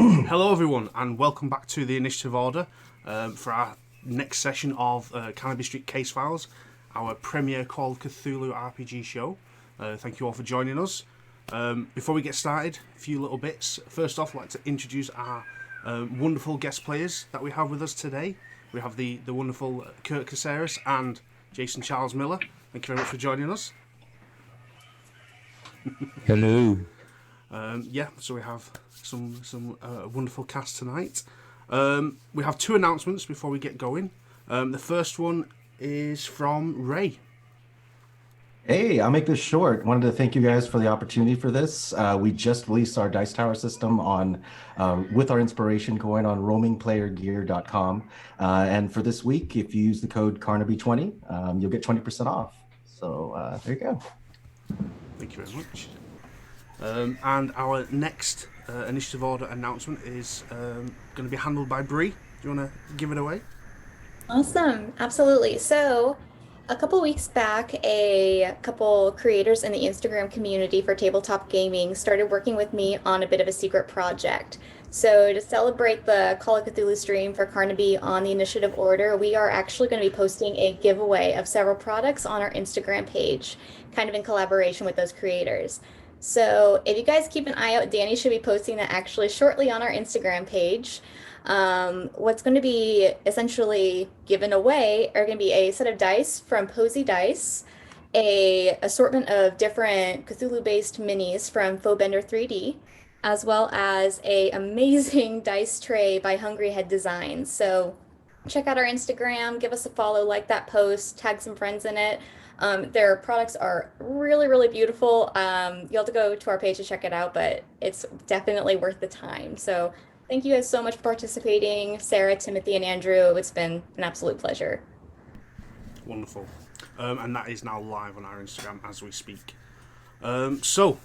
Hello everyone and welcome back to the Initiative Order for our next session of Carnaby Street Case Files, our premiere Call of Cthulhu RPG show. Thank you all for joining us. Before we get started, a few little bits. First off, I'd like to introduce our wonderful guest players that we have with us today. We have the wonderful Kirk Caceres and Jason Charles Miller. Thank you very much for joining us. Hello. So we have some wonderful cast tonight. We have two announcements before we get going. The first one is from Ray. Hey, I'll make this short. Wanted to thank you guys for the opportunity for this. We just released our Dice Tower system on with our inspiration going on roamingplayergear.com. And for this week, if you use the code Carnaby20, you'll get 20% off. So there you go. Thank you very much. And our next Initiative Order announcement is going to be handled by Bree. Do you want to give it away? Awesome. Absolutely. So a couple weeks back, a couple creators in the Instagram community for tabletop gaming started working with me on a bit of a secret project. So to celebrate the Call of Cthulhu stream for Carnaby on the Initiative Order, we are actually going to be posting a giveaway of several products on our Instagram page, kind of in collaboration with those creators. So if you guys keep an eye out, Danny should be posting that actually shortly on our Instagram page. What's going to be essentially given away are going to be a set of dice from Posy Dice, a assortment of different Cthulhu-based minis from Faux-Bender 3D, as well as a amazing dice tray by Hungry Head Designs. So check out our Instagram, give us a follow, like that post, tag some friends in it. Their products are really, really beautiful. You'll have to go to our page to check it out, but it's definitely worth the time. So thank you guys so much for participating, Sarah, Timothy, and Andrew. It's been an absolute pleasure. Wonderful. And that is now live on our Instagram as we speak. So,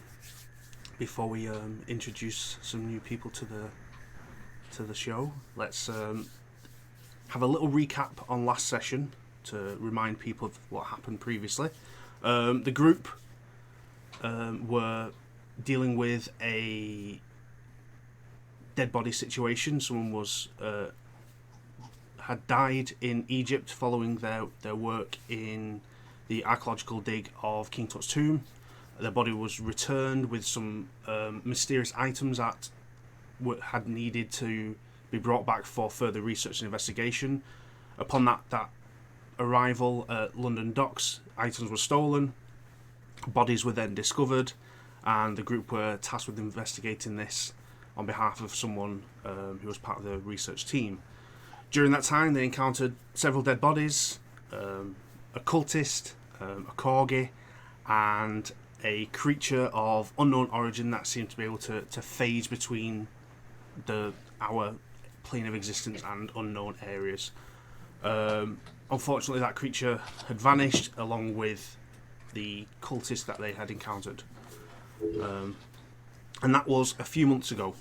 before we introduce some new people to the show, let's have a little recap on last session to remind people of what happened previously. The group were dealing with a dead body situation. Someone was had died in Egypt following their work in the archaeological dig of King Tut's tomb. Their body was returned with some mysterious items that had needed to be brought back for further research and investigation. Upon that arrival at London docks, items were stolen, bodies were then discovered, and the group were tasked with investigating this on behalf of someone who was part of the research team. During that time, they encountered several dead bodies, a cultist, a corgi, and a creature of unknown origin that seemed to be able to phase between our plane of existence and unknown areas. Unfortunately, that creature had vanished along with the cultist that they had encountered. And that was a few months ago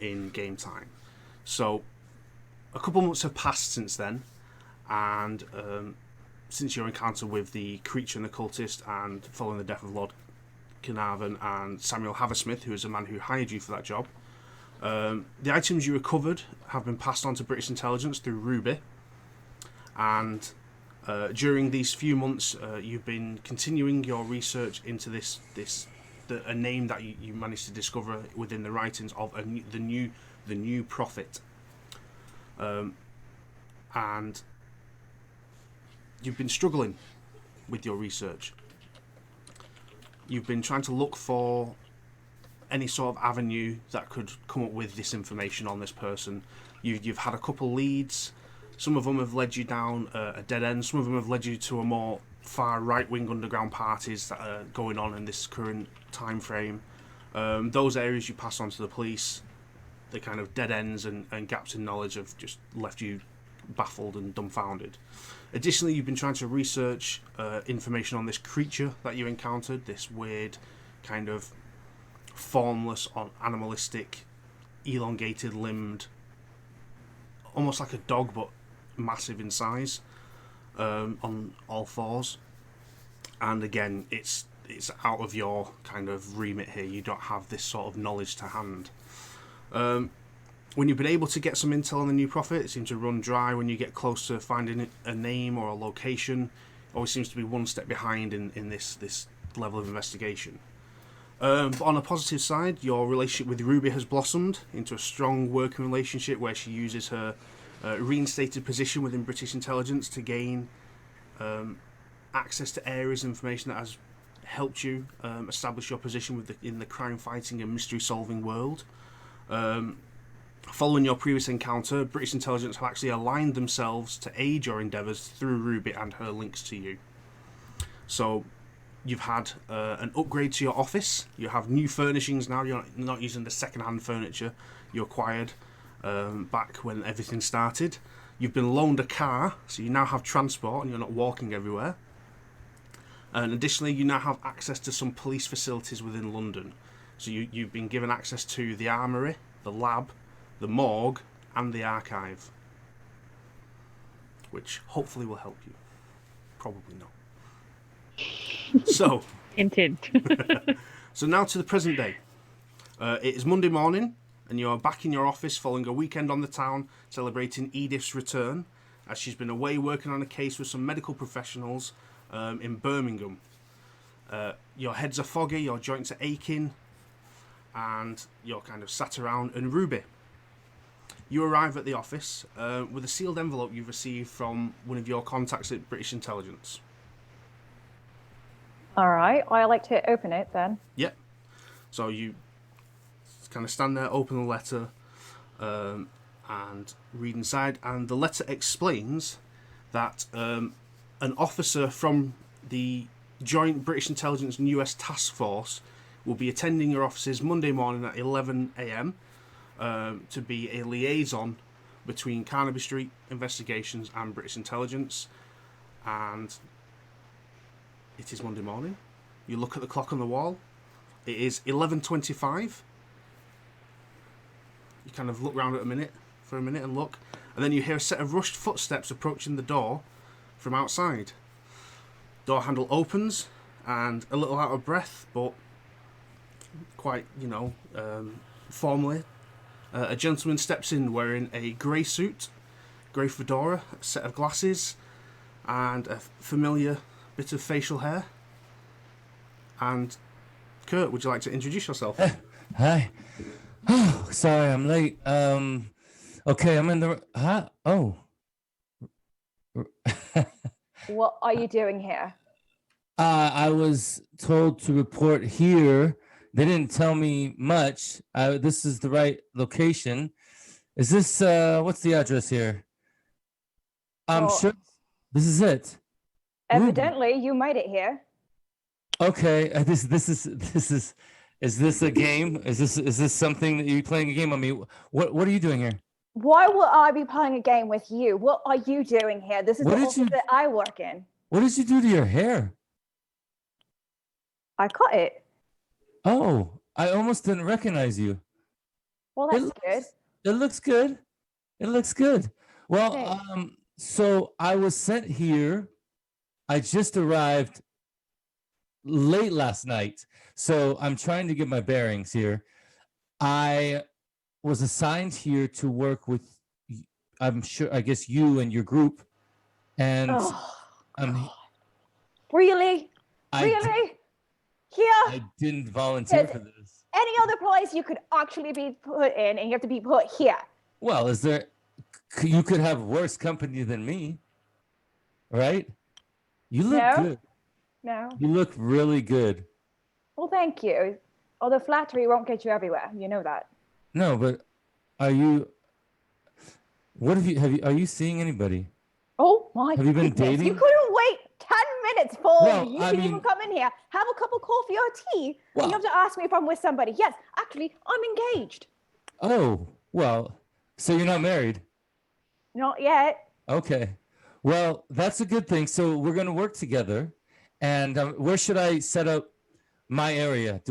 in game time. So a couple months have passed since then, and since your encounter with the creature and the cultist and following the death of Lord Carnarvon and Samuel Haversmith, who is the man who hired you for that job, the items you recovered have been passed on to British intelligence through Rubi. And during these few months, you've been continuing your research into a name that you managed to discover within the writings of the new prophet. And you've been struggling with your research. You've been trying to look for any sort of avenue that could come up with this information on this person. You've had a couple leads. Some of them have led you down a dead end. Some of them have led you to a more far right-wing underground parties that are going on in this current time frame. Those areas you pass on to the police. The kind of dead ends and gaps in knowledge have just left you baffled and dumbfounded. Additionally, you've been trying to research information on this creature that you encountered, this weird kind of formless, animalistic, elongated limbed, almost like a dog but massive in size, on all fours. And again, it's out of your kind of remit here. You don't have this sort of knowledge to hand. When you've been able to get some intel on the new prophet, it seems to run dry when you get close to finding a name or a location. Always seems to be one step behind in this level of investigation. But on a positive side, your relationship with Rubi has blossomed into a strong working relationship where she uses her reinstated position within British intelligence to gain access to areas of information that has helped you establish your position in the crime-fighting and mystery-solving world. Following your previous encounter, British intelligence have actually aligned themselves to aid your endeavours through Ruby and her links to you. So you've had an upgrade to your office. You have new furnishings now. You're not using the second-hand furniture you acquired back when everything started. You've been loaned a car, so you now have transport and you're not walking everywhere. And additionally, you now have access to some police facilities within London. So you've been given access to the armoury, the lab, the morgue, and the archive. Which hopefully will help you. Probably not. So, Hinted. so now to the present day. It is Monday morning, and you are back in your office following a weekend on the town celebrating Edith's return, as she's been away working on a case with some medical professionals in Birmingham. Your heads are foggy, your joints are aching, and you're kind of sat around and Ruby. You arrive at the office with a sealed envelope you've received from one of your contacts at British Intelligence. All right, I like to open it then. Yep. So you kind of stand there, open the letter, and read inside. And the letter explains that an officer from the Joint British Intelligence and US Task Force will be attending your offices Monday morning at 11 a.m. To be a liaison between Carnaby Street Investigations and British Intelligence. And it is Monday morning. You look at the clock on the wall. It is 11:25. You kind of look round for a minute and look. And then you hear a set of rushed footsteps approaching the door from outside. Door handle opens, and a little out of breath, but quite, formally, a gentleman steps in wearing a grey suit, grey fedora, a set of glasses, and a familiar bit of facial hair. And Kirk, would you like to introduce yourself? Hi. Oh, sorry, I'm late. Okay, I'm in the. Huh? Oh. What are you doing here? I was told to report here. They didn't tell me much. This is the right location. Is this what's the address here? I'm sure this is it. Evidently, you made it here. Okay, this is this a game? Is this something that you're playing a game on me? What are you doing here? Why would I be playing a game with you? What are you doing here? This is the office that I work in. What did you do to your hair? I cut it. Oh, I almost didn't recognize you. Well, that's good. It looks good. It looks good. Well, Thanks. so I was sent here. I just arrived late last night, so I'm trying to get my bearings here. I was assigned here to work with, I guess you and your group, and Really? Here? I didn't volunteer for this. Any other place you could actually be put in, and you have to be put here. Well, you could have worse company than me, right? You look good. No. You look really good. Well, thank you. Although flattery won't get you everywhere. You know that. No, but are you seeing anybody? Oh my Have you been goodness. dating? You couldn't wait 10 minutes for Well, you can even come in here, have a cup of coffee or tea. Well, you have to ask me if I'm with somebody. Yes, actually, I'm engaged. Oh, well, so you're not married? Not yet. Okay. Well, that's a good thing. So we're going to work together. And where should I set up my area?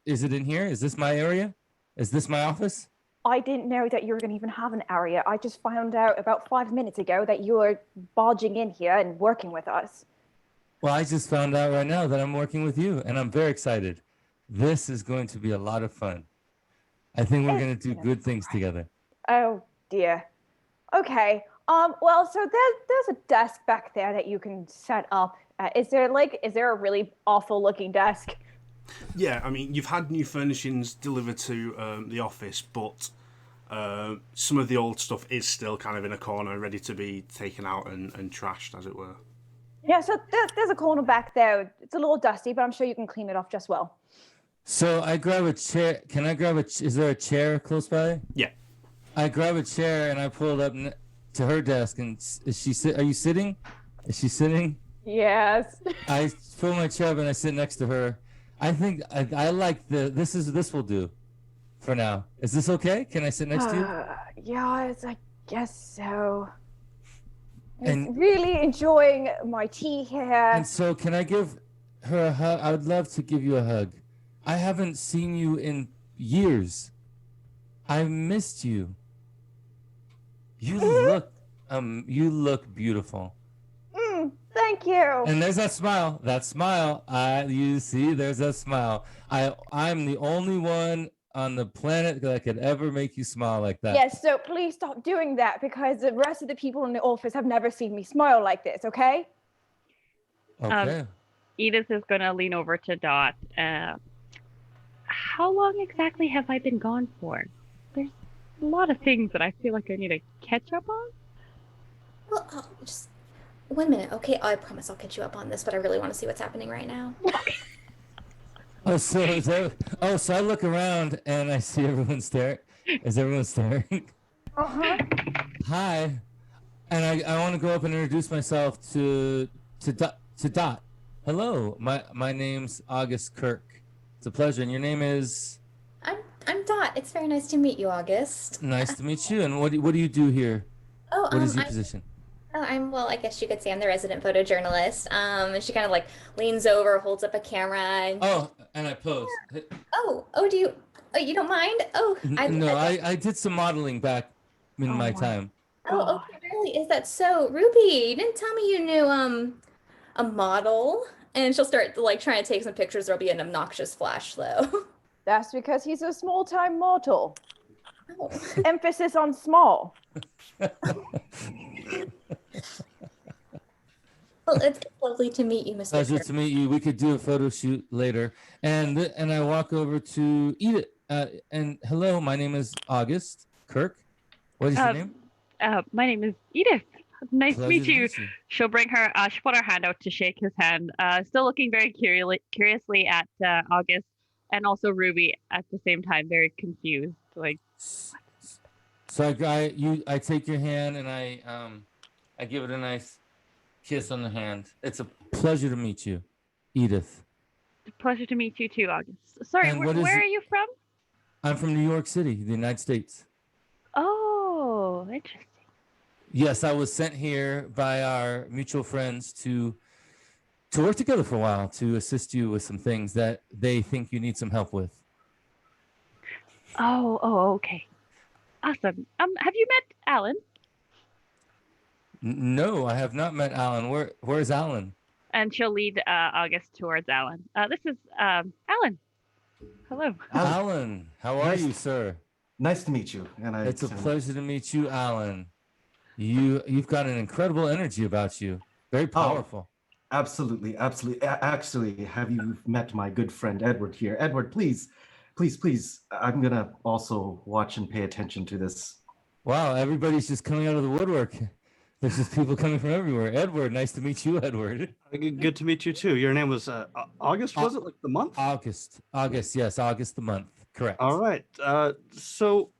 Is it in here? Is this my area? Is this my office? I didn't know that you were going to even have an area. I just found out about 5 minutes ago that you were barging in here and working with us. Well, I just found out right now that I'm working with you, and I'm very excited. This is going to be a lot of fun. I think we're gonna do good things together. Oh dear. Okay. Well, so there's a desk back there that you can set up. Is there a really awful looking desk? Yeah, I mean, you've had new furnishings delivered to the office, but some of the old stuff is still kind of in a corner, ready to be taken out and trashed, as it were. Yeah, so there's a corner back there. It's a little dusty, but I'm sure you can clean it off just well. So I grab a chair. Can I grab is there a chair close by? Yeah. I grab a chair and I pull it up to her desk. And are you sitting? Is she sitting? Yes. I pull my chair up and I sit next to her. I think I like this will do for now. Is this okay? Can I sit next to you? Yes, I guess so. And I'm really enjoying my tea here. And so can I give her a hug? I would love to give you a hug. I haven't seen you in years. I missed you. You look beautiful. Thank you. And there's that smile. That smile. You see, there's that smile. I'm the only one on the planet that could ever make you smile like that. Yes, so please stop doing that because the rest of the people in the office have never seen me smile like this, okay? Okay. Edith is going to lean over to Dot. How long exactly have I been gone for? There's a lot of things that I feel like I need to catch up on. Well, just 1 minute, okay? I promise I'll catch you up on this, but I really want to see what's happening right now. So I look around and I see everyone staring. Is everyone staring? Uh-huh. Hi. And I want to go up and introduce myself to Dot. Hello. My name's August Kirk. It's a pleasure. And your name is? I'm Dot. It's very nice to meet you, August. Nice to meet you. And what do you do here? Oh, what is your position? I guess you could say I'm the resident photojournalist. And she kind of like leans over, holds up a camera. And... Oh, and I pose. You don't mind? I did some modeling back in my time. Oh, okay, really? Is that so? Ruby, you didn't tell me you knew a model. And she'll start like trying to take some pictures. There'll be an obnoxious flash though. That's because he's a small-time mortal. Oh. Emphasis on small. Well, it's lovely to meet you, Mr. Pleasure Kirk. to meet you. We could do a photo shoot later. And I walk over to Edith. And hello, my name is August Kirk. What is your name? My name is Edith. Nice to meet you. meet you. She'll bring her. She'll put her hand out to shake his hand. Still looking very curiously at August and also Ruby at the same time, very confused. Like, So I take your hand and I give it a nice kiss on the hand. It's a pleasure to meet you, Edith. Pleasure to meet you too, August. Sorry, And where are you from? I'm from New York City, the United States. Oh, interesting. Yes, I was sent here by our mutual friends to work together for a while to assist you with some things that they think you need some help with. Oh, okay. Awesome. Have you met Alan? No, I have not met Alan. Where's Alan? And she'll lead August towards Alan. This is Alan. Hello. Alan, how are Nice. you, sir? Nice to meet you. And It's a pleasure to meet you, Alan. You've got an incredible energy about you. Very powerful. Absolutely. Actually, have you met my good friend Edward here? Edward, please. I'm gonna also watch and pay attention to this. Wow, everybody's just coming out of the woodwork. There's just people coming from everywhere. Edward, nice to meet you, Edward. Good to meet you too. Your name was August, was it? Like the month? August, yes, August the month. Correct. All right. So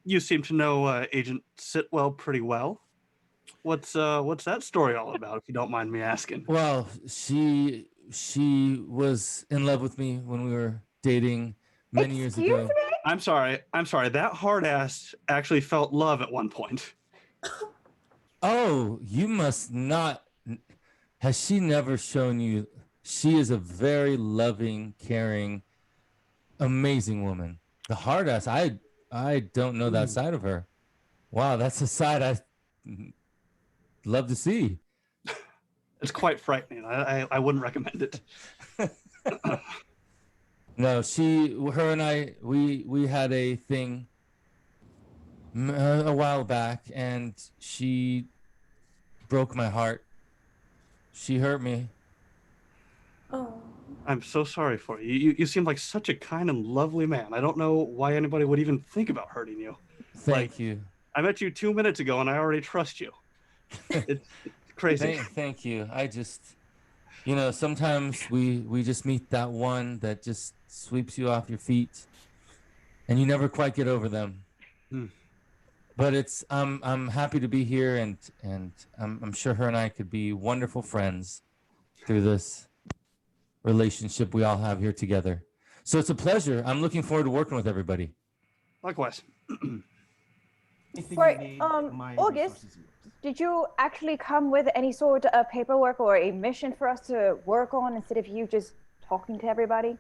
you seem to know Agent Sitwell pretty well. What's that story all about, if you don't mind me asking? Well, she was in love with me when we were dating many years ago. I'm sorry. That hard ass actually felt love at one point. Oh, you must not. Has she never shown you? She is a very loving, caring, amazing woman. The hard ass, I don't know that side of her. Wow, that's a side I love to see. It's quite frightening. I wouldn't recommend it. No, her and I, we had a thing a while back, and she broke my heart. She hurt me. Oh. I'm so sorry for you. You seem like such a kind and lovely man. I don't know why anybody would even think about hurting you. Thank you. I met you 2 minutes ago, and I already trust you. It's crazy. Thank you. I just, sometimes we just meet that one that just sweeps you off your feet, and you never quite get over them. But I'm happy to be here, and I'm sure her and I could be wonderful friends through this relationship we all have here together. So it's a pleasure. I'm looking forward to working with everybody. Likewise. Right, August, did you actually come with any sort of paperwork or a mission for us to work on instead of you just talking to everybody?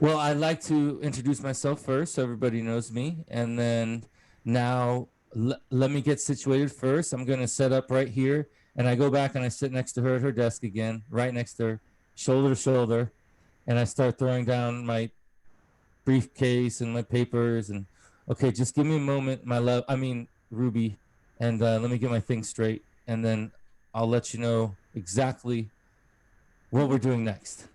Well, I'd like to introduce myself first so everybody knows me. And then now let me get situated first. I'm going to set up right here. And I go back and I sit next to her at her desk again, right next to her, shoulder to shoulder. And I start throwing down my briefcase and my papers. And okay, just give me a moment, Ruby. And let me get my things straight. And then I'll let you know exactly what we're doing next.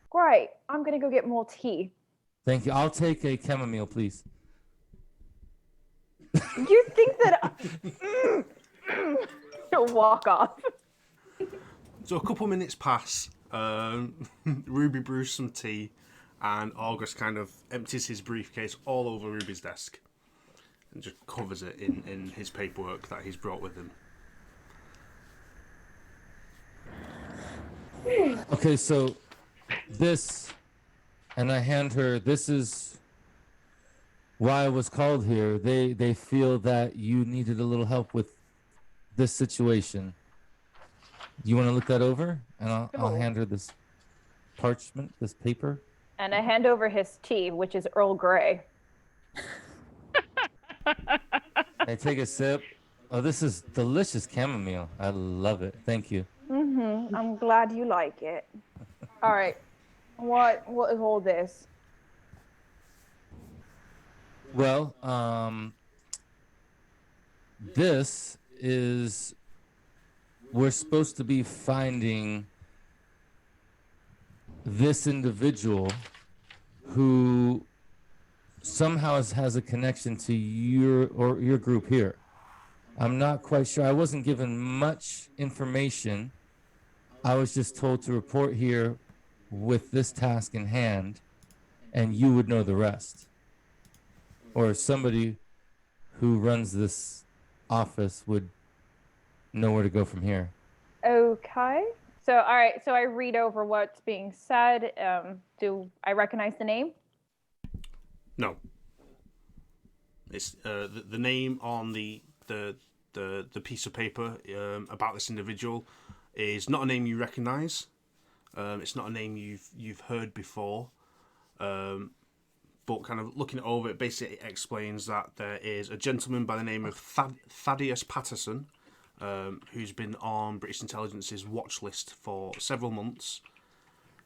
Great. I'm going to go get more tea. Thank you. I'll take a chamomile, please. You think that you'll walk off? So a couple minutes pass. Ruby brews some tea, and August kind of empties his briefcase all over Ruby's desk and just covers it in his paperwork that he's brought with him. Okay, so this, and I hand her, this is why I was called here. They feel that you needed a little help with this situation. You want to look that over? And I'll hand her this parchment, this paper. And I hand over his tea, which is Earl Grey. I take a sip. Oh, this is delicious chamomile. I love it. Thank you. I'm glad you like it. All right. What is all this? Well, this is, we're supposed to be finding this individual who somehow has a connection to your group here. I'm not quite sure. I wasn't given much information. I was just told to report here with this task in hand, and you would know the rest. Or somebody who runs this office would know where to go from here. Okay. So, all right. So I read over what's being said. Do I recognize the name? No. It's the name on the piece of paper about this individual is not a name you recognise. It's not a name you've heard before. But kind of looking over it, basically it explains that there is a gentleman by the name of Thadious Patterson, who's been on British Intelligence's watch list for several months.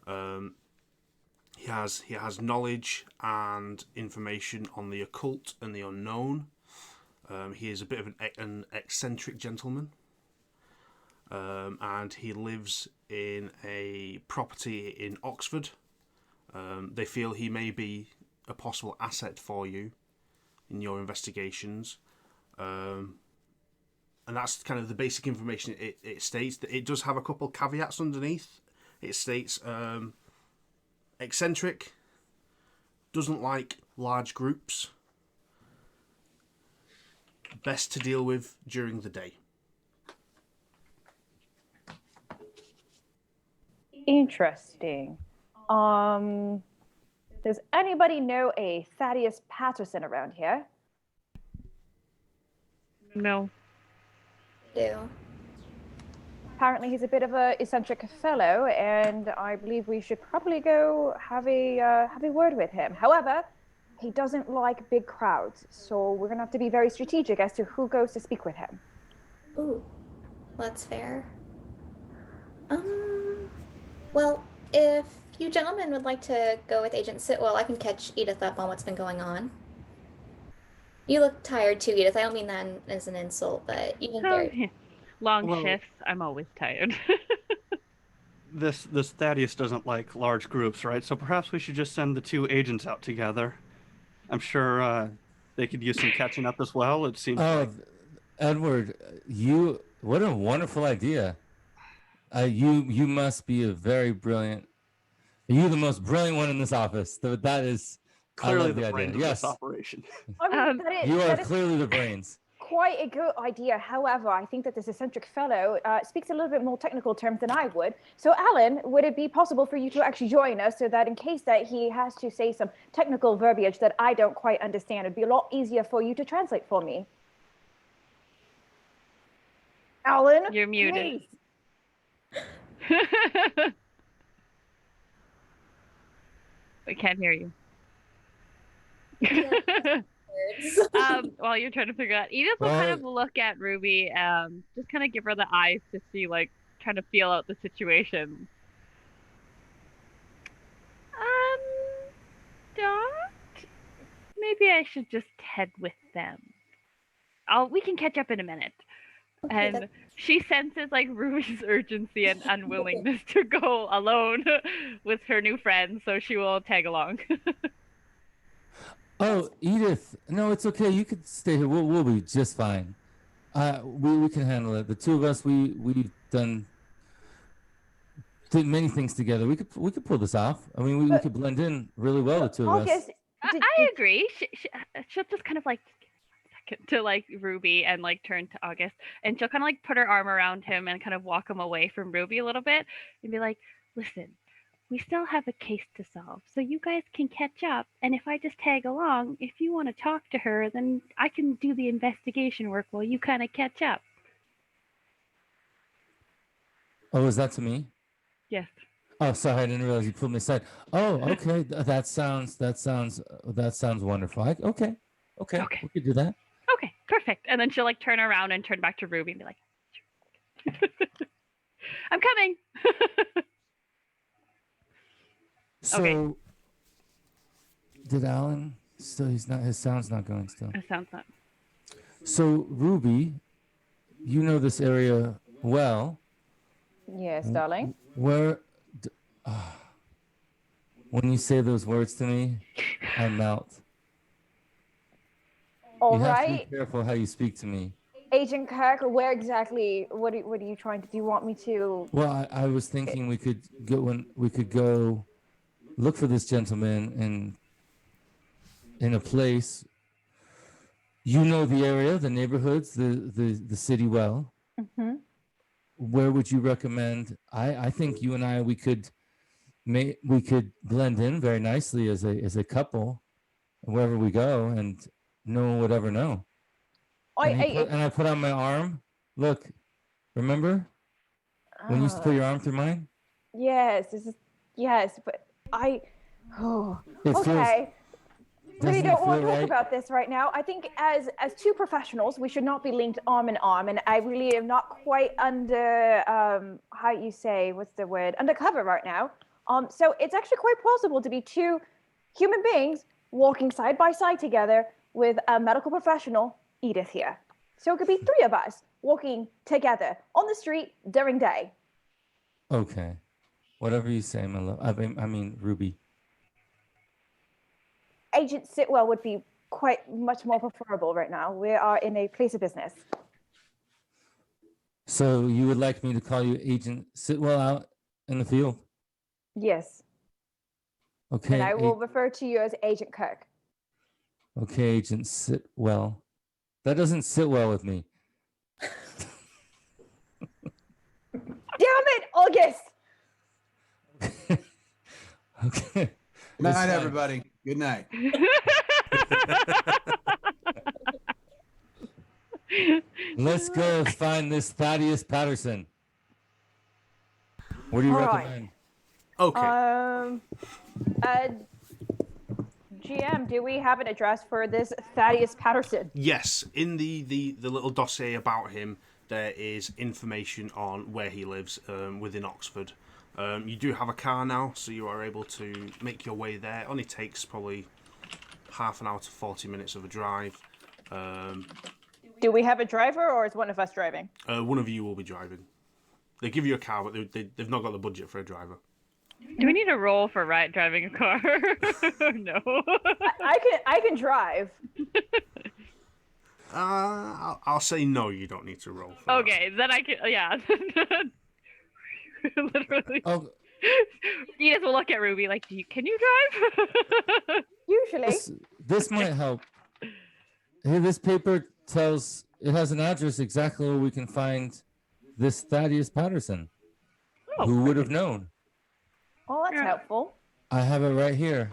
He has knowledge and information on the occult and the unknown. He is a bit of an eccentric gentleman, and he lives in a property in Oxford. They feel he may be a possible asset for you in your investigations. And that's kind of the basic information it states. That it does have a couple caveats underneath. It states eccentric, doesn't like large groups, best to deal with during the day. Interesting. Does anybody know a Thadious Patterson around here? No. Do. Apparently he's a bit of a eccentric fellow, and I believe we should probably go have a word with him. However, he doesn't like big crowds, so we're gonna have to be very strategic as to who goes to speak with him. Ooh, that's fair. Well, If you gentlemen would like to go with Agent Sitwell, I can catch Edith up on what's been going on. You look tired too, Edith. I don't mean that as an insult, but you look Oh, very. yeah. Long Well- shifts. I'm always tired. This Thaddeus doesn't like large groups, right? So perhaps we should just send the two agents out together. I'm sure they could use some catching up as well. It seems Oh, like Edward, what a wonderful idea. You must be a very brilliant. You're the most brilliant one in this office. That is clearly I love the the brains idea. of Yes, this operation. I mean, you are that is clearly the brains. quite a good idea. However, I think that this eccentric fellow speaks a little bit more technical terms than I would. So, Alan, would it be possible for you to actually join us so that in case that he has to say some technical verbiage that I don't quite understand, it'd be a lot easier for you to translate for me? Alan? You're muted. please. I can't hear you. Words. While you're trying to figure out, Edith will kind of look at Ruby, just kind of give her the eyes to see, like, trying to feel out the situation. Doc? Maybe I should just head with them. We can catch up in a minute. Okay, And she senses like Ruby's urgency and unwillingness to go alone with her new friend, so she will tag along. Oh, Edith, no, it's okay. You could stay here. We'll be just fine. We can handle it. The two of us, we've did many things together. We could pull this off. I mean, we could blend in really well, the two of us. August, I agree. She'll just kind of like to like Ruby and like turn to August, and she'll kind of like put her arm around him and kind of walk him away from Ruby a little bit and be like, listen, we still have a case to solve, so you guys can catch up, and if I just tag along, if you want to talk to her, then I can do the investigation work while you kind of catch up. Oh, is that to me? Yes. Oh, sorry, I didn't realize you pulled me aside. Oh, okay. That sounds wonderful. Okay, we could do that. Okay, perfect. And then she'll like turn around and turn back to Ruby and be like, I'm coming. So, Okay. did Alan still? His sound's not going still. That sounds not. So, Ruby, you know this area well. yes, darling. Where, when you say those words to me, I melt. All You have to right. be careful how you speak to me. Agent Kirk, where exactly? What are you trying to do? You want me to? Well, I was thinking we could go look for this gentleman in a place. You know the area, the neighborhoods, the city well. Mm-hmm. Where would you recommend? I think you and I we could blend in very nicely as a couple wherever we go, and no one would ever know. And I put on my arm. Look, remember when you used to put your arm through mine? Yes, but oh, It feels- okay. Really doesn't it don't want to feel talk right? about this right now. I think as two professionals, we should not be linked arm in arm, and I really am not quite under how you say what's the word undercover right now. So it's actually quite possible to be two human beings walking side by side together with a medical professional, Edith here. So it could be three of us walking together on the street during day. Okay, whatever you say, my love. I mean, Ruby. Agent Sitwell would be quite much more preferable right now. We are in a place of business. So you would like me to call you Agent Sitwell out in the field? Yes. Okay. And I will refer to you as Agent Kirk. Okay, Agent Sitwell. That doesn't sit well with me. Damn it, August! Okay. Good night, everybody. Good night. Let's go find this Thadious Patterson. What do you All right. recommend? Okay. GM, do we have an address for this Thadious Patterson? Yes, in the little dossier about him, there is information on where he lives within Oxford. You do have a car now, so you are able to make your way there. It only takes probably half an hour to 40 minutes of a drive. Do we have a driver, or is one of us driving? One of you will be driving. They give you a car, but they've not got the budget for a driver. Do we need a roll for driving a car? No. I can drive. I'll say no. You don't need to roll. For Okay, then I can. Yeah. Literally. Oh, Edith will look at Ruby like, can you drive? Usually. this might help. Here, this paper tells it has an address exactly where we can find this Thadious Patterson. Oh, who would have known? Well, that's helpful. I have it right here.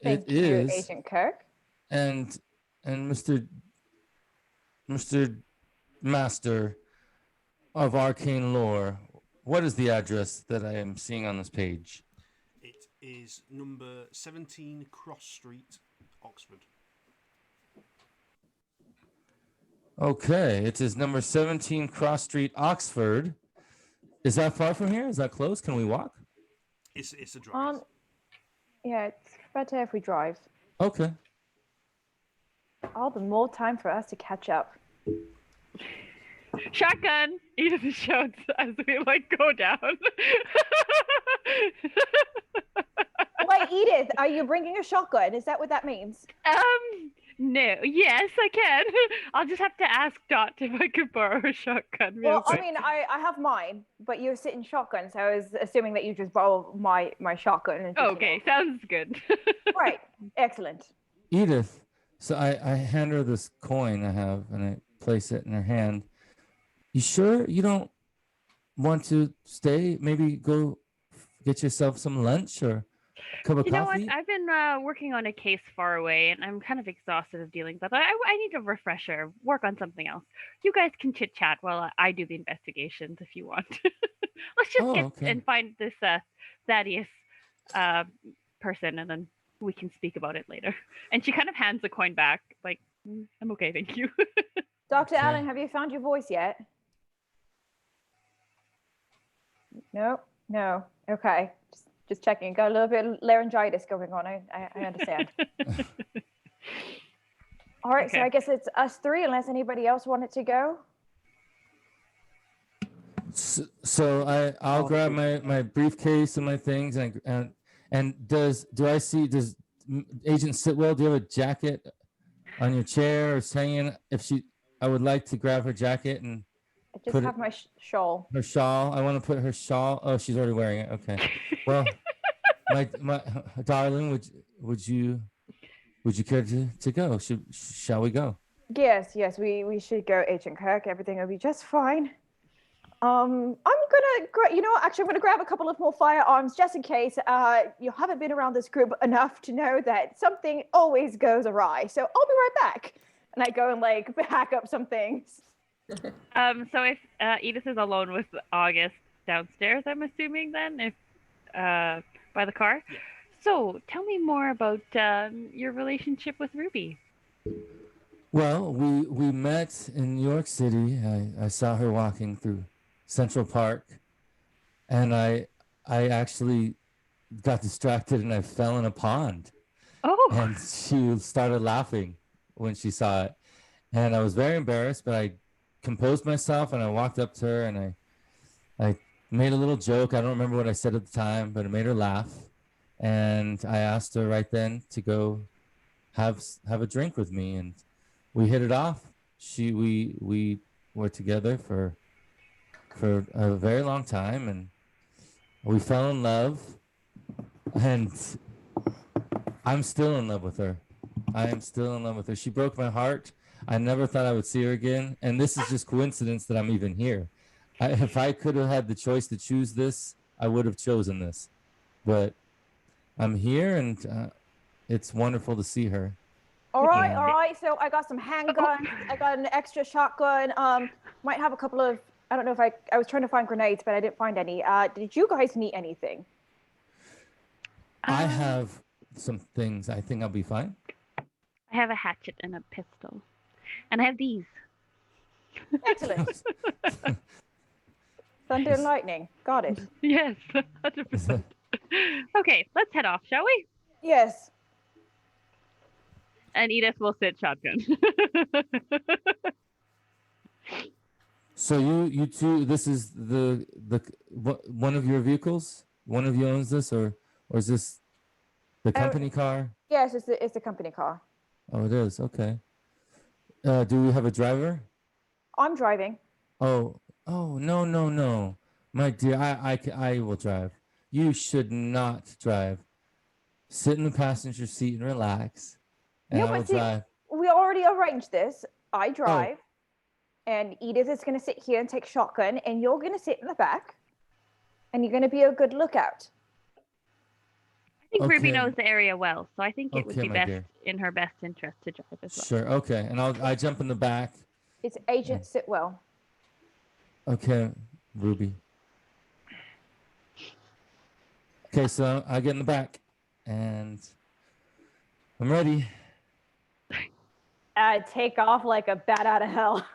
Thank It you, is, Agent Kirk. and Mr. Master of Arcane Lore, what is the address that I am seeing on this page? It is number 17 Cross Street, Oxford. Okay, it is number 17 Cross Street, Oxford. Is that far from here? Is that close? Can we walk? It's a drive. Yeah, it's better if we drive. Okay. All the more time for us to catch up. Shotgun! Edith shouts as we go down. Wait, Edith, are you bringing a shotgun? Is that what that means? No. Yes, I can. I'll just have to ask Dot if I could borrow a shotgun. Well, I mean, I have mine, but you're sitting shotgun, so I was assuming that you just borrow my shotgun. And just, okay, sounds good. Right, excellent. Edith, so I hand her this coin I have, and I place it in her hand. You sure you don't want to stay? Maybe go get yourself some lunch or a cup of coffee? You know what? I've been working on a case far away, and I'm kind of exhausted of dealing with that. I need a refresher, work on something else. You guys can chit-chat while I do the investigations if you want. Let's just get and find this Thaddeus person, and then we can speak about it later. And she kind of hands the coin back, like, I'm okay, thank you. Dr. Allen, have you found your voice yet? No. Okay. Just checking. Got a little bit of laryngitis going on. I understand. All right, so I guess it's us three, unless anybody else wanted to go. So I'll grab my briefcase and my things, and does Agent Sitwell, do you have a jacket on your chair or hanging? I would like to grab her jacket and I just have my shawl. Her shawl. I want to put her shawl. Oh, she's already wearing it. Okay. Well, my darling, would you care to go? Shall we go? Yes, we should go, Agent Kirk. Everything will be just fine. I'm gonna grab a couple of more firearms just in case. You haven't been around this group enough to know that something always goes awry. So I'll be right back. And I go and hack up some things. So if Edith is alone with August downstairs, I'm assuming then, if by the car. Yeah. So tell me more about your relationship with Ruby. Well, we met in New York City. I saw her walking through Central Park, and I actually got distracted and I fell in a pond. Oh. And she started laughing when she saw it, and I was very embarrassed, but I composed myself and I walked up to her and I made a little joke. I don't remember what I said at the time, but it made her laugh, and I asked her right then to go have a drink with me, and we hit it off. We were together for a very long time, and we fell in love, and I'm still in love with her. I am still in love with her. She broke my heart. I never thought I would see her again, and this is just coincidence that I'm even here. If I could have had the choice to choose this, I would have chosen this, but I'm here, and it's wonderful to see her. All right. So I got some handguns. I got an extra shotgun. Might have a couple of. I don't know if I was trying to find grenades, but I didn't find any. Did you guys need anything? I have some things. I think I'll be fine. I have a hatchet and a pistol, and I have these. Excellent. Thunder and lightning. Got it. Yes, 100%. Okay, let's head off, shall we? Yes. And Edith will sit shotgun. So you two, this is one of your vehicles? One of you owns this, or is this the company car? Yes, it's the company car. Oh, it is. Okay. Do we have a driver? I'm driving. Oh, no. My dear, I will drive. You should not drive. Sit in the passenger seat and relax. And I will drive. We already arranged this. I drive, and Edith is going to sit here and take shotgun, and you're going to sit in the back, and you're going to be a good lookout. I think Ruby knows the area well, so I think it would be best dear. in her best interest to drive as well. Sure. Okay. And I jump in the back. It's Agent Sitwell. Okay, Ruby. Okay, so I get in the back, and I'm ready. Take off like a bat out of hell.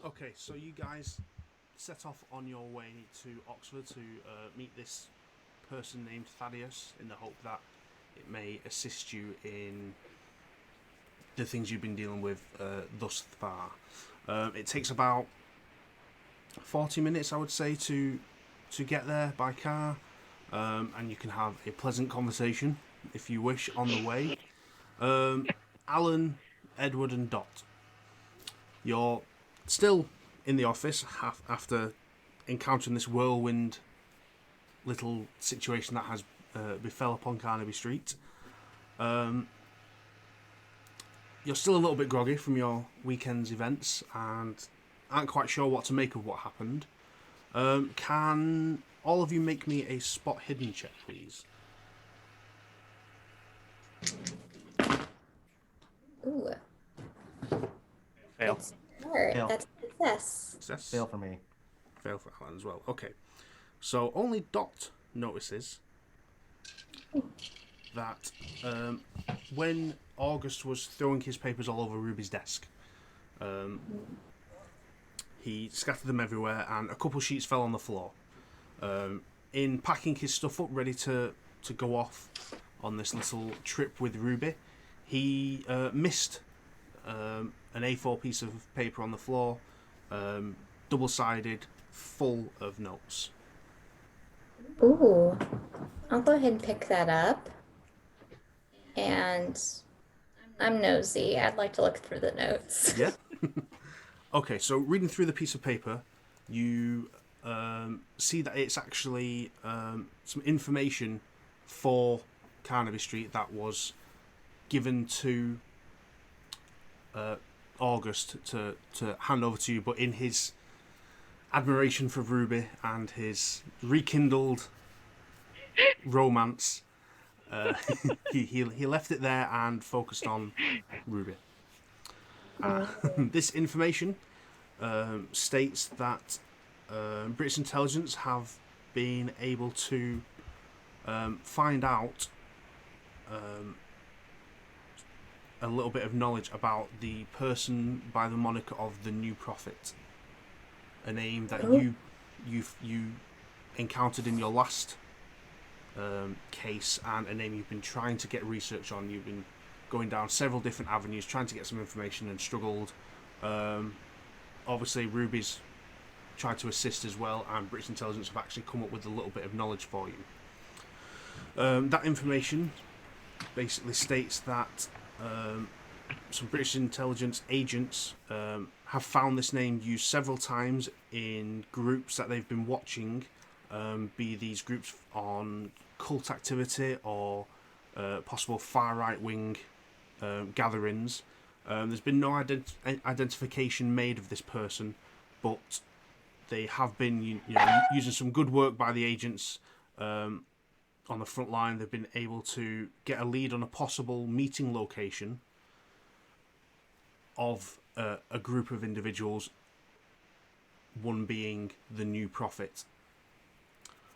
Okay, so you guys set off on your way to Oxford to meet this person named Thaddeus in the hope that it may assist you in the things you've been dealing with thus far. It takes about 40 minutes, I would say, to get there by car, and you can have a pleasant conversation if you wish on the way. Alan, Edward and Dot, you're still in the office after encountering this whirlwind little situation that has befell upon Carnaby Street. You're still a little bit groggy from your weekend's events and aren't quite sure what to make of what happened. Can all of you make me a spot hidden check, please? Ooh. Fail. Fail. That's a success. Fail for me. Fail for Alan as well. Okay. So only Dot notices that when August was throwing his papers all over Ruby's desk, he scattered them everywhere and a couple sheets fell on the floor. In packing his stuff up, ready to go off on this little trip with Ruby, he missed an A4 piece of paper on the floor, double-sided, full of notes. Ooh. I'll go ahead and pick that up. And I'm nosy. I'd like to look through the notes. Yeah. Okay, so reading through the piece of paper, you see that it's actually some information for Carnaby Street that was given to August to hand over to you, but in his admiration for Ruby and his rekindled romance, he left it there and focused on Ruby. This information states that British intelligence have been able to find out a little bit of knowledge about the person by the moniker of the New Prophet, a name that you encountered in your last case, and a name you've been trying to get research on. You've been going down several different avenues trying to get some information and struggled. Obviously Ruby's tried to assist as well, and British intelligence have actually come up with a little bit of knowledge for you. That information basically states that some British intelligence agents have found this name used several times in groups that they've been watching, be these groups on cult activity or possible far right wing gatherings. There's been no identification made of this person, but they have been using some good work by the agents on the front line. They've been able to get a lead on a possible meeting location of a group of individuals, one being the New Prophet.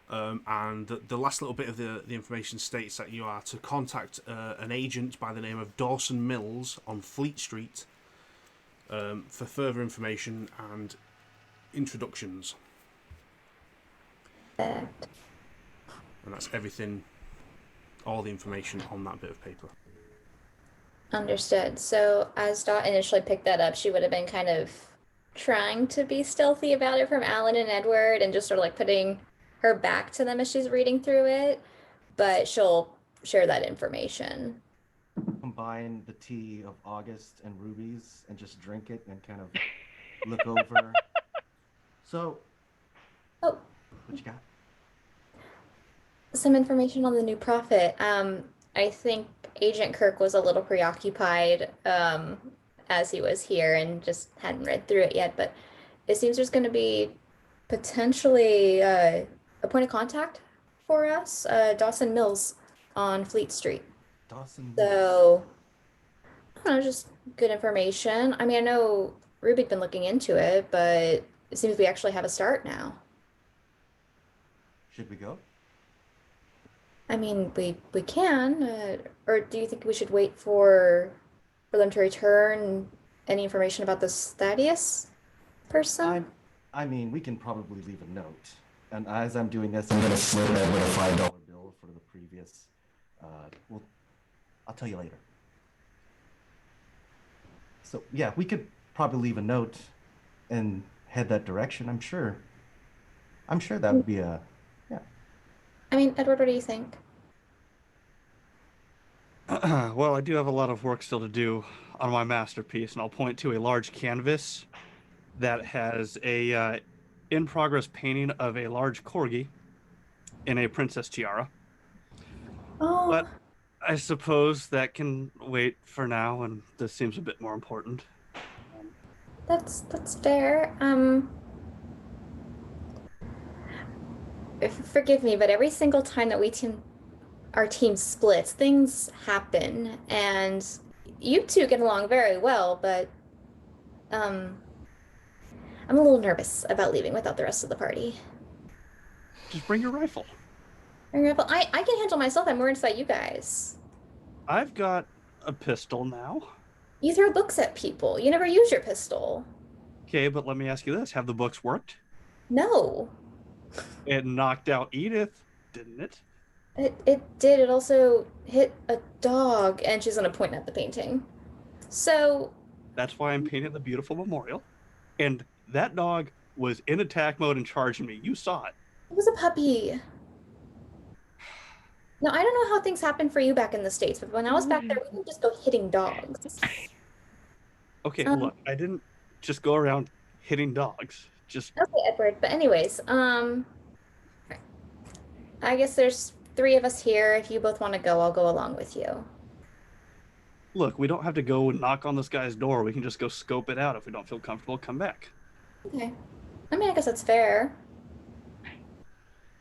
And the last little bit of the information states that you are to contact an agent by the name of Dawson Mills on Fleet Street for further information, and introductions. And that's everything, all the information on that bit of paper. Understood. So as Dot initially picked that up, she would have been kind of trying to be stealthy about it from Alan and Edward and just sort of like putting her back to them as she's reading through it, but she'll share that information. Combine the tea of August and Rubies and just drink it and kind of look over. So, oh, what you got? Some information on the new prophet. I think Agent Kirk was a little preoccupied as he was here and just hadn't read through it yet, but it seems there's going to be potentially a point of contact for us, Dawson Mills on Fleet Street. Dawson Mills. So, I don't know, just good information. I mean, I know Ruby'd been looking into it, but it seems we actually have a start now. Should we go? I mean, we can, or do you think we should wait for them to return any information about this Thaddeus person? I mean, we can probably leave a note. And as I'm doing this, I'm going to slip Edward a $5 bill for the previous. Well, I'll tell you later. So yeah, we could probably leave a note and head that direction. I'm sure that would be a. I mean, Edward, what do you think? Well, I do have a lot of work still to do on my masterpiece, and I'll point to a large canvas that has a in-progress painting of a large corgi in a princess tiara. Oh. But I suppose that can wait for now, and this seems a bit more important. That's fair. Forgive me, but every single time that our team splits, things happen, and you two get along very well, but I'm a little nervous about leaving without the rest of the party. Just bring your rifle. Bring your rifle. I can handle myself. I'm worried about you guys. I've got a pistol now. You throw books at people. You never use your pistol. Okay, but let me ask you this. Have the books worked? No. It knocked out Edith, didn't it? It did. It also hit a dog, and she's going to point at the painting. So... That's why I'm painting the beautiful memorial. And that dog was in attack mode and charging me. You saw it. It was a puppy. Now, I don't know how things happened for you back in the States, but when I was back there, we would just go hitting dogs. Okay, look, I didn't just go around hitting dogs. Just... Okay, Edward. But anyways, I guess there's 3 of us here. If you both want to go, I'll go along with you. Look, we don't have to go and knock on this guy's door. We can just go scope it out. If we don't feel comfortable, come back. Okay. I mean, I guess that's fair.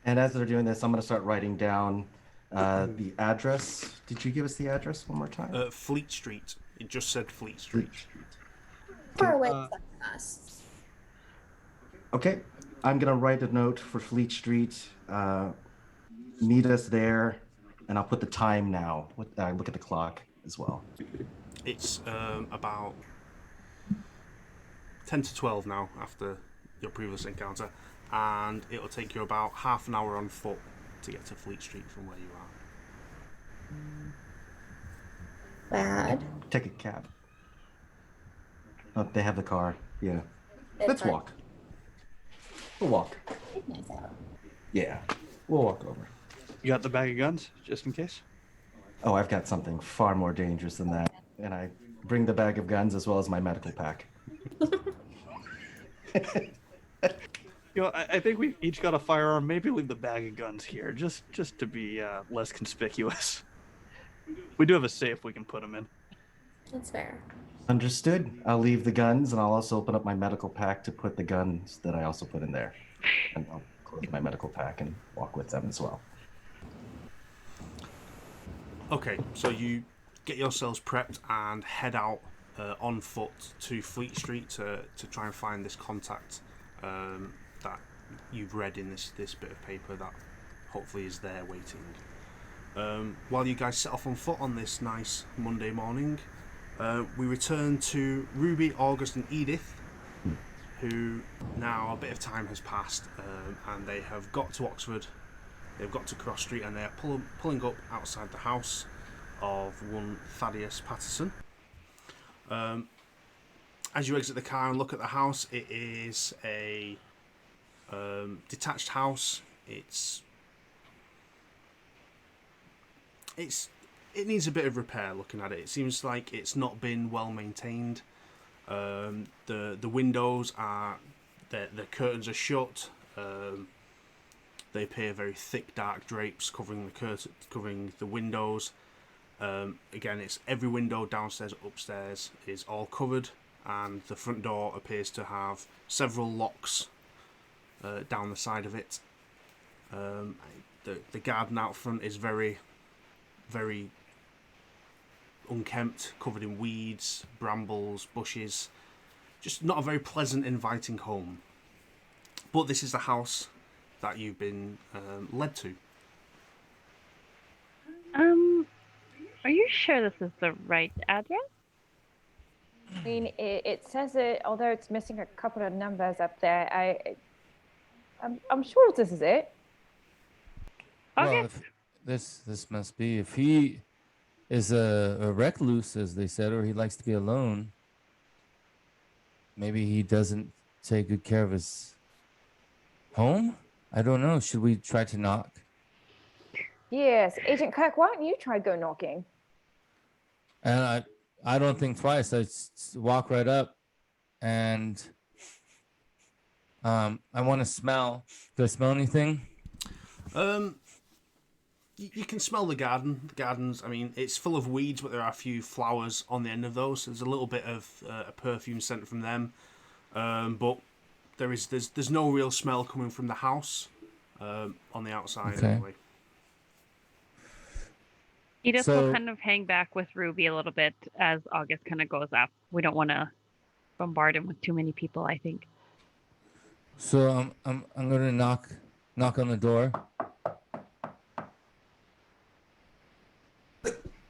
And as they're doing this, I'm going to start writing down the address. Did you give us the address one more time? Fleet Street. It just said Fleet Street. Far away from us. Okay. I'm going to write a note for Fleet Street. Meet us there, and I'll put the time now. Look at the clock as well. It's about 10 to 12 now after your previous encounter, and it'll take you about half an hour on foot to get to Fleet Street from where you are. Bad. Take a cab. Oh, they have the car. Yeah. Let's walk. We'll walk. It's nice out. Yeah. We'll walk over. You got the bag of guns, just in case? Oh, I've got something far more dangerous than that. And I bring the bag of guns as well as my medical pack. You know, I think we've each got a firearm. Maybe leave the bag of guns here, just to be less conspicuous. We do have a safe we can put them in. That's fair. Understood. I'll leave the guns, and I'll also open up my medical pack to put the guns that I also put in there. And I'll close my medical pack and walk with them as well. Okay, so you get yourselves prepped and head out on foot to Fleet Street to try and find this contact that you've read in this bit of paper that hopefully is there waiting. While you guys set off on foot on this nice Monday morning, we return to Ruby, August and Edith, who now a bit of time has passed, and they have got to Oxford. They've got to Cross Street, and they are pulling up outside the house of one Thadious Patterson. As you exit the car and look at the house, it is a detached house. It needs a bit of repair. Looking at it, it seems like it's not been well maintained. The windows are the curtains are shut. They appear very thick, dark drapes covering the windows. Again, it's every window downstairs, upstairs is all covered, and the front door appears to have several locks down the side of it. The garden out front is very, very unkempt, covered in weeds, brambles, bushes. Just not a very pleasant, inviting home. But this is the house that you've been led to. Are you sure this is the right address? I mean, it says it, although it's missing a couple of numbers up there. I'm sure this is it. Okay. Well, this must be. If he is a recluse, as they said, or he likes to be alone, maybe he doesn't take good care of his home? I don't know. Should we try to knock? Yes, Agent Kirk, why don't you try go knocking? And I don't think twice. I walk right up, and I want to smell. Do I smell anything? You can smell the garden. The garden's, I mean, it's full of weeds, but there are a few flowers on the end of those. There's a little bit of a perfume scent from them, but there's no real smell coming from the house on the outside. Okay. Anyway. Edith will kind of hang back with Ruby a little bit as August kind of goes up. We don't want to bombard him with too many people, I think. So I'm going to knock on the door.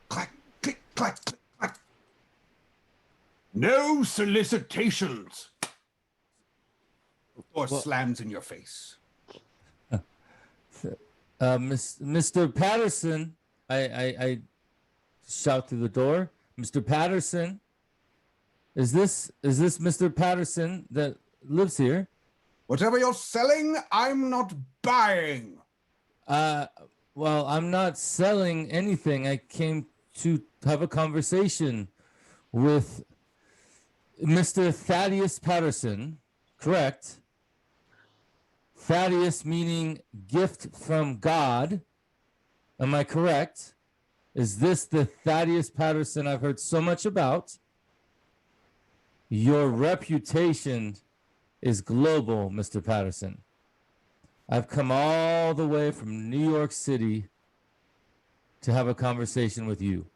Clack, click, clack, click, clack. No solicitations. Or slams in your face. Mr. Patterson, I shout through the door. Mr. Patterson, is this Mr. Patterson that lives here? Whatever you're selling, I'm not buying. Well, I'm not selling anything. I came to have a conversation with Mr. Thaddeus Patterson, correct? Thaddeus meaning gift from God. Am I correct? Is this the Thaddeus Patterson I've heard so much about? Your reputation is global, Mr. Patterson. I've come all the way from New York City to have a conversation with you.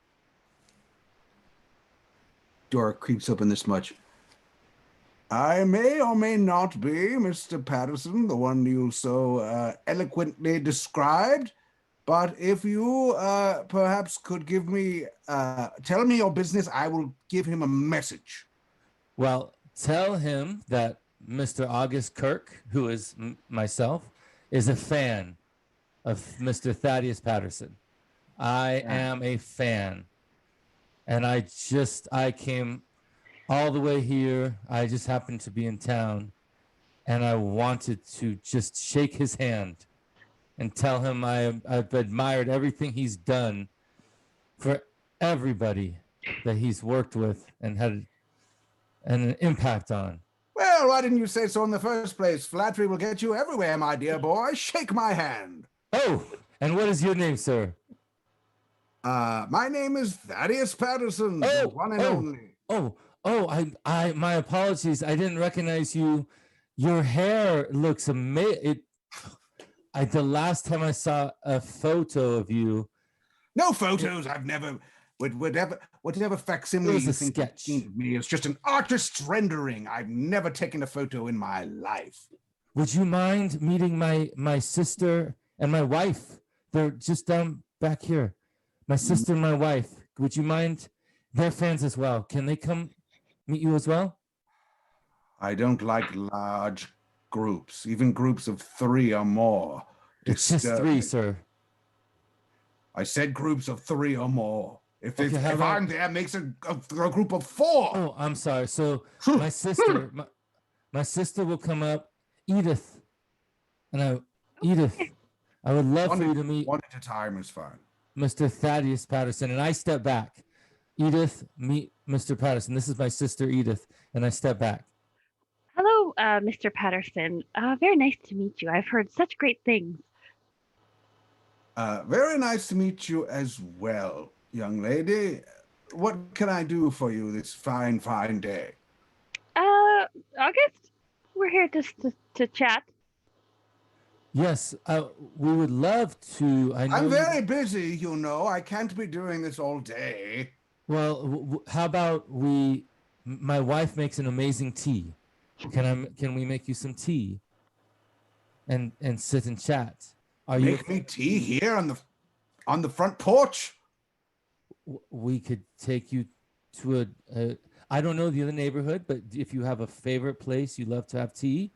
Door creeps open this much. I may or may not be Mr. Patterson, the one you so eloquently described. But if you perhaps could give me, tell me your business, I will give him a message. Well, tell him that Mr. August Kirk, who is myself, is a fan of Mr. Thaddeus Patterson. I am a fan. And I came all the way here. I just happened to be in town. And I wanted to just shake his hand and tell him I've admired everything he's done for everybody that he's worked with and had an impact on. Well, why didn't you say so in the first place? Flattery will get you everywhere, my dear boy. Shake my hand. Oh, and what is your name, sir? My name is Thaddeus Patterson, the one and only. I my apologies. I didn't recognize you. Your hair looks amazing. The last time I saw a photo of you. No photos. I've never. Whatever facsimile you think you've seen of me is just an artist's rendering. I've never taken a photo in my life. Would you mind meeting my sister and my wife? They're just down back here. My sister and my wife. Would you mind? They're fans as well. Can they come meet you as well? I don't like large groups, even groups of 3 or more. It's just 3, Disturbing. sir. I said groups of 3 or more. If how about- I'm there, makes a group of 4. Oh, I'm sorry. So my sister, my sister will come up, Edith, and Edith, I would love for you to meet One at a time is fine. Mr. Thadious Patterson, and I step back. Edith, meet Mr. Patterson. This is my sister Edith, and I step back. Hello, Mr. Patterson. Very nice to meet you. I've heard such great things. Very nice to meet you as well, young lady. What can I do for you this fine, fine day? August, we're here just to chat. Yes, we would love to. I'm very busy, you know. I can't be doing this all day. Well, how about my wife makes an amazing tea. Can we make you some tea? And sit and chat. Make me tea here on the front porch? We could take you to I don't know the other neighborhood, but if you have a favorite place you love to have tea,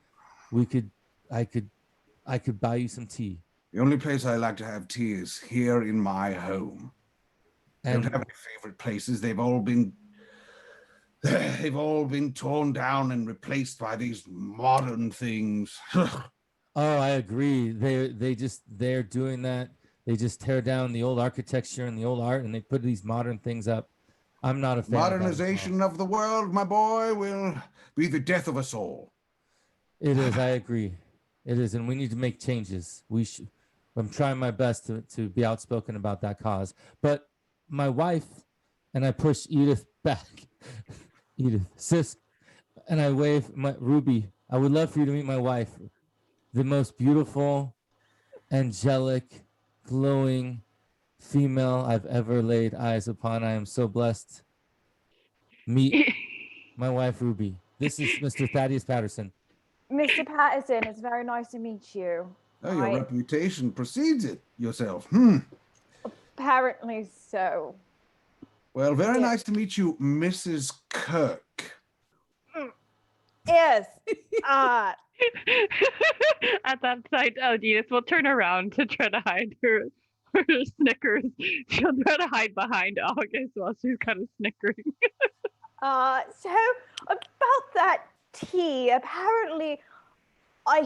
I could buy you some tea. The only place I like to have tea is here in my home. I don't have any favorite places. They've all been torn down and replaced by these modern things. Oh, I agree. They're doing that. They just tear down the old architecture and the old art, and they put these modern things up. I'm not a fan. Modernization of the world, my boy, will be the death of us all. It is. I agree. It is, and we need to make changes. I'm trying my best to be outspoken about that cause. But my wife, and I push Edith back. Edith, sis, and I wave my Rubi. I would love for you to meet my wife, the most beautiful, angelic, glowing female I've ever laid eyes upon. I am so blessed. Meet my wife, Rubi. This is Mr. Thadious Patterson. Mr. Patterson, it's very nice to meet you. Oh, your reputation precedes it yourself. Apparently so. Well, very nice to meet you, Mrs. Kirk. Yes. At that sight, Edith will turn around to try to hide her snickers. She'll try to hide behind August while she's kind of snickering. So about that tea, apparently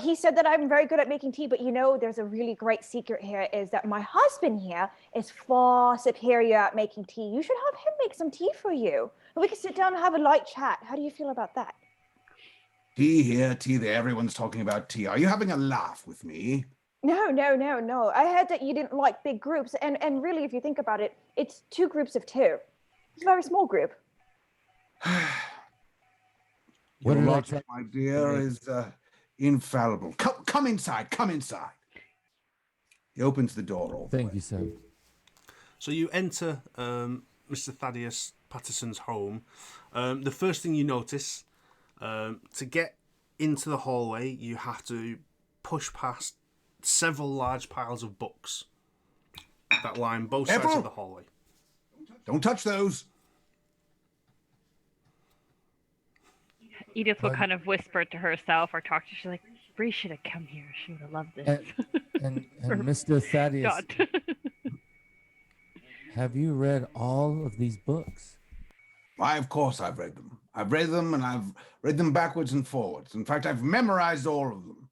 he said that I'm very good at making tea, but there's a really great secret here is that my husband here is far superior at making tea. You should have him make some tea for you. And we can sit down and have a light chat. How do you feel about that? Tea here, tea there. Everyone's talking about tea. Are you having a laugh with me? No. I heard that you didn't like big groups. And really, if you think about it, it's 2 groups of 2. It's a very small group. Your logic, my dear, is infallible. Come inside. Come inside. He opens the door. Thank you, sir. So you enter Mr. Thadious Patterson's home. The first thing you notice, to get into the hallway, you have to push past several large piles of books that line both sides of the hallway. Don't touch those. Edith will kind of whisper to herself or talk to. She's like, Bree should have come here. She would have loved this. And Mr. Thadious, have you read all of these books? Why, of course I've read them. I've read them, and I've read them backwards and forwards. In fact, I've memorized all of them.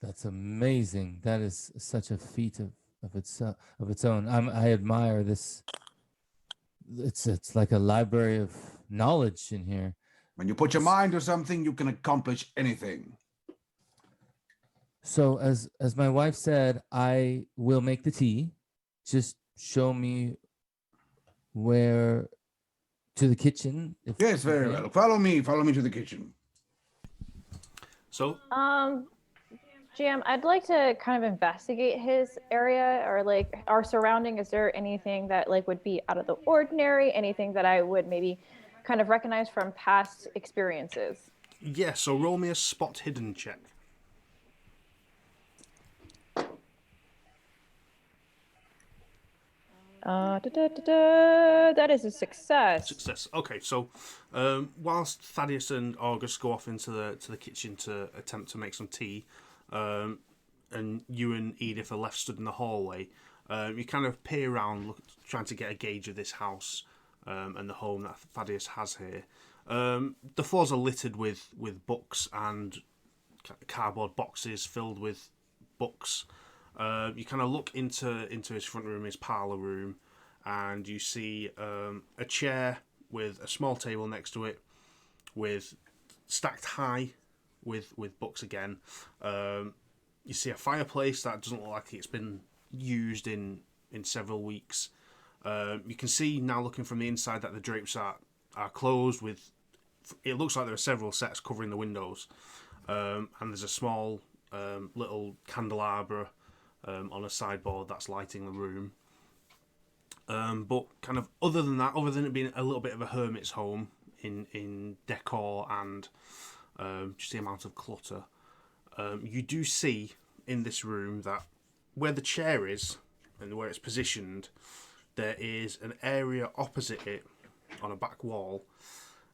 That's amazing. That is such a feat of its own. I admire this. It's like a library of knowledge in here. When you put your mind to something, you can accomplish anything. So as my wife said, I will make the tea. Just show me where to the kitchen. Yes, very well. Follow me to the kitchen. So GM, I'd like to kind of investigate his area or like our surrounding. Is there anything that like would be out of the ordinary? Anything that I would maybe kind of recognize from past experiences? Yeah, so roll me a spot hidden check. That is a success. Success. Okay, so whilst Thaddeus and August go off into the kitchen to attempt to make some tea, and you and Edith are left stood in the hallway, you kind of peer around, trying to get a gauge of this house and the home that Thaddeus has here. The floors are littered with books and cardboard boxes filled with books. You kind of look into his front room, his parlour room, and you see a chair with a small table next to it, with stacked high with books again. You see a fireplace that doesn't look like it's been used in several weeks. You can see now, looking from the inside, that the drapes are closed. With it looks like there are several sets covering the windows, and there's a small little candelabra on a sideboard that's lighting the room. But kind of other than it being a little bit of a hermit's home in decor and just the amount of clutter, you do see in this room that where the chair is and where it's positioned, there is an area opposite it on a back wall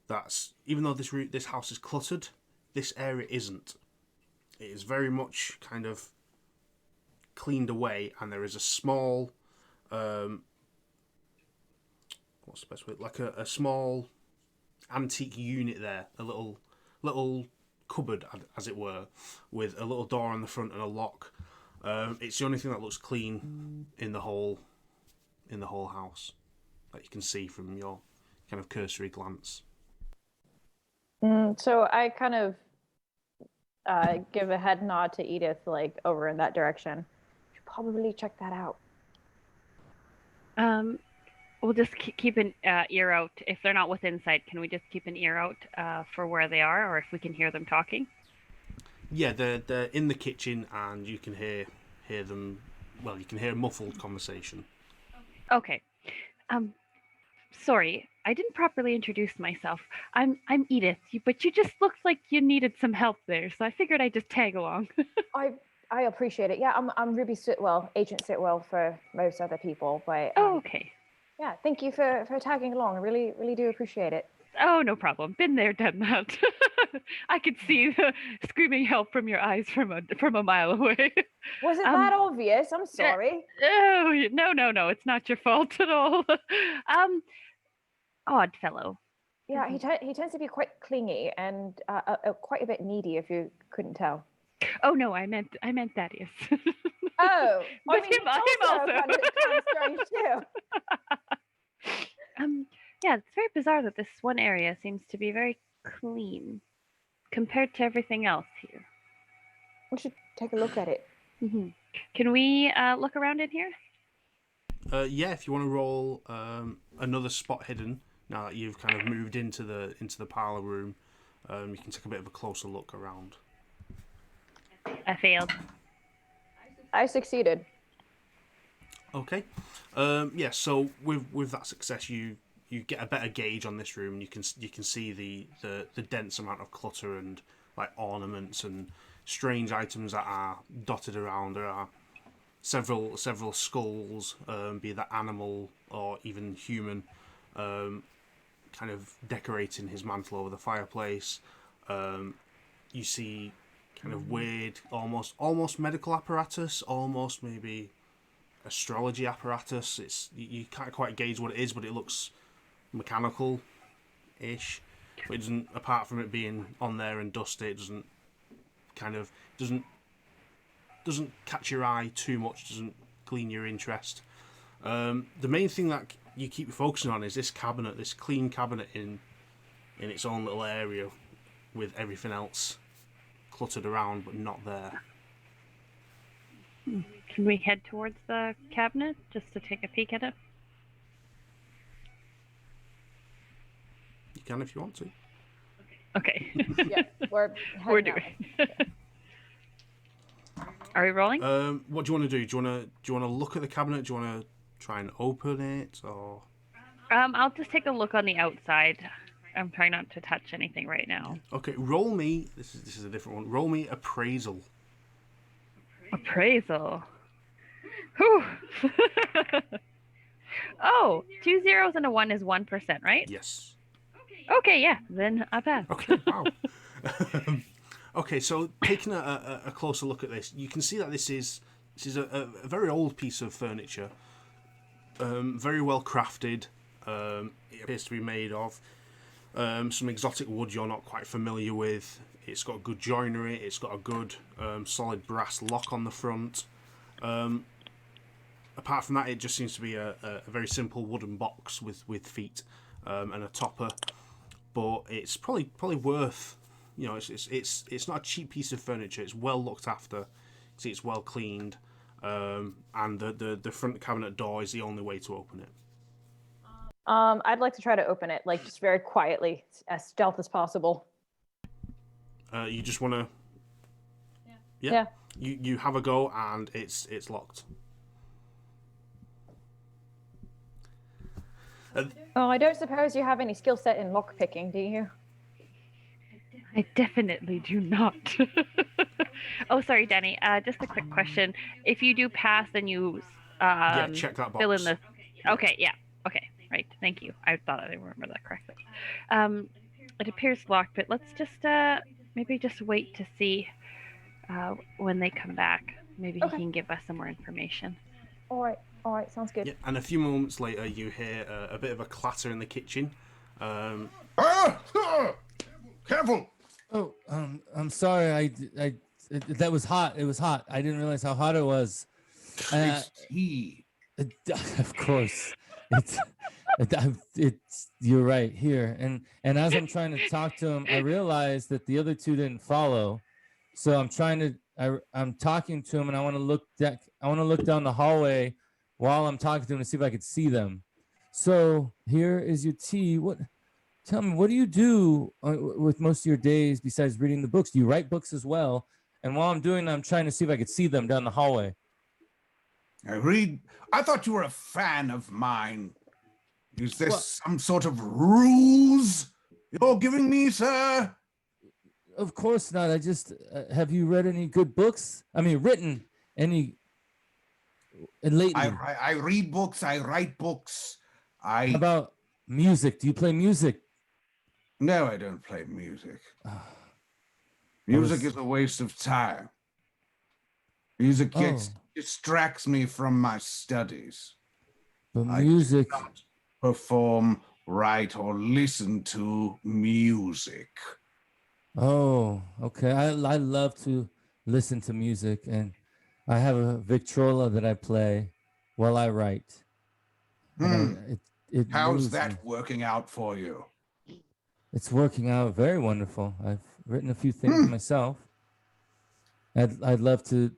that's, even though this house is cluttered, this area isn't. It is very much kind of cleaned away, and there is a small what's the best way, like a small antique unit there, a little cupboard, as it were, with a little door on the front and a lock. It's the only thing that looks clean in the whole house that you can see from your kind of cursory glance. So I kind of give a head nod to Edith, like over in that direction. Should probably check that out. We'll just keep an ear out. If they're not within sight, can we just keep an ear out for where they are, or if we can hear them talking? Yeah, they're in the kitchen, and you can hear them. Well, you can hear a muffled conversation. Okay. Sorry, I didn't properly introduce myself. I'm Edith, but you just looked like you needed some help there, so I figured I'd just tag along. I appreciate it. Yeah, I'm Ruby Sitwell, Agent Sitwell for most other people, but okay. Yeah, thank you for tagging along. I really do appreciate it. Oh, no problem. Been there, done that. I could see the screaming help from your eyes from a mile away. Was it that obvious? I'm sorry. Oh, no. It's not your fault at all. Odd fellow. Yeah, he tends to be quite clingy and quite a bit needy, if you couldn't tell. Oh no, I meant Thaddeus. Oh, but I mean, him also. Kind of strange too. Yeah, it's very bizarre that this one area seems to be very clean compared to everything else here. We should take a look at it. Mm-hmm. Can we look around in here? Yeah, if you want to roll another spot hidden, now that you've kind of moved into the parlour room, you can take a bit of a closer look around. I failed. I succeeded. Okay. Yeah. So with that success, you get a better gauge on this room. You can see the dense amount of clutter and like ornaments and strange items that are dotted around. There are several skulls, be that animal or even human, kind of decorating his mantle over the fireplace. You see kind of weird, almost medical apparatus, almost maybe astrology apparatus. You can't quite gauge what it is, but it looks mechanical-ish. But it doesn't, apart from it being on there and dusty, it doesn't catch your eye too much. Doesn't glean your interest. The main thing that you keep focusing on is this cabinet, this clean cabinet in its own little area, with everything else cluttered around but not there. Can we head towards the cabinet just to take a peek at it? You can if you want to. Okay. Yeah, we're doing. Are we rolling? What do you want to do? Do you want to look at the cabinet? Do you want to try and open it, or? I'll just take a look on the outside. I'm trying not to touch anything right now. Okay, roll me. This is a different one. Roll me appraisal. Appraisal. Whew. Oh, 2 zeros and a 1 is 1%, right? Yes. Okay, yeah, then I pass. Okay, wow. Okay, so taking a closer look at this, you can see that this is a very old piece of furniture, very well crafted. It appears to be made of some exotic wood you're not quite familiar with. It's got good joinery. It's got a good solid brass lock on the front. Apart from that, it just seems to be a very simple wooden box with feet and a topper. But it's probably worth, you know, it's not a cheap piece of furniture. It's well looked after. See, it's well cleaned, and the front cabinet door is the only way to open it. I'd like to try to open it, like just very quietly, as stealth as possible. You just want to. Yeah. You have a go, and it's locked. Oh, I don't suppose you have any skill set in lock picking, do you? I definitely do not. Oh, sorry, Danny. Just a quick question. If you do pass, then you check that box. fill in the. Okay, yeah. Okay, right. Thank you. I thought I remember that correctly. It appears locked, but let's just maybe just wait to see when they come back. Maybe he can give us some more information. All right, sounds good. Yeah, and a few moments later, you hear a bit of a clatter in the kitchen. Careful! Oh, I'm sorry. That was hot. It was hot. I didn't realize how hot it was. It's tea. Of course, it's you're right here. And as I'm trying to talk to him, I realized that the other two didn't follow. So I'm talking to him, and I want to look down the hallway while I'm talking to him to see if I could see them. So here is your tea. Tell me, what do you do with most of your days besides reading the books? Do you write books as well? And while I'm doing that, I'm trying to see if I could see them down the hallway. I thought you were a fan of mine. Is this some sort of ruse you're giving me, sir? Of course not. I just have you read any good books? I mean, written any lately? I read books. I write books. How about music? Do you play music? No, I don't play music. Music is a waste of time. Music distracts me from my studies. But music. I do not perform, write, or listen to music. Oh, okay. I love to listen to music, and I have a Victrola that I play while I write. How's that working out for you? It's working out very wonderful. I've written a few things myself. I'd love to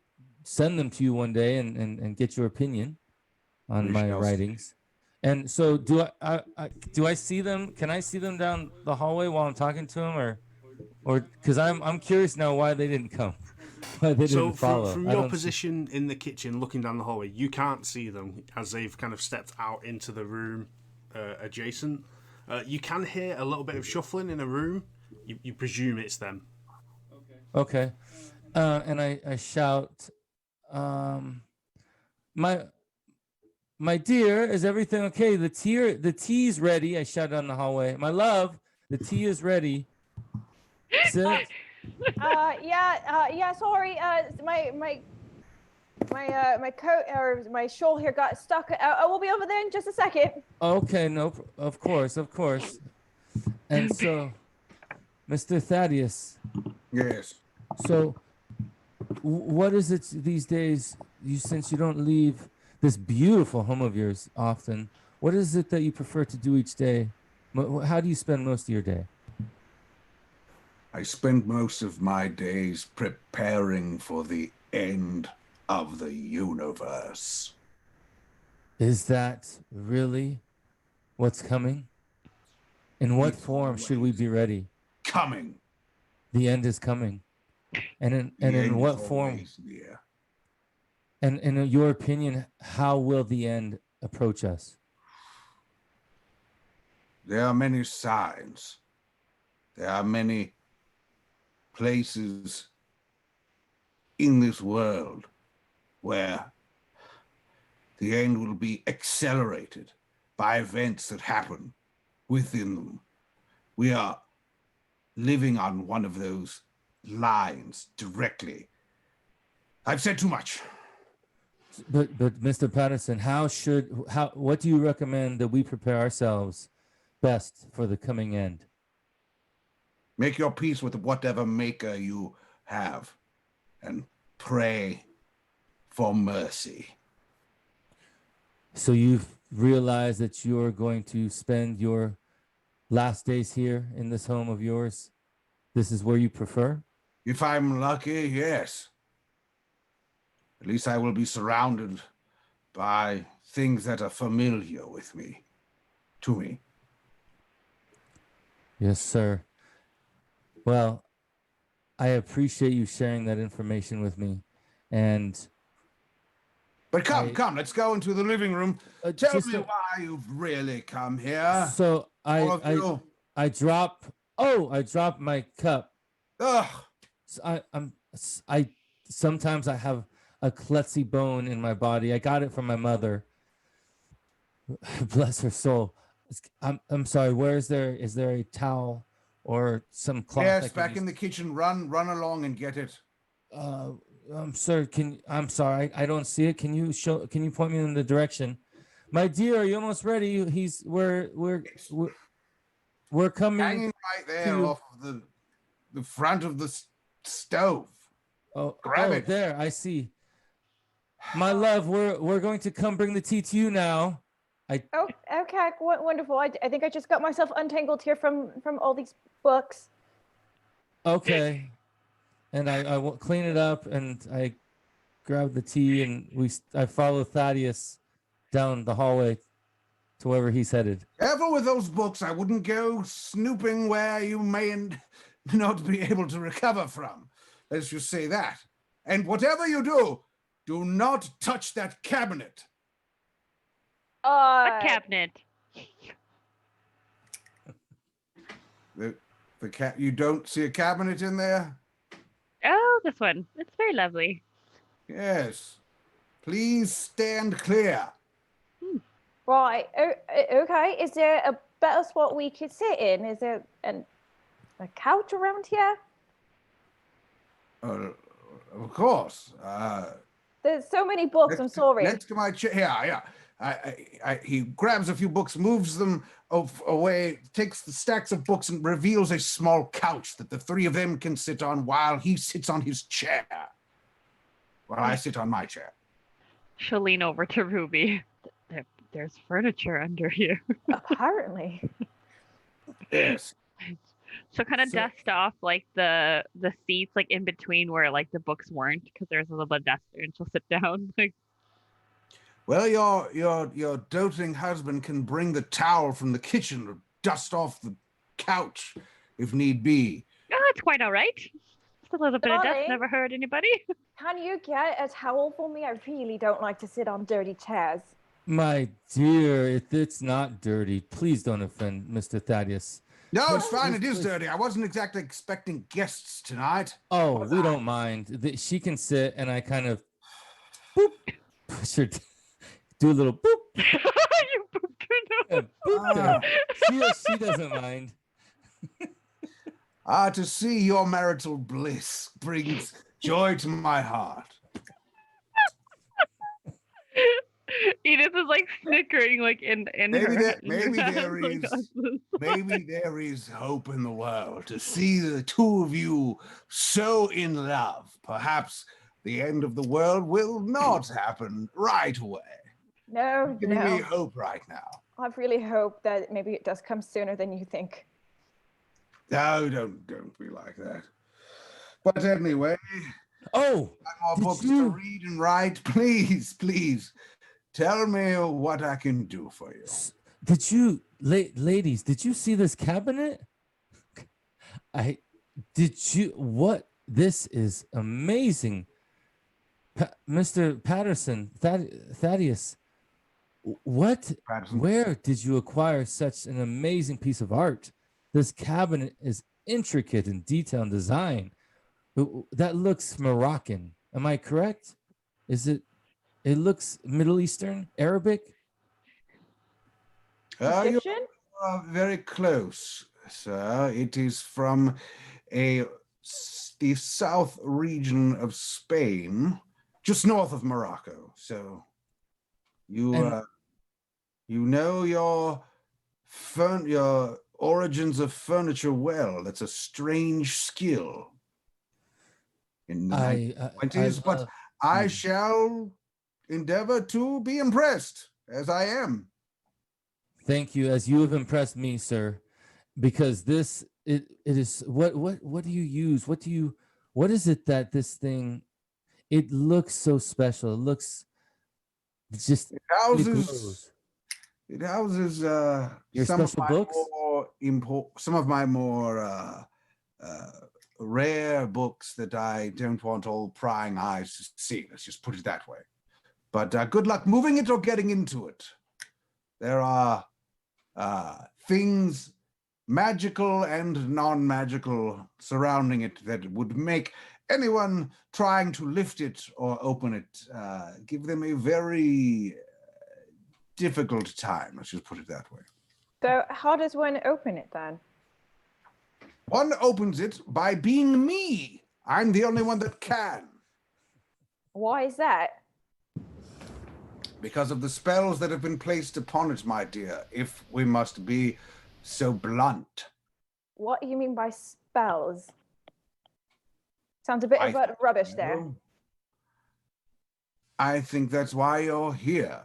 send them to you one day and get your opinion on my writings. And so do I see them? Can I see them down the hallway while I'm talking to them, or because I'm curious now why they didn't come, why they didn't follow. From your position in the kitchen, looking down the hallway, you can't see them as they've kind of stepped out into the room adjacent. You can hear a little bit of shuffling in a room. You presume it's them. Okay. And I shout, my dear, is everything okay? The tea's ready. I shout down the hallway. My love, the tea is ready. Sit. Yeah. Sorry. My coat or my shawl here got stuck. I will be over there in just a second. Okay. No. Of course. And so, Mr. Thaddeus. Yes. So, what is it these days? Since you don't leave this beautiful home of yours often, what is it that you prefer to do each day? How do you spend most of your day? I spend most of my days preparing for the end of the universe. Is that really what's coming? In what form should we be ready? Coming. The end is coming. And in what form? Near. And in your opinion, how will the end approach us? There are many signs. There are many places in this world where the end will be accelerated by events that happen within them. We are living on one of those lines directly. I've said too much. But Mr. Patterson, what do you recommend that we prepare ourselves best for the coming end? Make your peace with whatever maker you have and pray for mercy. So you've realized that you're going to spend your last days here in this home of yours? This is where you prefer? If I'm lucky, yes. At least I will be surrounded by things that are familiar to me. Yes, sir. Well, I appreciate you sharing that information with me. But come, let's go into the living room. Tell me why you've really come here. So I dropped my cup. Ugh. So I sometimes I have a klutzy bone in my body. I got it from my mother. Bless her soul. I'm sorry. Is there a towel or some cloth? Yes, back in the kitchen. Run along and get it. Sir, I'm sorry. I don't see it. Can you point me in the direction? My dear, are you almost ready? We're coming. Hanging right there off of the front of the stove. Grab it. There, I see. My love, we're going to come bring the tea to you now. Oh, okay, wonderful. I think I just got myself untangled here from all these books. Okay. And I will clean it up, and I grab the tea, and I follow Thaddeus down the hallway to wherever he's headed. Careful with those books. I wouldn't go snooping where you may not be able to recover from. Let's just say that. And whatever you do not touch that cabinet. What cabinet? You don't see a cabinet in there? Oh, this one. It's very lovely. Yes. Please stand clear. Right. Okay. Is there a better spot we could sit in? Is there a couch around here? Of course. There's so many books. I'm sorry. Next to my chair. Yeah. He grabs a few books, moves them away, takes the stacks of books, and reveals a small couch that the three of them can sit on while he sits on his chair. While I sit on my chair. She'll lean over to Ruby. There's furniture under here. Apparently. Yes. She'll kind of dust off like the seats like in between where like the books weren't, because there's a little bit of dust there, and she'll sit down like. Well, your doting husband can bring the towel from the kitchen to dust off the couch if need be. Oh, that's quite all right. Just a little bit of dust never hurt anybody. Can you get a towel for me? I really don't like to sit on dirty chairs. My dear, it's not dirty. Please don't offend Mr. Thaddeus. No, it's fine. It is dirty. I wasn't exactly expecting guests tonight. Oh, we don't mind. She can sit, and I kind of boop, push her. Do a little boop. You booped her nose. Boop there. She doesn't mind. To see your marital bliss brings joy to my heart. Edith is like snickering like in maybe there is hope in the world to see the two of you so in love. Perhaps the end of the world will not happen right away. No. Giving me hope right now. I really hope that maybe it does come sooner than you think. No, don't be like that. But anyway, more books to read and write. Please, tell me what I can do for you. Did you, ladies? Did you see this cabinet? What? This is amazing, Mr. Patterson, Thaddeus. What? Patterson. Where did you acquire such an amazing piece of art? This cabinet is intricate in detail and design. That looks Moroccan. Am I correct? Is It looks Middle Eastern, Arabic. You Egyptian? are very close, sir. It is from the south region of Spain, just north of Morocco. So you know your origins of furniture well. That's a strange skill in the 1920s, but I shall endeavor to be impressed, as I am. Thank you, as you have impressed me, sir, because it is what do you use? What is it that this thing? It looks so special. It looks just It houses your special books. Some of my more rare books that I don't want all prying eyes to see. Let's just put it that way. But good luck moving it or getting into it. There are things magical and non-magical surrounding it that would make anyone trying to lift it or open it give them a very difficult time. Let's just put it that way. So how does one open it then? One opens it by being me. I'm the only one that can. Why is that? Because of the spells that have been placed upon it, my dear, if we must be so blunt. What do you mean by spells? Sounds a bit of rubbish there. I think that's why you're here.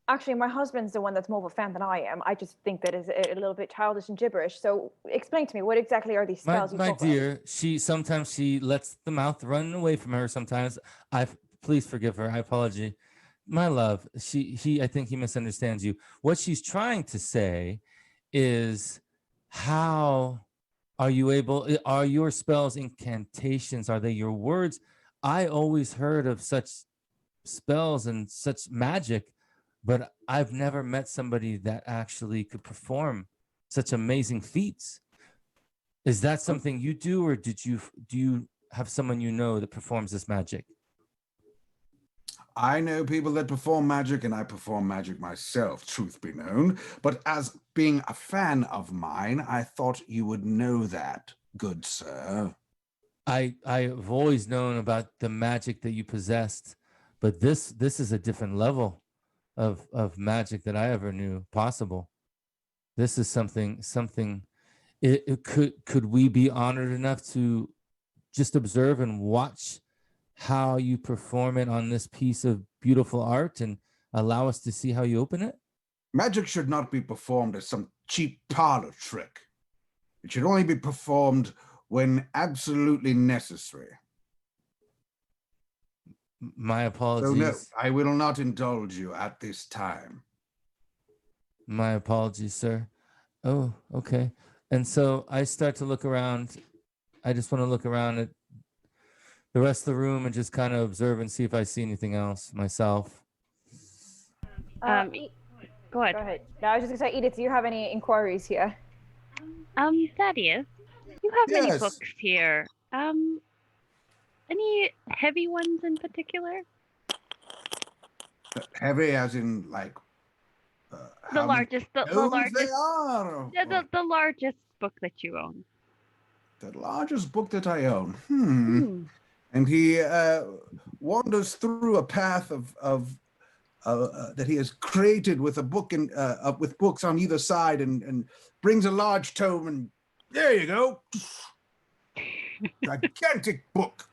Actually, my husband's the one that's more of a fan than I am. I just think that is a little bit childish and gibberish. So explain to me, what exactly are these spells? My dear, sometimes she lets the mouth run away from her. Sometimes please forgive her. I apologize. My love, I think he misunderstands you. What she's trying to say is, how are you able? Are your spells incantations? Are they your words? I always heard of such spells and such magic, but I've never met somebody that actually could perform such amazing feats. Is that something you do, or do you have someone you know that performs this magic? I know people that perform magic, and I perform magic myself, truth be known. But as being a fan of mine, I thought you would know that, good sir. I've always known about the magic that you possessed, but this is a different level of magic that I ever knew possible. This is something. Could we be honored enough to just observe and watch how you perform it on this piece of beautiful art and allow us to see how you open it? Magic should not be performed as some cheap parlor trick. It should only be performed when absolutely necessary. My apologies. So no, I will not indulge you at this time. My apologies, sir. Oh, okay. And so I start to look around. I just want to look around at the rest of the room and just kind of observe and see if I see anything else myself. Go ahead. Go ahead. No, I was just gonna say, Edith, do you have any inquiries here? Thaddeus, you have many Yes. books here. Any heavy ones in particular? Heavy as in like The how many largest, the stones largest, they are, or the largest book that you own. the largest book that I own. And he wanders through a path of that he has created with a book and with books on either side, and brings a large tome, and there you go, gigantic book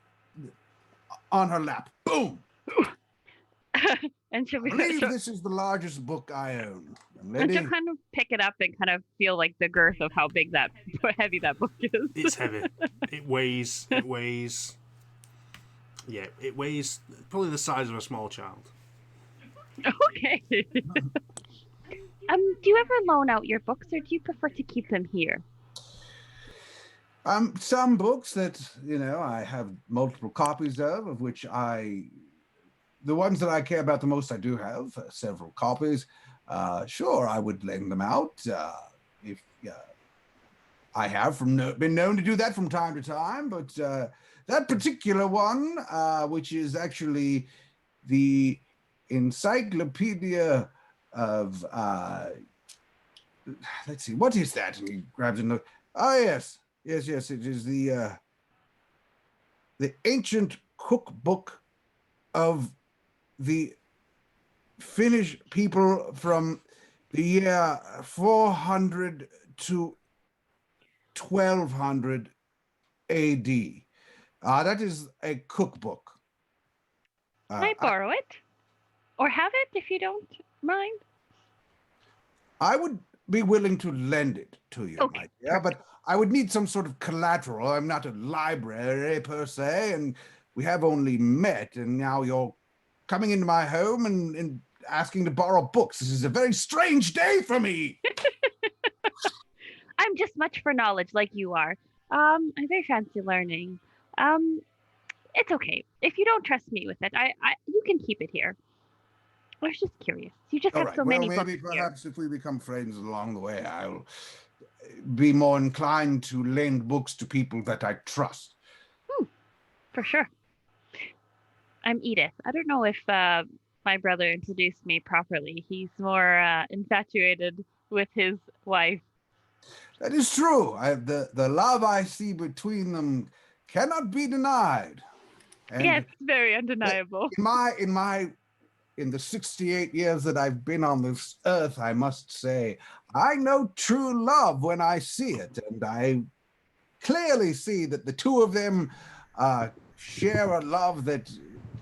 on her lap. Boom. And she'll I believe this is the largest book I own. and she'll kind of pick it up and kind of feel like the girth of how big heavy that book is. It's heavy. It weighs. Yeah, it weighs probably the size of a small child. Okay. Do you ever loan out your books, or do you prefer to keep them here? Some books that I have multiple copies of which the ones that I care about the most, I do have several copies. Sure, I would lend them out if I have been known to do that from time to time, but that particular one, which is actually the encyclopedia of let's see, what is that? And he grabs a note. Oh yes, it is the ancient cookbook of the Finnish people from the year 400 to 1200 AD. That is a cookbook. Can I borrow it? Or have it if you don't mind? I would be willing to lend it to you, Okay, my dear, but I would need some sort of collateral. I'm not a library per se, and we have only met, and now you're coming into my home and asking to borrow books. This is a very strange day for me. I'm just much for knowledge like you are. I very fancy learning. It's okay. If you don't trust me with it, you can keep it here. I was just curious. You just All have right. so Well, many maybe books here. perhaps if we become friends along the way, I'll be more inclined to lend books to people that I trust. For sure. I'm Edith. I don't know if my brother introduced me properly. He's more infatuated with his wife. That is true. The love I see between them cannot be denied. And Yeah, it's very undeniable. in the 68 years that I've been on this earth, I must say, I know true love when I see it, and I clearly see that the two of them share a love that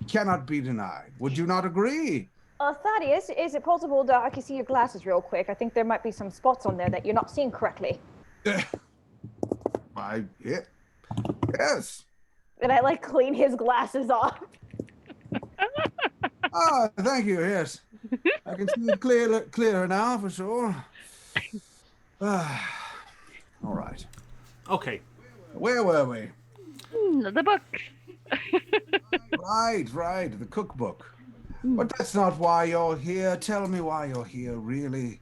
cannot be denied. Would you not agree? Thaddeus, is it possible that I can see your glasses real quick? I think there might be some spots on there that you're not seeing correctly. Yes. And I like clean his glasses off. Thank you. Yes, I can see it clearer now for sure. All right. Okay. Where were we? The books. Right. The cookbook. But that's not why you're here. Tell me why you're here, really.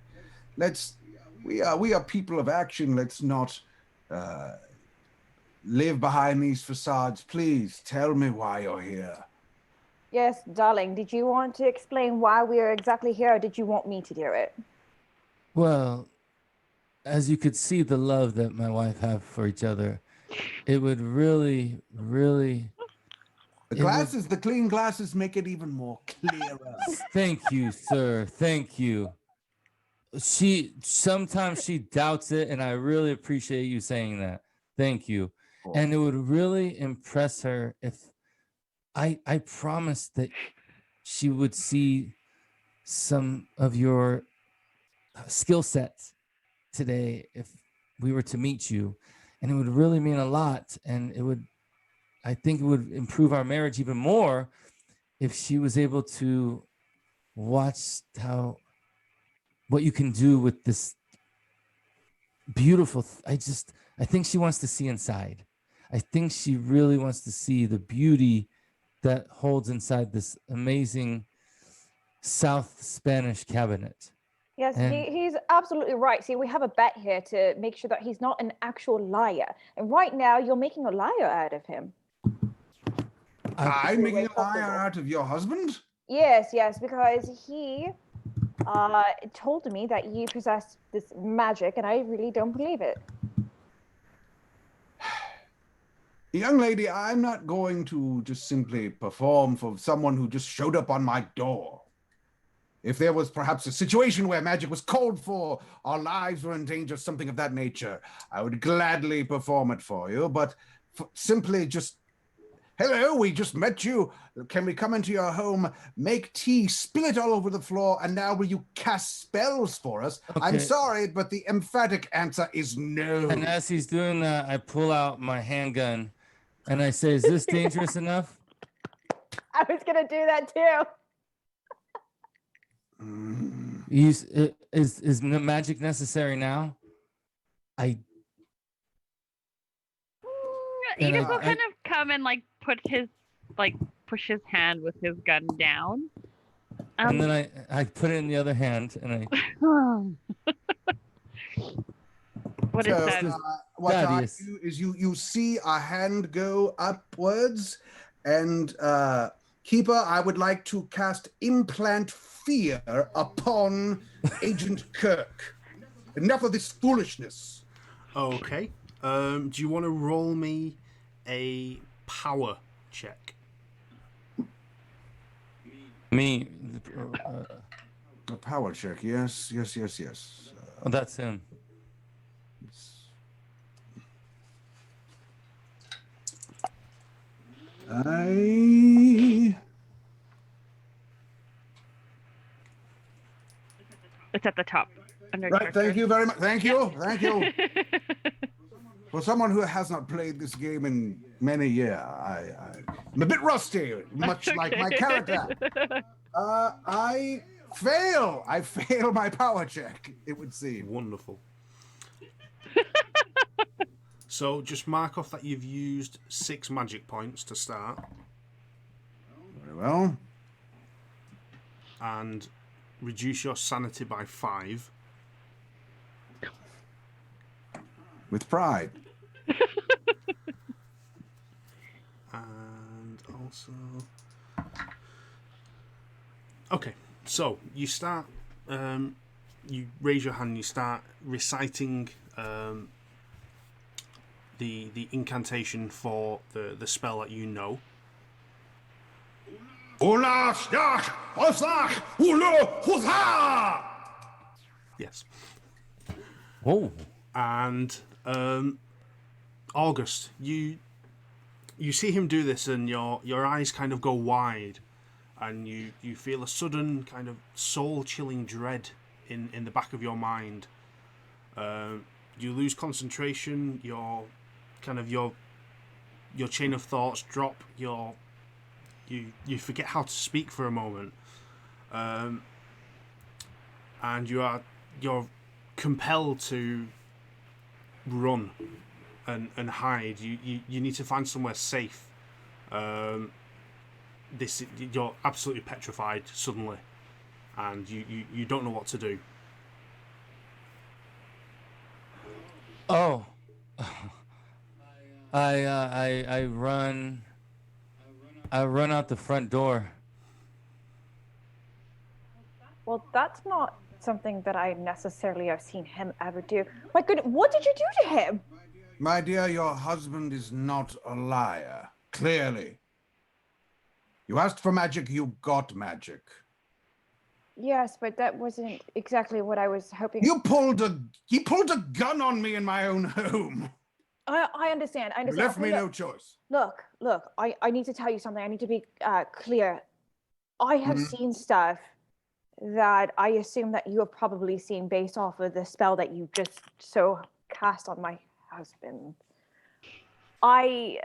We are people of action. Let's not live behind these facades. Please tell me why you're here. Yes, darling. Did you want to explain why we are exactly here, or did you want me to do it? Well, as you could see the love that my wife have for each other, it would really, really... The clean glasses make it even more clearer. Thank you, sir. Thank you. Sometimes she doubts it, and I really appreciate you saying that. Thank you. Cool. And it would really impress her if I promised that she would see some of your skill sets today if we were to meet you, and it would really mean a lot, and I think it would improve our marriage even more if she was able to watch what you can do with this beautiful. I think she wants to see inside. I think she really wants to see the beauty that holds inside this amazing South Spanish cabinet. Yes, he's absolutely right. See, we have a bet here to make sure that he's not an actual liar. And right now, you're making a liar out of him. I'm making a liar out of your husband? Yes, because he told me that you possess this magic, and I really don't believe it. Young lady, I'm not going to just simply perform for someone who just showed up on my door. If there was perhaps a situation where magic was called for, our lives were in danger, something of that nature, I would gladly perform it for you, but simply just, hello, we just met you. Can we come into your home, make tea, spill it all over the floor, and now will you cast spells for us? Okay. I'm sorry, but the emphatic answer is no. And as he's doing that, I pull out my handgun and I say, is this dangerous enough? I was going to do that too. Is magic necessary now? Edith will kind of come and push his hand with his gun down. And then I put it in the other hand and What is that? What I do is you see a hand go upwards, and Keeper, I would like to cast Implant Fear upon Agent Kirk. Enough of this foolishness. Okay. Do you want to roll me a power check? Me. A power check, yes. Oh, that's him. It's at the top. Under Right, characters. thank you very much. Thank you. For someone who has not played this game in many years, I'm a bit rusty, much like my character. I fail. I fail my power check, it would seem. Wonderful. So just mark off that you've used 6 magic points to start. Very well. And reduce your sanity by 5. With pride. And also... Okay, so you start... you raise your hand, you start reciting the incantation for the spell that you know. Yes. Whoa. And August, you see him do this, and your eyes kind of go wide, and you feel a sudden kind of soul-chilling dread in the back of your mind. You lose concentration. Your chain of thoughts drop. You forget how to speak for a moment, and you're compelled to run and hide. You need to find somewhere safe. You're absolutely petrified suddenly, and you don't know what to do. Oh. I run out the front door. Well, that's not something that I necessarily have seen him ever do. My goodness, what did you do to him? My dear, your husband is not a liar. Clearly. You asked for magic, you got magic. Yes, but that wasn't exactly what I was hoping. He pulled a gun on me in my own home. I understand. You left me no choice. Look, I need to tell you something. I need to be clear. I have seen stuff that I assume that you have probably seen based off of the spell that you just so cast on my husband. I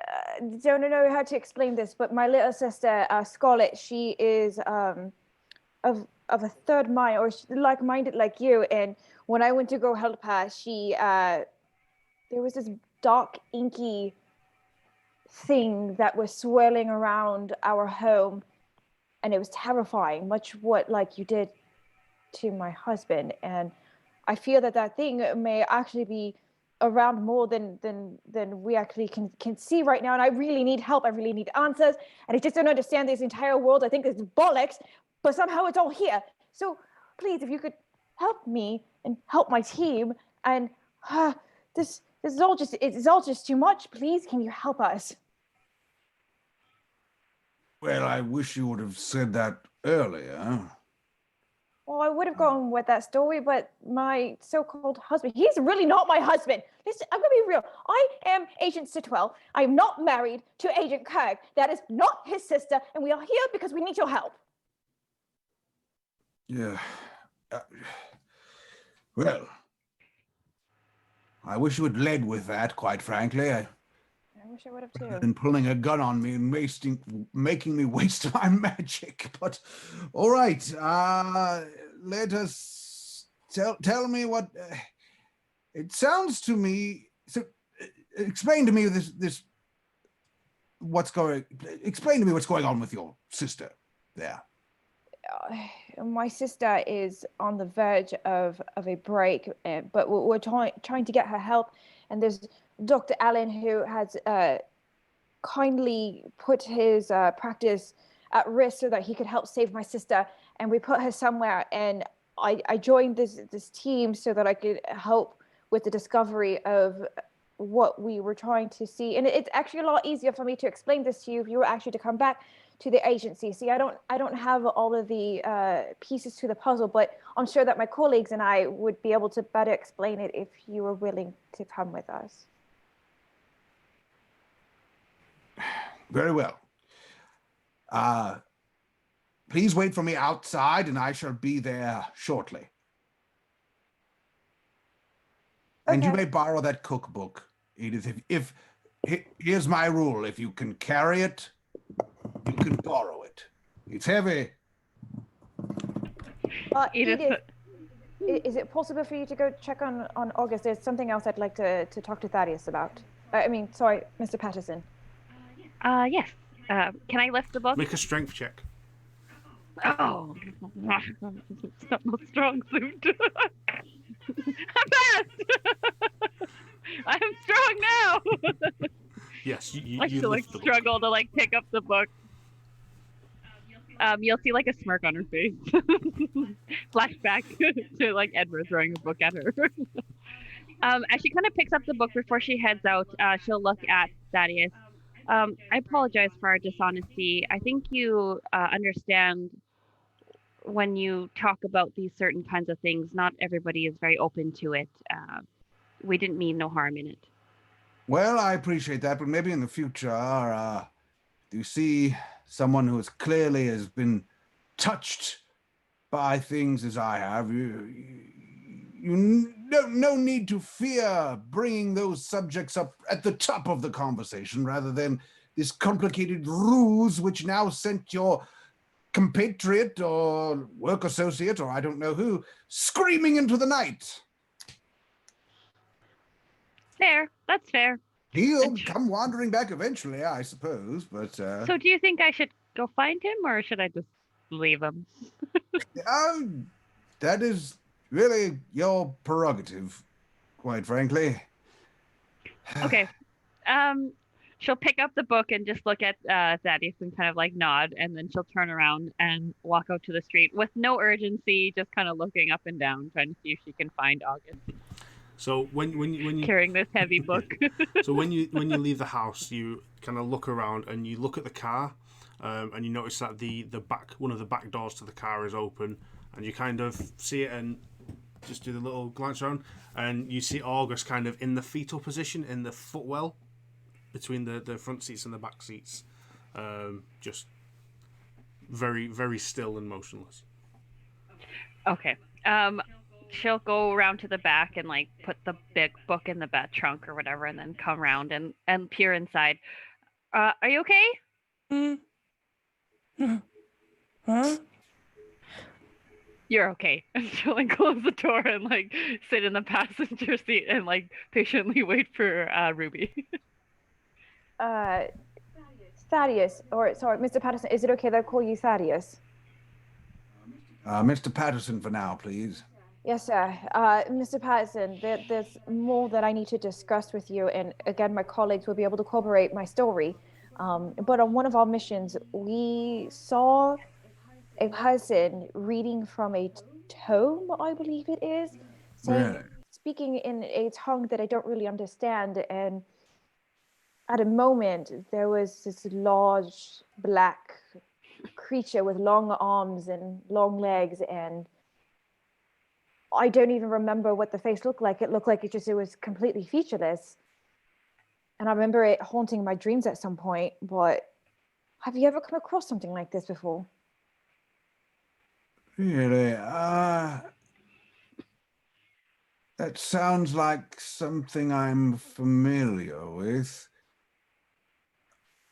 don't know how to explain this, but my little sister, Scarlett, she is of a third mind, or like-minded like you. And when I went to go help her, there was this dark, inky thing that was swirling around our home, and it was terrifying, much what like you did to my husband. And I feel that thing may actually be around more than we actually can see right now. And I really need help. I really need answers. And I just don't understand this entire world. I think it's bollocks, but somehow it's all here. So please, if you could help me and help my team, and this is all just too much. Please, can you help us? Well, I wish you would have said that earlier. Well, I would have gone with that story, but my so-called husband, he's really not my husband. Listen, I'm going to be real. I am Agent Sitwell. I am not married to Agent Kirk. That is not his sister, and we are here because we need your help. Yeah. Well, I wish you had led with that, quite frankly. I wish I would have too. Been pulling a gun on me and making me waste my magic. But all right, let us tell me what it sounds to me. So, explain to me explain to me what's going on with your sister there. My sister is on the verge of a break, but we're trying to get her help. And there's Dr. Allen, who has kindly put his practice at risk so that he could help save my sister. And we put her somewhere, and I joined this team so that I could help with the discovery of what we were trying to see. And it's actually a lot easier for me to explain this to you if you were actually to come back to the agency. See, I don't have all of the pieces to the puzzle, but I'm sure that my colleagues and I would be able to better explain it if you were willing to come with us. Very well. Please wait for me outside, and I shall be there shortly. And you Okay. may borrow that cookbook, Edith. Here's my rule: if you can carry it, you can borrow it. It's heavy. Edith, is it possible for you to go check on August? There's something else I'd like to talk to Thaddeus about. Sorry, Mr. Patterson. Yes. Can I lift the book? Make a strength check. Oh, it's not my strong suit. I'm fast. I am strong now. Yes, you Like to lift the book. struggle to pick up the book. You'll see a smirk on her face. Flashback to Edward throwing a book at her. As she kind of picks up the book before she heads out, she'll look at Thaddeus. I apologize for our dishonesty. I think you understand when you talk about these certain kinds of things, not everybody is very open to it. We didn't mean no harm in it. Well, I appreciate that, but maybe in the future, you see someone who has been touched by things as I have, no need to fear bringing those subjects up at the top of the conversation rather than this complicated ruse which now sent your compatriot or work associate or I don't know who screaming into the night. Fair. That's fair. He'll come wandering back eventually, I suppose, but... So do you think I should go find him, or should I just leave him? That is really your prerogative, quite frankly. Okay. She'll pick up the book and just look at Thaddeus and kind of nod, and then she'll turn around and walk out to the street with no urgency, just kind of looking up and down, trying to see if she can find August. So when you carrying this heavy book. So when you leave the house, you kind of look around and you look at the car, and you notice that one of the back doors to the car is open, and you kind of see it and just do the little glance around, and you see August kind of in the fetal position in the footwell between the front seats and the back seats, just very, very still and motionless. Okay. She'll go around to the back and put the big book in the back trunk or whatever, and then come around and peer inside. Are you okay? Huh? You're okay. And she'll close the door and sit in the passenger seat and patiently wait for Ruby. Thaddeus, or sorry, Mr. Patterson, is it okay that I call you Thaddeus? Mr. Patterson for now, please. Yes, sir. Mr. Patterson, there's more that I need to discuss with you, and again, my colleagues will be able to corroborate my story. But on one of our missions, we saw a person reading from a tome, I believe it is, speaking in a tongue that I don't really understand, and at a moment, there was this large black creature with long arms and long legs, and I don't even remember what the face looked like. It looked like it was completely featureless. And I remember it haunting my dreams at some point, but have you ever come across something like this before? Really? That sounds like something I'm familiar with.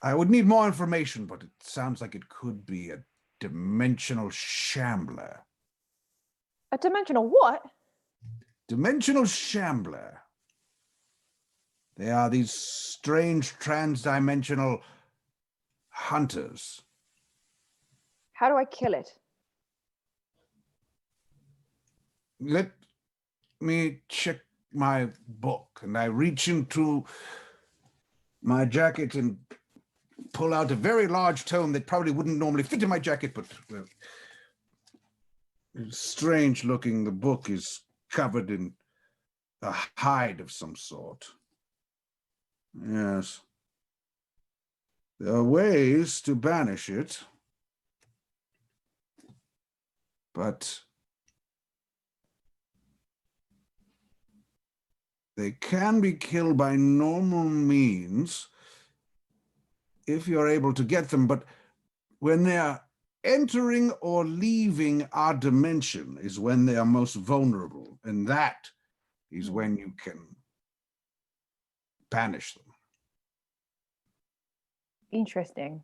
I would need more information, but it sounds like it could be a dimensional shambler. A dimensional what? Dimensional shambler. They are these strange trans-dimensional hunters. How do I kill it? Let me check my book, and I reach into my jacket and pull out a very large tome that probably wouldn't normally fit in my jacket, but it's strange looking. The book is covered in a hide of some sort. Yes. There are ways to banish it, but they can be killed by normal means if you're able to get them, but when they are entering or leaving our dimension is when they are most vulnerable, and that is when you can banish them. Interesting.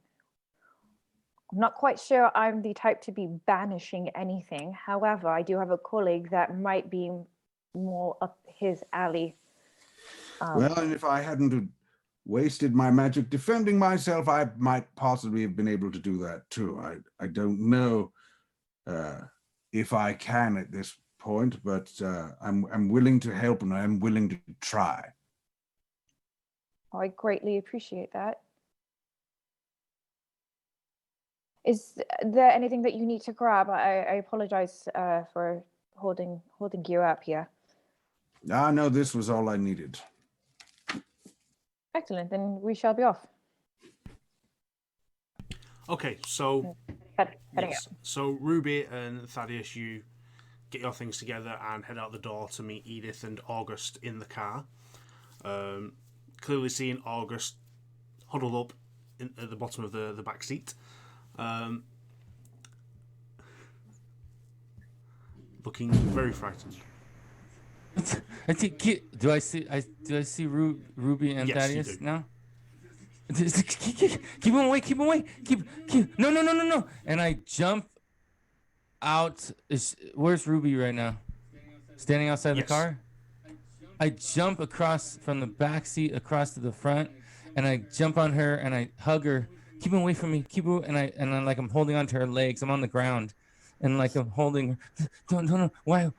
I'm not quite sure I'm the type to be banishing anything. However, I do have a colleague that might be more up his alley. Well, and if I hadn't wasted my magic defending myself, I might possibly have been able to do that too. I don't know if I can at this point, but I'm willing to help and I'm willing to try. I greatly appreciate that. Is there anything that you need to grab? I apologize for holding you up here. No, this was all I needed. Excellent, then we shall be off. Okay, so Heading yes. out. So Ruby and Thaddeus, you get your things together and head out the door to meet Edith and August in the car. Clearly seeing August huddled up at the bottom of the back seat. Looking very frightened. I think. Do I see Ruby and Yes, you Thaddeus do. now? Keep him away! Keep him away! No! And I jump out. Where's Ruby right now? Standing outside the Yes. car. I jump across from the back seat across to the front, and I jump on her and I hug her. Keep him away from me. Keep him. And I'm holding onto her legs. I'm on the ground, and like I'm holding her. Don't. Why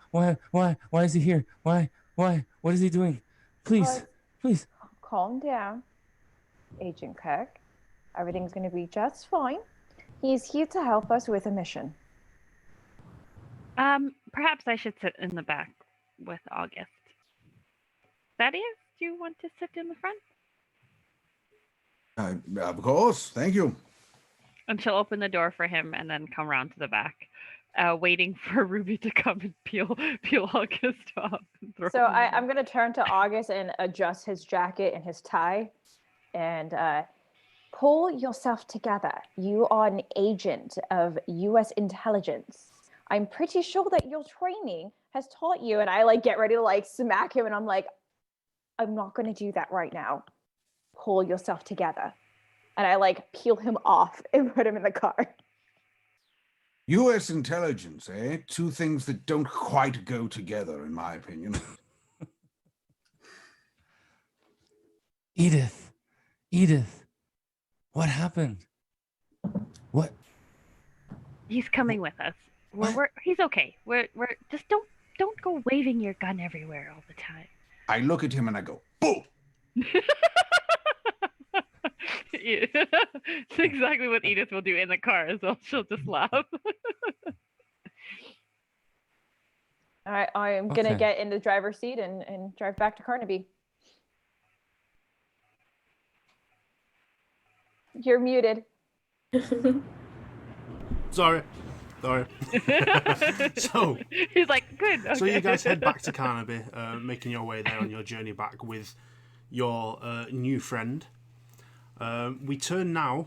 is he here? Why? What is he doing? Please. Calm down, Agent Kirk. Everything's going to be just fine. He's here to help us with a mission. Perhaps I should sit in the back with August. Thaddeus, do you want to sit in the front? Of course, thank you. And she'll open the door for him and then come around to the back, waiting for Ruby to come and peel August off. And throw So him I'm going to turn to August and adjust his jacket and his tie and pull yourself together. You are an agent of U.S. intelligence. I'm pretty sure that your training has taught you, and I like get ready to like smack him, and I'm like, I'm not going to do that right now. Pull yourself together. And I like peel him off and put him in the car. U.S. intelligence, eh? Two things that don't quite go together, in my opinion. Edith, what happened? What? He's coming with us. He's okay. We're just don't go waving your gun everywhere all the time. I look at him and I go, "Boo!" It's exactly what Edith will do in the car as well. She'll just laugh. All right, I'm going to get in the driver's seat and drive back to Carnaby. You're muted. Sorry. So he's like, good. Okay. So you guys head back to Carnaby, making your way there on your journey back with your new friend. We turn now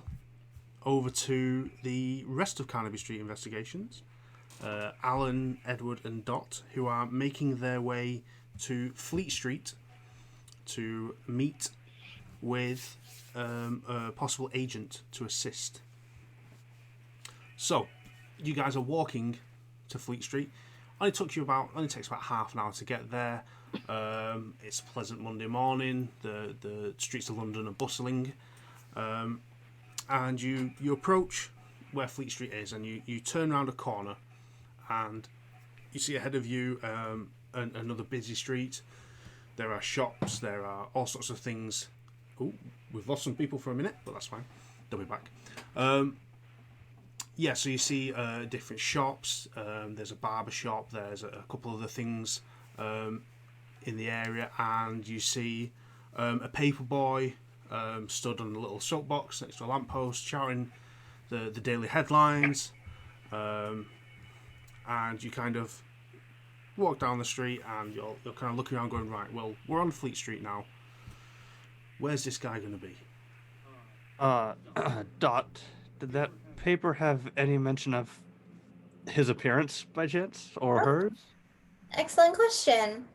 over to the rest of Carnaby Street investigations. Alan, Edward, and Dot, who are making their way to Fleet Street to meet with a possible agent to assist. So, you guys are walking to Fleet Street. Only takes about half an hour to get there. It's a pleasant Monday morning. The streets of London are bustling. And you approach where Fleet Street is, and you turn around a corner, and you see ahead of you another busy street. There are shops, there are all sorts of things. Oh, we've lost some people for a minute, but that's fine. They'll be back. Yeah, so you see different shops. There's a barber shop. There's a couple other things in the area, and you see a paper boy stood on a little soapbox next to a lamppost, shouting the daily headlines. And you kind of walk down the street, and you're kind of looking around, going, right, well, we're on Fleet Street now. Where's this guy going to be? Dot, did that paper have any mention of his appearance by chance, or hers? Excellent question.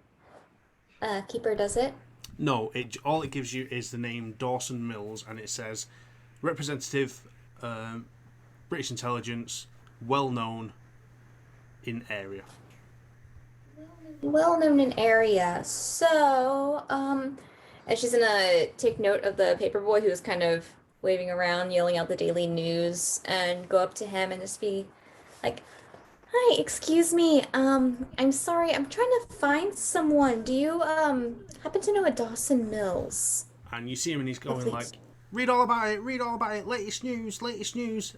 Keeper does it. No, all it gives you is the name Dawson Mills, and it says representative, British intelligence, well known in area. Well known in area. So, and she's gonna take note of the paper boy who's kind of waving around, yelling out the daily news, and go up to him and just be like, "Hi, excuse me. I'm sorry. I'm trying to find someone. Do you happen to know a Dawson Mills?" And you see him, and he's going please. like, read all about it, latest news.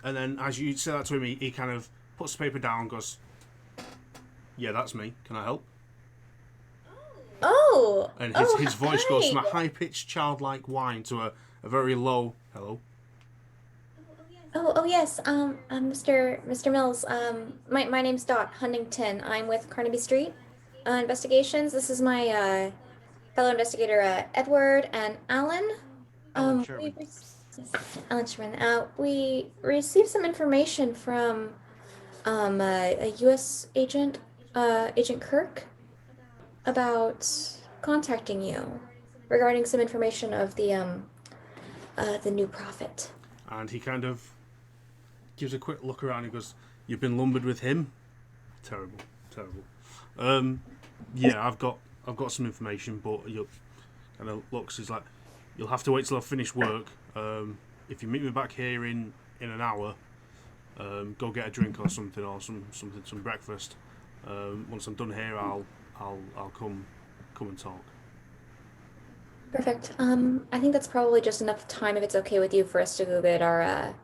And then as you say that to him, he kind of puts the paper down and goes, yeah, that's me. Can I help? Oh. And oh, his voice goes hi. from a high-pitched childlike whine to a very low hello. Oh yes. Mr. Mills. My name's Dot Huntington. I'm with Carnaby Street Investigations. This is my fellow investigator Edward and Alan. Alan Sherman. Alan Sherman. We received some information from a U.S. agent, Agent Kirk, about contacting you regarding some information of the new prophet. And he kind of gives a quick look around and goes, you've been lumbered with him? Terrible. Yeah, I've got some information, but you kind of looks, he's like, you'll have to wait till I've finished work. If you meet me back here in an hour, go get a drink or something, or some breakfast. Once I'm done here, I'll come and talk. Perfect. I think that's probably just enough time, if it's okay with you, for us to go get our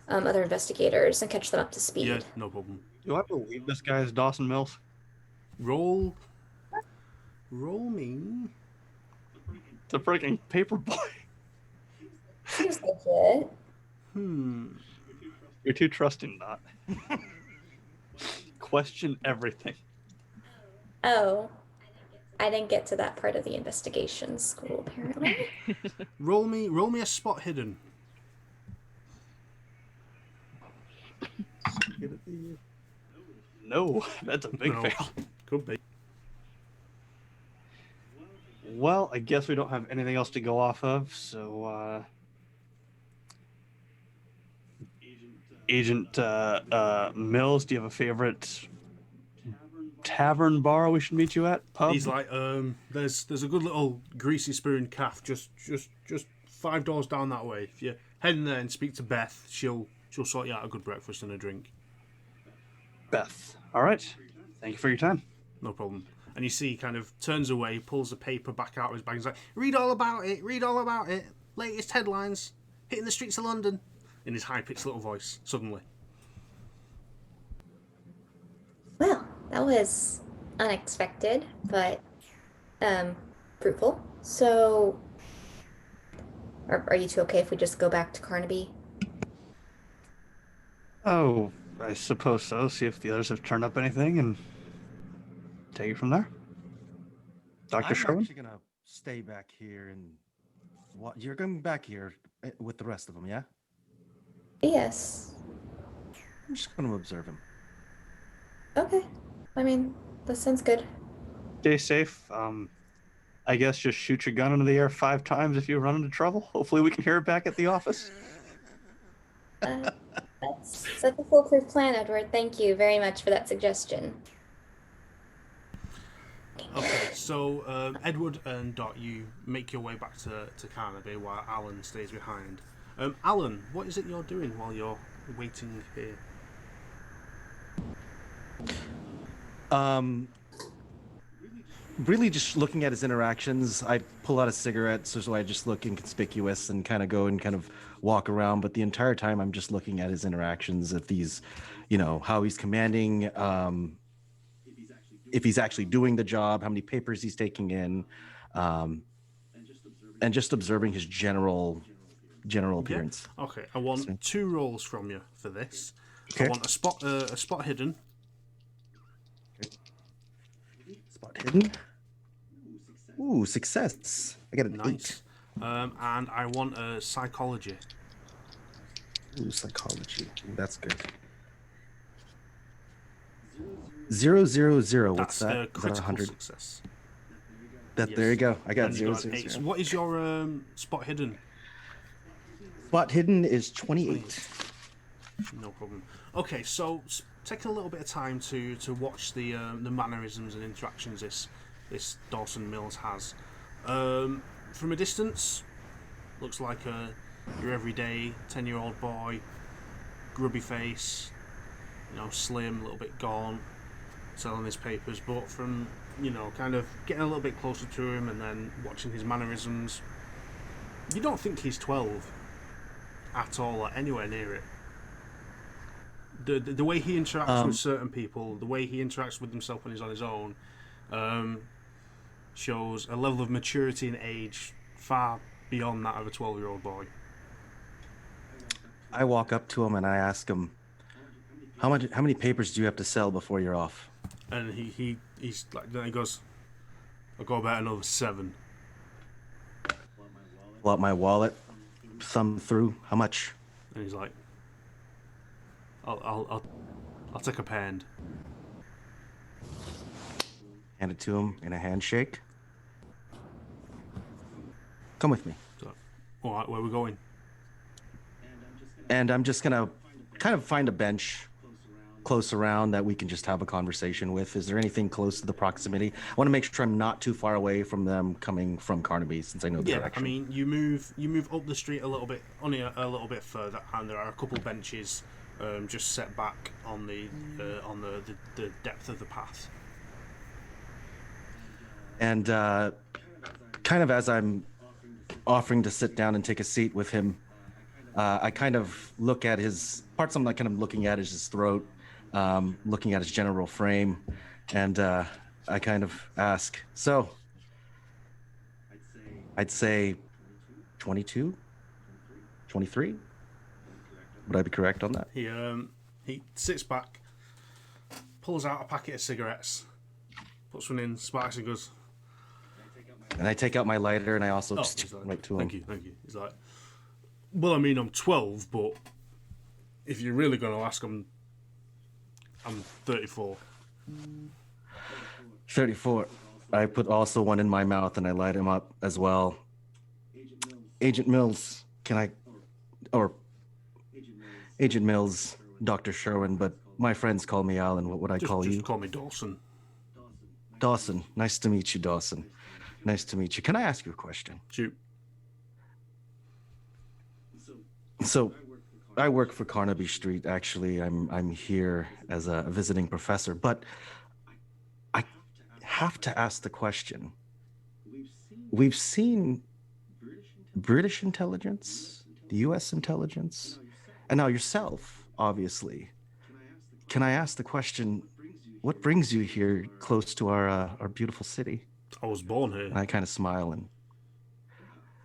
other investigators and catch them up to speed. Yeah, no problem. Do I believe this guy is Dawson Mills? Roll me. It's a freaking paper boy. Seems legit. You're too trusting, Dot. Question everything. Oh, I didn't get to that part of the investigation school, apparently. Roll me a spot hidden. No, that's a big No. fail. Could be. Well, I guess we don't have anything else to go off of, so Agent Mills, do you have a favorite tavern bar we should meet you at? Pub? He's like, there's a good little greasy spoon calf just $5 down that way. If you head in there and speak to Beth, she'll sort you out a good breakfast and a drink. Beth. All right. Thank you for your time. No problem. And you see he kind of turns away, pulls the paper back out of his bag, and he's like, read all about it. Latest headlines, hitting the streets of London. In his high-pitched little voice, suddenly. Well, that was unexpected, but fruitful. So, are you two okay if we just go back to Carnaby? Oh, I suppose so. See if the others have turned up anything and take it from there. Dr. I'm Sherwin? actually gonna stay back here and what? You're going back here with the rest of them, yeah? Yes. I'm just going to observe him. Okay. I mean, that sounds good. Stay safe. I guess just shoot your gun into the air 5 times if you run into trouble. Hopefully we can hear it back at the office. That's such a foolproof plan, Edward. Thank you very much for that suggestion. Okay, so Edward and Dot, you make your way back to Carnaby while Alan stays behind. Alan, what is it you're doing while you're waiting here? really just looking at his interactions. I pull out a cigarette so I just look inconspicuous and kind of go and kind of walk around. But the entire time I'm just looking at his interactions, if he's, how he's commanding, if he's actually doing the job, how many papers he's taking in, and just observing his general appearance. Yeah. Okay, I want 2 rolls from you for this. Okay. I want a spot hidden. Spot hidden. Ooh, success. I got an 8. And I want a psychology. Ooh, psychology. Ooh, that's good. 000. What's that? That's critical 100 success. There you go. I got 000. So what is your spot hidden? Spot hidden is 28. No problem. Okay, so taking a little bit of time to watch the mannerisms and interactions this Dawson Mills has. From a distance, looks like your everyday 10-year-old boy, grubby face, slim, a little bit gaunt, selling his papers. But from kind of getting a little bit closer to him and then watching his mannerisms, you don't think he's 12 at all, or anywhere near it. The way he interacts with certain people, the way he interacts with himself when he's on his own, shows a level of maturity and age far beyond that of a 12-year-old boy. I walk up to him and I ask him, how many papers do you have to sell before you're off? And he's like, then he goes, I'll go about another 7. Pull out my wallet, thumb through, how much? And he's like, I'll take a pound. Hand it to him in a handshake. Come with me. So, all right, where are we going? And I'm just gonna kind of find a bench close around that we can just have a conversation with. Is there anything close to the proximity? I want to make sure I'm not too far away from them coming from Carnaby, since I know the direction. I mean, you move up the street a little bit, only a little bit further, and there are a couple benches just set back on the depth of the path. And kind of as I'm offering to sit down and take a seat with him, I kind of look at his parts. I'm like kind of looking at his throat, looking at his general frame, and I kind of ask, so I'd say 22, 23. Would I be correct on that? He sits back, pulls out a packet of cigarettes, puts one in, sparks, and goes. And I take out my lighter and I also He's just like, right to him. Thank you. He's like, well, I mean, I'm 12, but if you're really going to ask, I'm 34. 34. I put also one in my mouth and I light him up as well. Agent Mills, Agent Mills, Dr. Sherwin, but my friends call me Alan. What would I call you? Just call me Dawson. Dawson. Nice to meet you, Dawson. Nice to meet you. Can I ask you a question? Shoot. So, I work for Carnaby Street. Actually, I'm here as a visiting professor, but I have to ask the question. We've seen British intelligence, the U.S. intelligence, and now yourself, obviously. Can I ask the question, what brings you here close to our beautiful city? I was born here. And I kind of smile and...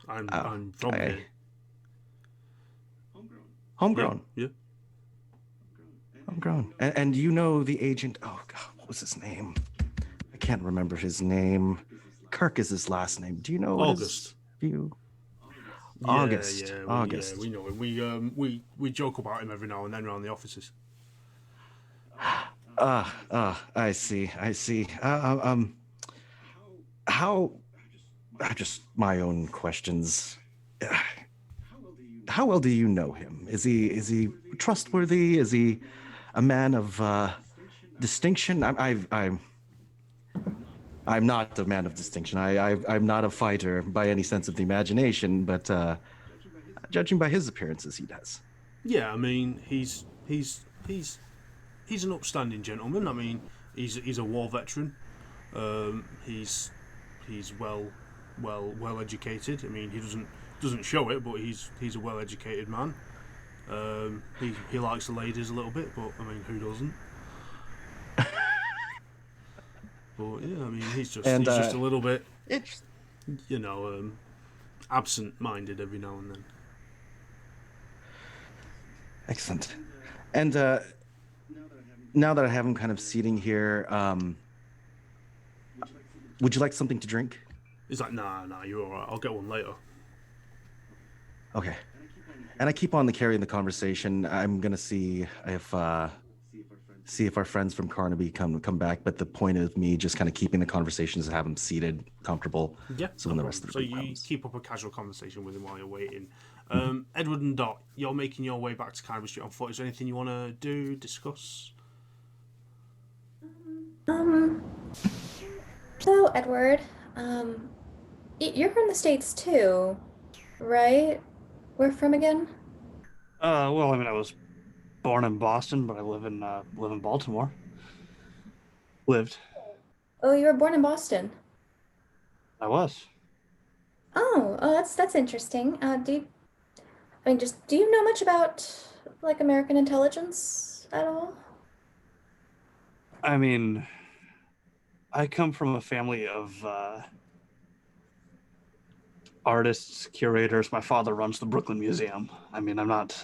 I'm from here. Homegrown? Yeah. Homegrown. And you know the agent... Oh, God, what was his name? I can't remember his name. Kirk is his last name. Do you know August. August. Yeah, August. We know him. We joke about him every now and then around the offices. I see. How just my own questions. How well do you know him? Is he trustworthy? Is he a man of distinction? I'm not a man of distinction. I'm not a fighter by any sense of the imagination, but judging by his appearances, he does. Yeah, I mean, he's an upstanding gentleman. I mean, he's a war veteran. He's well educated. I mean, he doesn't show it, but he's a well educated man. He likes the ladies a little bit, but I mean, who doesn't? But yeah, I mean, he's just a little bit, absent-minded every now and then. Excellent. And now that I have him kind of seating here, would you like something to drink? He's like, nah, you're all right. I'll get one later. Okay. And I keep on carrying the conversation. I'm gonna see if our friends from Carnaby come back. But the point of me just kind of keeping the conversations and have them seated, comfortable. Yeah. So when the rest of the so group you comes. keep up a casual conversation with him while you're waiting. Edward and Dot, you're making your way back to Carnaby Street on foot. Is there anything you want to do, discuss? So Edward, you're from the States too, right? Where from again? Well, I mean, I was born in Boston, but I live in Baltimore. Lived. Oh, you were born in Boston. I was. Oh, that's interesting. Do you know much about like American intelligence at all? I mean, I come from a family of artists, curators. My father runs the Brooklyn Museum. I mean, I'm not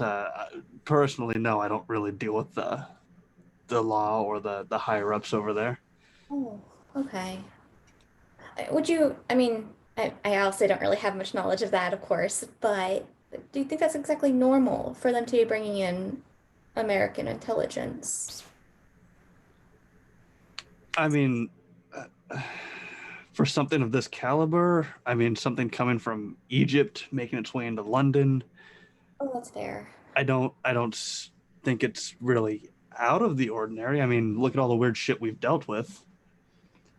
personally, no, I don't really deal with the law or the higher ups over there. Oh, okay. Would you, I mean, I also don't really have much knowledge of that, of course, but do you think that's exactly normal for them to be bringing in American intelligence? I mean, for something of this caliber, I mean, something coming from Egypt, making its way into London. Oh, that's fair. I don't think it's really out of the ordinary. I mean, look at all the weird shit we've dealt with.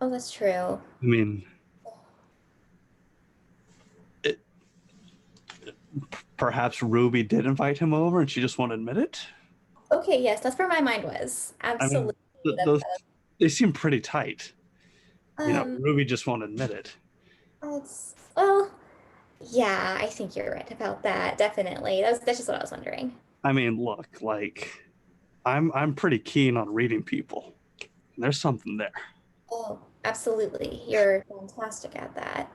Oh, that's true. I mean, perhaps Ruby did invite him over and she just won't admit it. Okay, yes, that's where my mind was. Absolutely. I mean, they seem pretty tight. Ruby just won't admit it. Well, yeah, I think you're right about that. Definitely. That's just what I was wondering. I mean, look, like, I'm pretty keen on reading people. There's something there. Oh, absolutely. You're fantastic at that.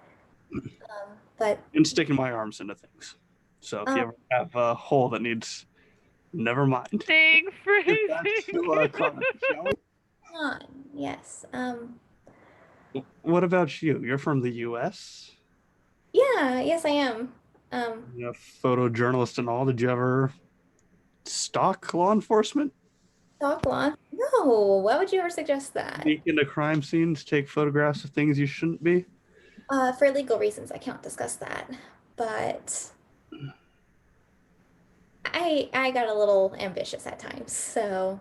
But And sticking my arms into things. So if you ever have a hole that needs, never mind. Thing Get back to Carnaby, shall we? yes. What about you? You're from the U.S.? Yeah, yes, I am. You're a photojournalist and all. Did you ever stalk law enforcement? Stalk law? No, why would you ever suggest that? Sneak into crime scenes, take photographs of things you shouldn't be? For legal reasons, I can't discuss that. But I got a little ambitious at times, so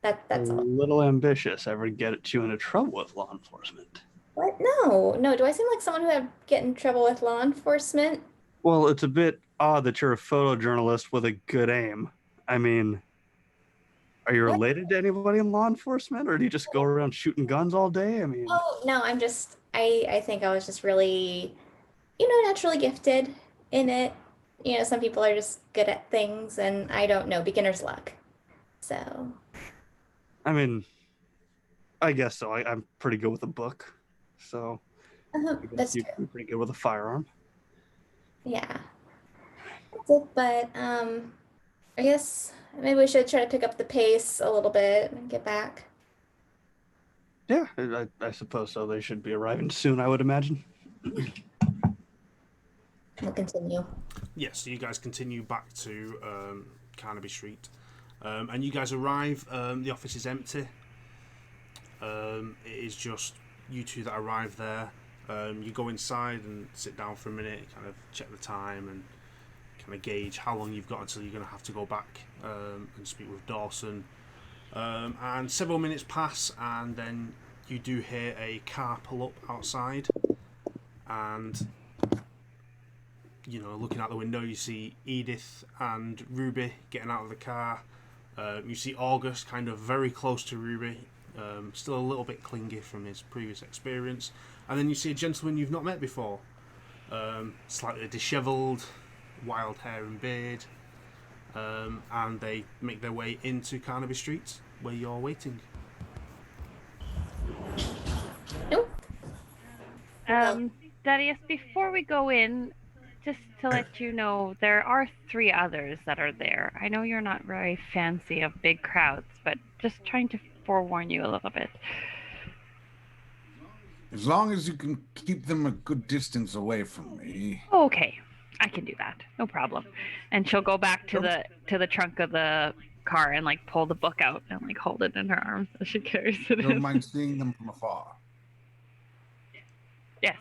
that's all. A little ambitious. Ever get you into trouble with law enforcement? What? No. Do I seem like someone who would get in trouble with law enforcement? Well, it's a bit odd that you're a photojournalist with a good aim. I mean, are you related to anybody in law enforcement, or do you just go around shooting guns all day? I mean, Oh, no, I think I was just really, naturally gifted in it. Some people are just good at things, and I don't know, beginner's luck. So. I mean, I guess so. I'm pretty good with a book, so That's you're true. pretty good with a firearm. Yeah. That's it, but I guess maybe we should try to pick up the pace a little bit and get back. Yeah, I suppose so. They should be arriving soon, I would imagine. We'll continue. Yes, so you guys continue back to Carnaby Street. And you guys arrive. The office is empty. It is just you two that arrive there. You go inside and sit down for a minute, kind of check the time and kind of gauge how long you've got until you're going to have to go back and speak with Dawson. And several minutes pass, and then you do hear a car pull up outside. And looking out the window, you see Edith and Rubi getting out of the car. You see August kind of very close to Rubi, still a little bit clingy from his previous experience. And then you see a gentleman you've not met before, slightly dishevelled, wild hair and beard, and they make their way into Carnaby Street, where you're waiting. Nope. Thaddeus, before we go in, just to let you know, there are 3 others that are there. I know you're not very fancy of big crowds, but just trying to forewarn you a little bit. As long as you can keep them a good distance away from me. Okay, I can do that. No problem. And she'll go back to the trunk of the car and like pull the book out and like hold it in her arms as she carries it. Don't mind seeing them from afar. Yes,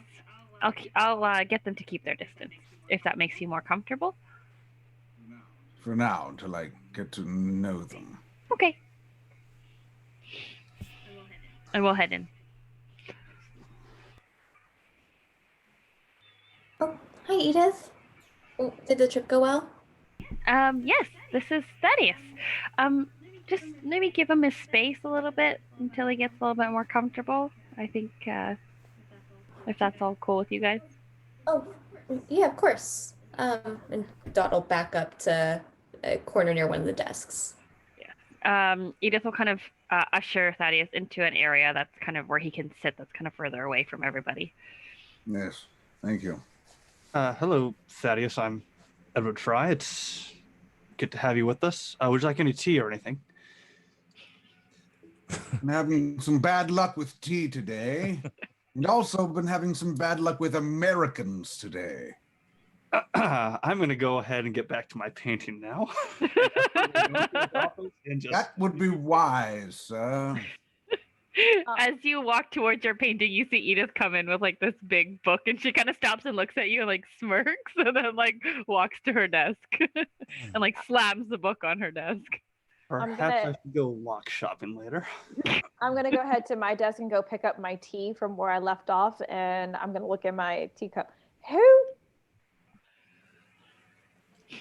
I'll get them to keep their distance if that makes you more comfortable. For now, until I get to know them. Okay. And we'll head in. Oh, hi, Edith. Oh, did the trip go well? Yes, this is Thaddeus. Just maybe give him his space a little bit until he gets a little bit more comfortable. I think, if that's all cool with you guys. Oh, yeah, of course. And Dot will back up to a corner near one of the desks. Edith will kind of usher Thaddeus into an area that's kind of where he can sit, that's kind of further away from everybody. Yes, thank you. Hello, Thaddeus. I'm Edward Fry. It's good to have you with us. Would you like any tea or anything? I'm having some bad luck with tea today. And also been having some bad luck with Americans today. I'm going to go ahead and get back to my painting now. That would be wise, sir. As you walk towards your painting, you see Edith come in with like this big book, and she kind of stops and looks at you and like smirks, and then like walks to her desk and like slams the book on her desk. Perhaps I should go lock shopping later. I'm gonna go ahead to my desk and go pick up my tea from where I left off, and I'm gonna look at my teacup. Who?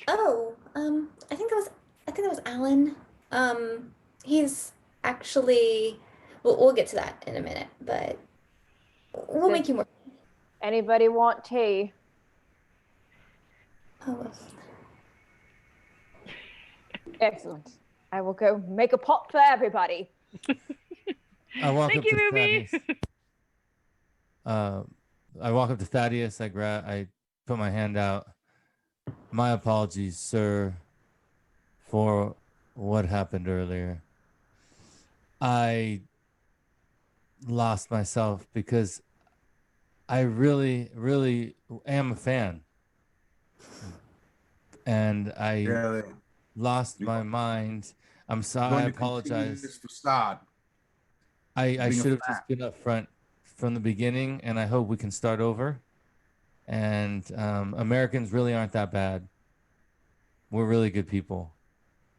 Oh, I think that was Alan. He's actually. We'll get to that in a minute, but we'll make you more. Anybody want tea? Oh. Excellent. I will go make a pot for everybody. I walk Thank up you, to Ruby. Thaddeus. I walk up to Thaddeus. I put my hand out. My apologies, sir, for what happened earlier. I lost myself because I really, really am a fan. And I lost my mind. I'm sorry. I apologize. This facade. I should have just been up front from the beginning, and I hope we can start over. And Americans really aren't that bad. We're really good people.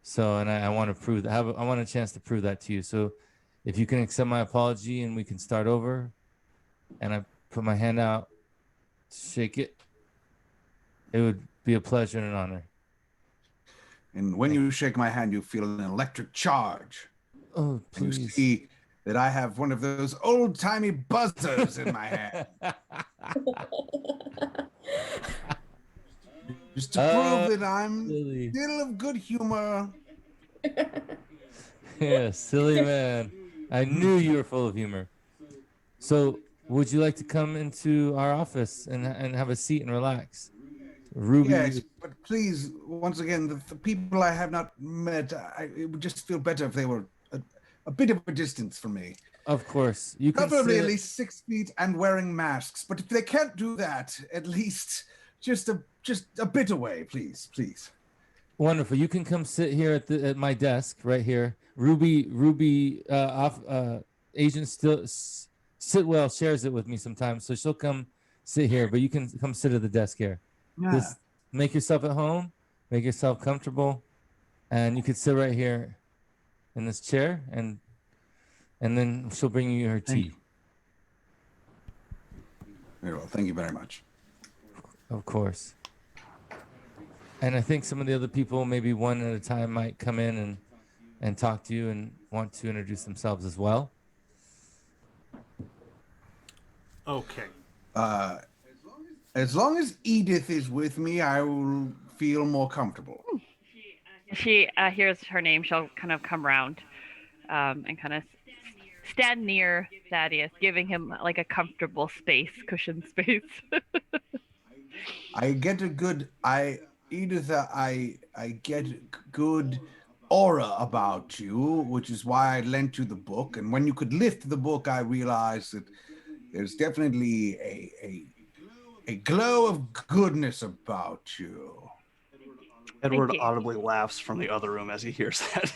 So, and I want to prove that. I want a chance to prove that to you. So, if you can accept my apology and we can start over, and I put my hand out, shake it, it would be a pleasure and an honor. And when you shake my hand, you feel an electric charge. Oh, please. And you see that I have one of those old-timey buzzers in my hand. Just to prove that I'm still of good humor. Yeah, silly man. I knew you were full of humor. So, would you like to come into our office and have a seat and relax? Rubi. Yes, but please, once again, the people I have not met, it would just feel better if they were a bit of a distance from me. Of course. You can preferably at least 6 feet and wearing masks. But if they can't do that, at least just a bit away, please. Wonderful. You can come sit here at my desk right here. Rubi agent Sitwell shares it with me sometimes, so she'll come sit here, but you can come sit at the desk here. Yeah. Just make yourself at home, make yourself comfortable, and you could sit right here in this chair, and then she'll bring you her tea. Very well. Thank you very much. Of course. And I think some of the other people, maybe one at a time, might come in and talk to you and want to introduce themselves as well. Okay. As long as Edith is with me, I will feel more comfortable. She hears her name. She'll kind of come around and kind of stand near Thaddeus, giving him like a comfortable space, cushion space. I get a good Edith, I get good aura about you, which is why I lent you the book. And when you could lift the book, I realized that there's definitely a glow of goodness about you. Edward you. audibly laughs from the other room as he hears that.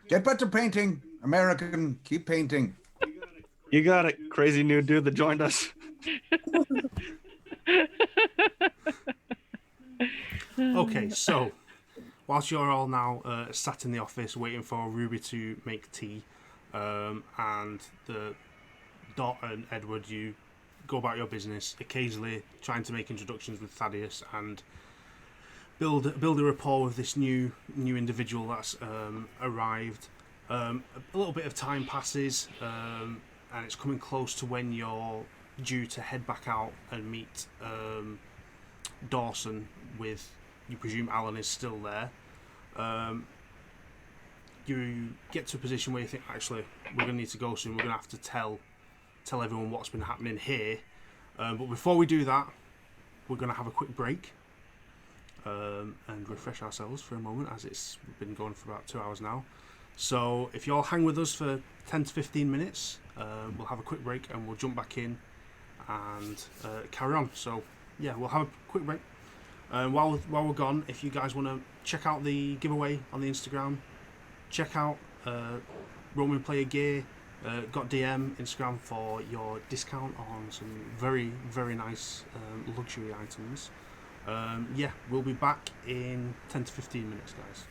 Get back to painting, American. Keep painting. You got it, crazy new dude that joined us. Okay, so whilst you're all now sat in the office waiting for Ruby to make tea, and the Dot and Edward, you go about your business, occasionally trying to make introductions with Thaddeus and build a rapport with this new individual that's arrived. A little bit of time passes, and it's coming close to when you're due to head back out and meet Dawson with, you presume Alan is still there. You get to a position where you think, actually, we're going to need to go soon. We're going to have to tell everyone what's been happening here. But before we do that, we're going to have a quick break and refresh ourselves for a moment, as it's been going for about 2 hours now. So if you all hang with us for 10 to 15 minutes, we'll have a quick break and we'll jump back in and carry on. So yeah, we'll have a quick break. While we're gone, if you guys want to check out the giveaway on the Instagram, check out Roman Player Gear. Got DM Instagram for your discount on some very, very nice luxury items. Yeah, we'll be back in 10 to 15 minutes, guys.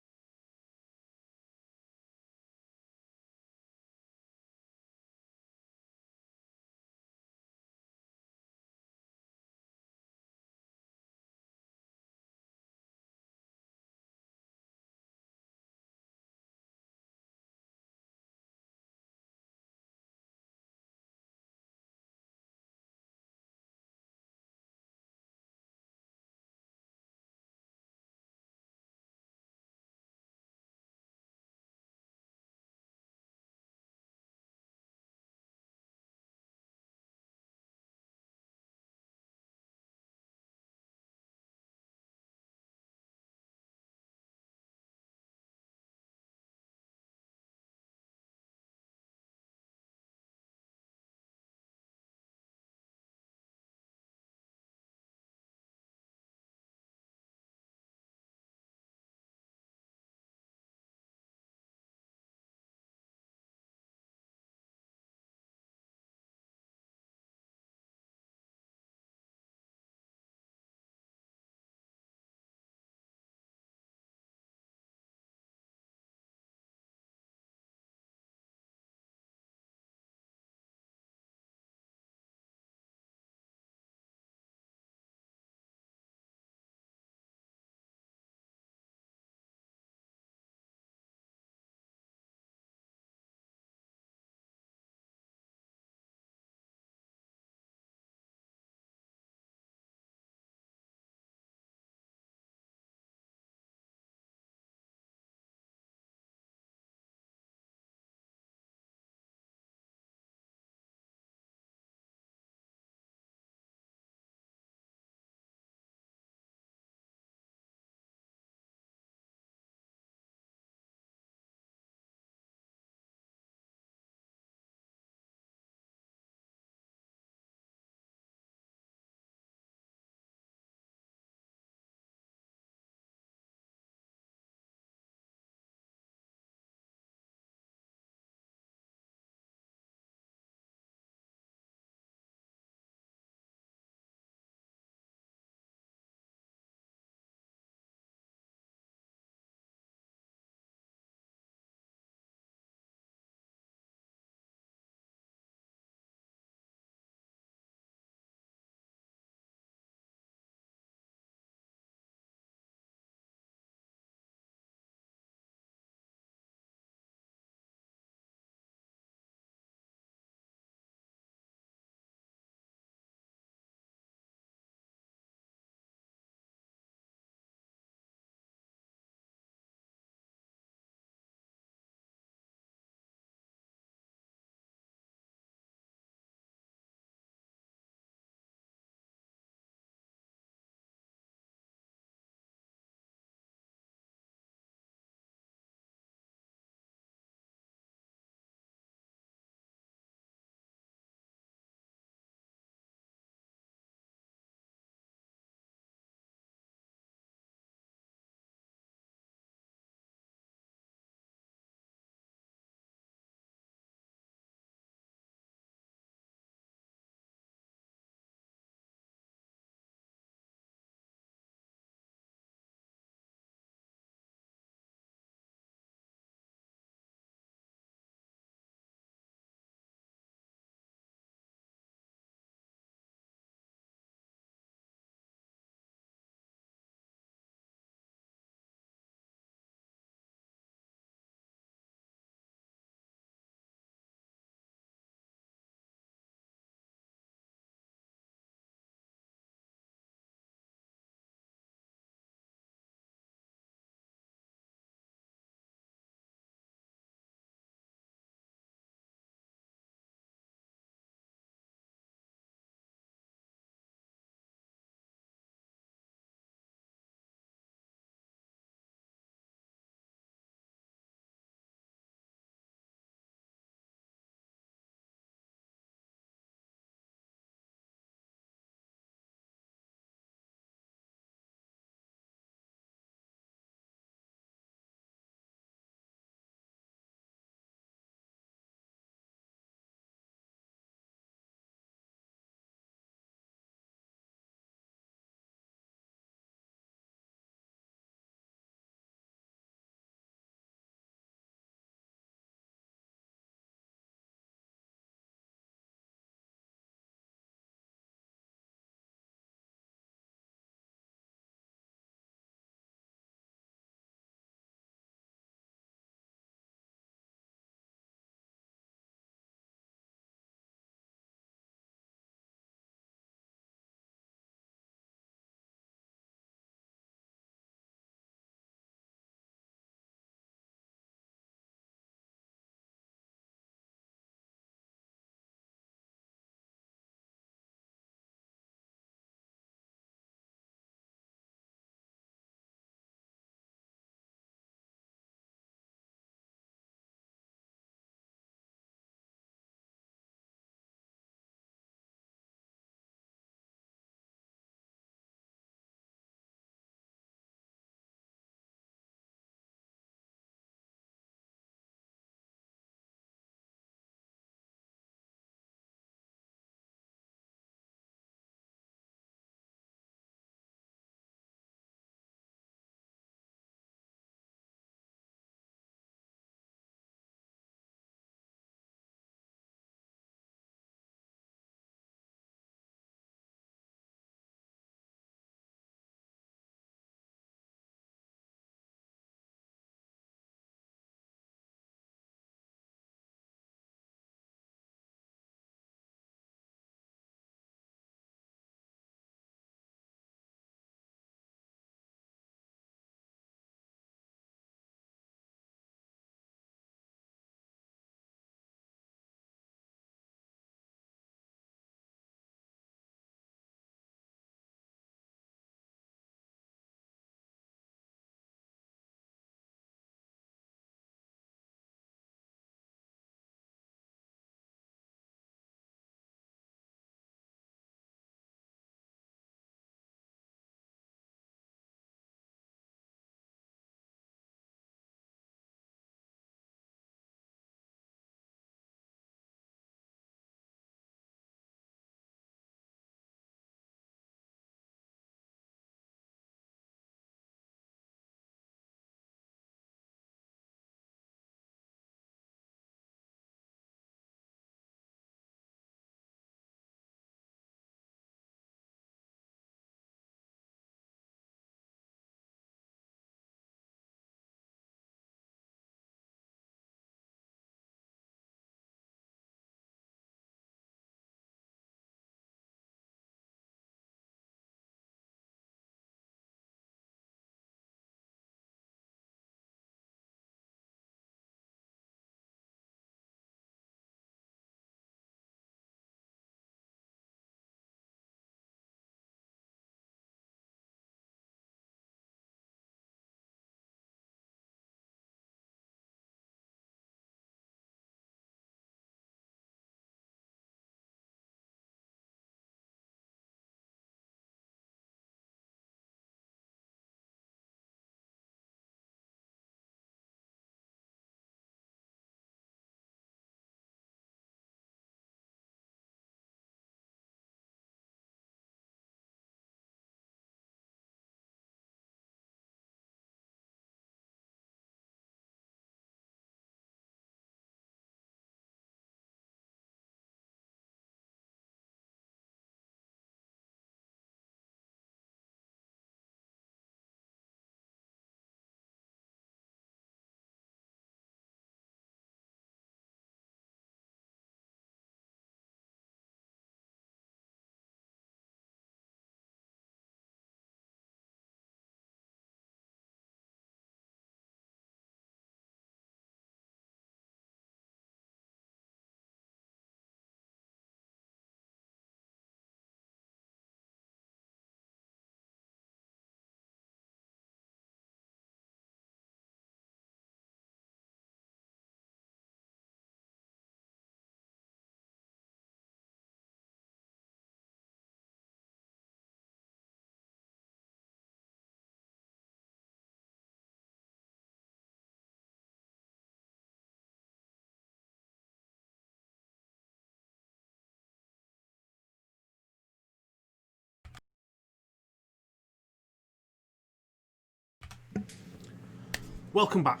Welcome back.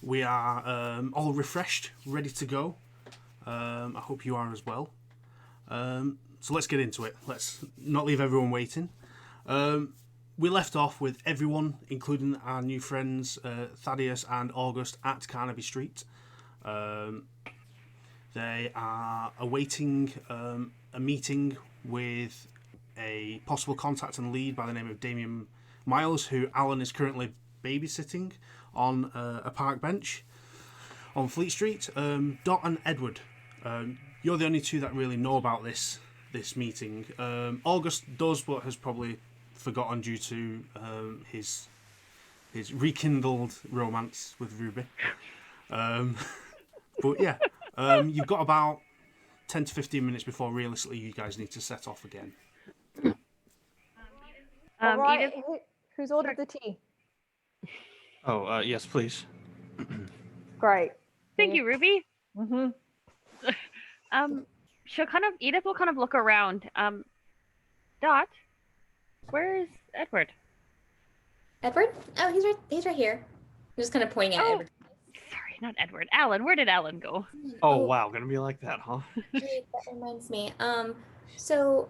We are all refreshed, ready to go. I hope you are as well. So let's get into it. Let's not leave everyone waiting. We left off with everyone, including our new friends Thaddeus and August, at Carnaby Street. They are awaiting a meeting with a possible contact and lead by the name of Damien Miles, who Alan is currently babysitting on a park bench on Fleet Street. Dot and Edward, you're the only two that really know about this meeting. August does, but has probably forgotten due to his rekindled romance with Rubi. But yeah, you've got about 10 to 15 minutes before realistically you guys need to set off again. All right, Edith, who's ordered the tea? Oh, yes, please. Great. thank you, Ruby. Mm-hmm. Edith will kind of look around. Dot, where is Edward? Edward? Oh, he's right here. I'm just kind of pointing at Oh. Edward. Sorry, not Edward. Alan, where did Alan go? Oh, wow, gonna be like that, huh? Great, that reminds me. So,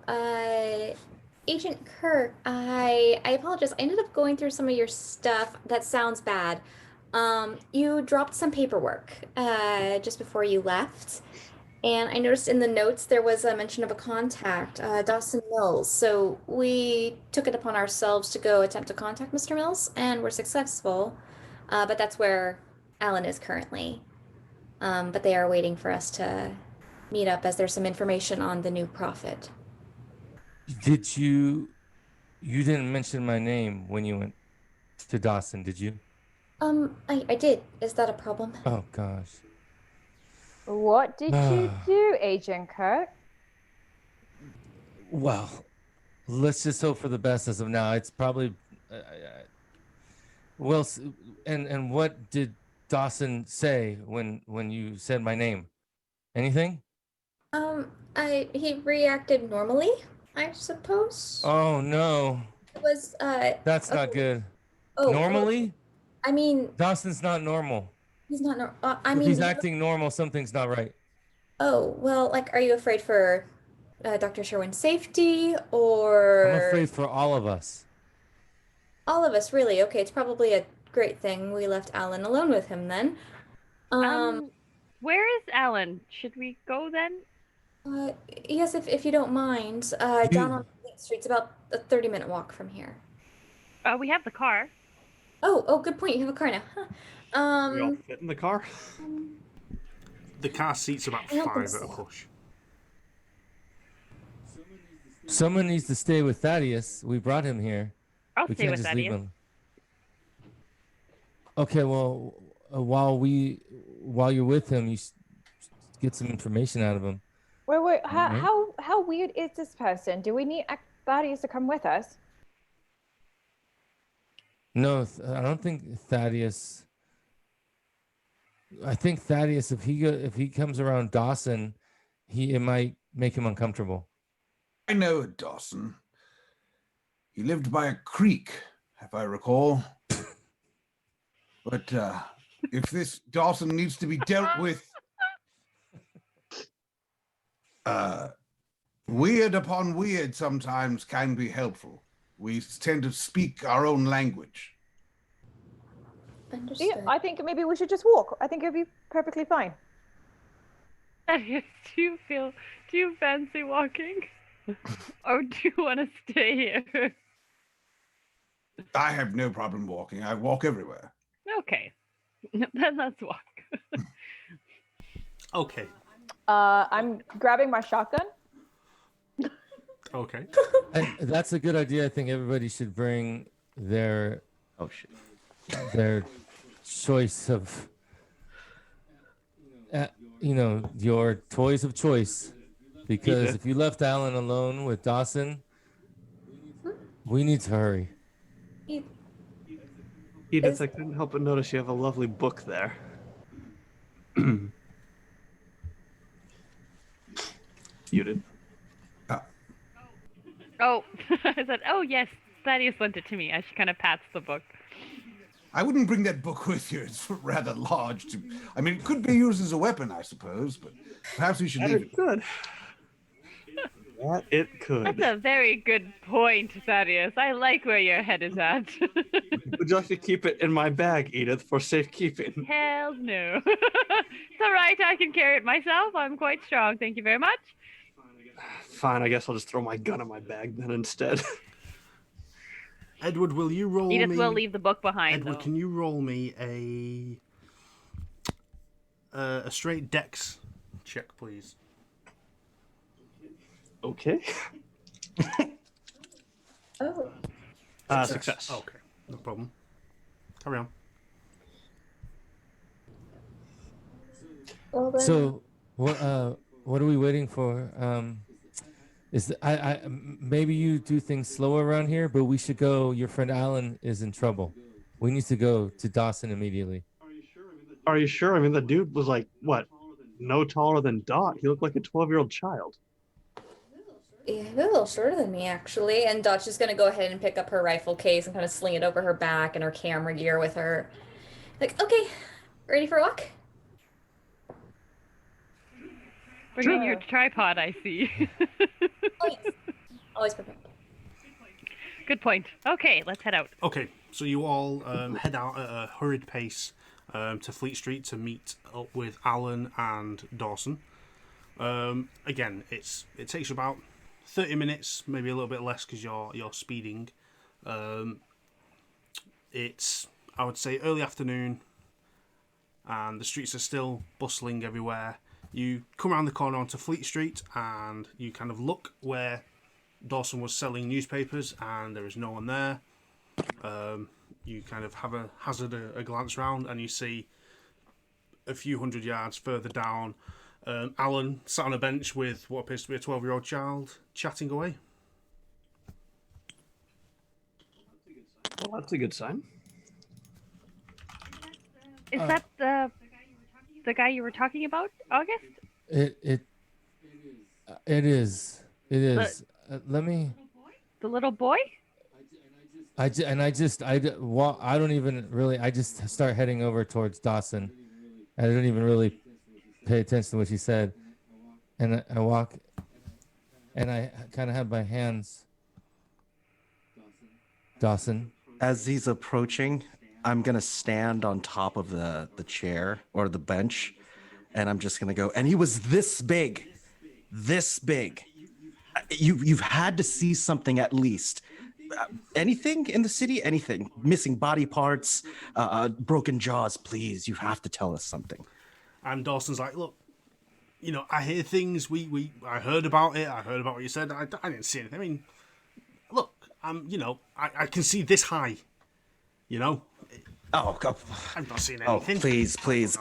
Agent Kirk, I apologize. I ended up going through some of your stuff. That sounds bad. You dropped some paperwork just before you left, and I noticed in the notes there was a mention of a contact, Dawson Mills. So we took it upon ourselves to go attempt to contact Mr. Mills, and we're successful. But that's where Alan is currently. But they are waiting for us to meet up as there's some information on the new prophet. Did you didn't mention my name when you went to Dawson, did you? I did. Is that a problem? Oh gosh. What did you do, Agent Kirk? Well, let's just hope for the best as of now. It's probably well, and what did Dawson say when you said my name? Anything? He reacted normally, I suppose. Oh no. It was That's not good. Oh, Normally? I mean, Dawson's not normal. he's not normal. If he's acting normal, something's not right. Oh, well, like, are you afraid for Dr. Sherwin's safety, or? I'm afraid for all of us. All of us, really? Okay, it's probably a great thing we left Alan alone with him then. Where is Alan? Should we go then? Yes, if you don't mind. Down on Fleet Street. It's about a 30-minute walk from here. We have the car. Oh, good point. You have a car now. Huh. We all fit in the car? The car seat's about I don't 5 think at so. a push. Someone needs to stay with Thaddeus. We brought him here. I'll We stay can't with just leave Thaddeus. him. Okay, well, while you're with him, you get some information out of him. Wait, Mhm. how weird is this person? Do we need Thaddeus to come with us? No, I don't think Thaddeus. I think Thaddeus, if he comes around Dawson, it might make him uncomfortable. I know Dawson. He lived by a creek, if I recall. But if this Dawson needs to be dealt with, weird upon weird sometimes can be helpful. We tend to speak our own language. Understood. Yeah, I think maybe we should just walk. I think it'd be perfectly fine. Thaddeus, do you fancy walking? Or do you want to stay here? I have no problem walking. I walk everywhere. Okay. Then let's walk. Okay. I'm grabbing my shotgun. Okay. That's a good idea. I think everybody should bring their their choice of your toys of choice, because Edith. if you left Alan alone with Dawson, we need to hurry. Edith, I couldn't help but notice you have a lovely book there. You did. Oh, I said, oh yes, Thaddeus lent it to me as she kind of pats the book. I wouldn't bring that book with you. It's rather large. I mean, it could be used as a weapon, I suppose, but perhaps we should leave it. Good. That it could. That's a very good point, Thaddeus. I like where your head is at. Would you like to keep it in my bag, Edith, for safekeeping? Hell no. It's all right. I can carry it myself. I'm quite strong. Thank you very much. Fine, I guess I'll just throw my gun in my bag then instead. Edward, will you roll me... Edith will leave the book behind, Edward, though. can you roll me a straight dex check, please? Okay. Oh. Success. Okay, no problem. Carry on. Well, then, So what are we waiting for? Maybe you do things slower around here, but we should go. Your friend Alan is in trouble. We need to go to Dawson immediately. Are you sure? I mean, the dude was like, what? No taller than Dot. He looked like a 12-year-old child. yeah, a little shorter than me, actually. And Dot's just going to go ahead and pick up her rifle case and kind of sling it over her back and her camera gear with her. Like, okay, ready for a walk? Bring your tripod, I see. Oh, yes. Always prepared. Good point. Okay, let's head out. Okay, so you all head out at a hurried pace to Fleet Street to meet up with Alan and Dawson. Again, it takes you about 30 minutes, maybe a little bit less because you're speeding. It's, I would say, early afternoon, and the streets are still bustling everywhere. You come around the corner onto Fleet Street, and you kind of look where Dawson was selling newspapers, and there is no one there. You kind of hazard a glance round, and you see a few hundred yards further down Alan sat on a bench with what appears to be a 12-year-old child chatting away. Well, that's a good sign. Is that the guy you were talking about, August? It is. Let me. The little boy? I don't even really. I just start heading over towards Dawson. I don't even really pay attention to what she said, and I walk, and I kind of have my hands. Dawson. As he's approaching, I'm gonna stand on top of the chair or the bench, and I'm just gonna go. And he was this big. You've had to see something at least. Anything in the city? Anything? Missing body parts, broken jaws? Please, you have to tell us something. And Dawson's like, look, I hear things. I heard about it. I heard about what you said. I didn't see anything. I mean, look, I can see this high. Oh, God. I'm not seeing Oh, anything. please.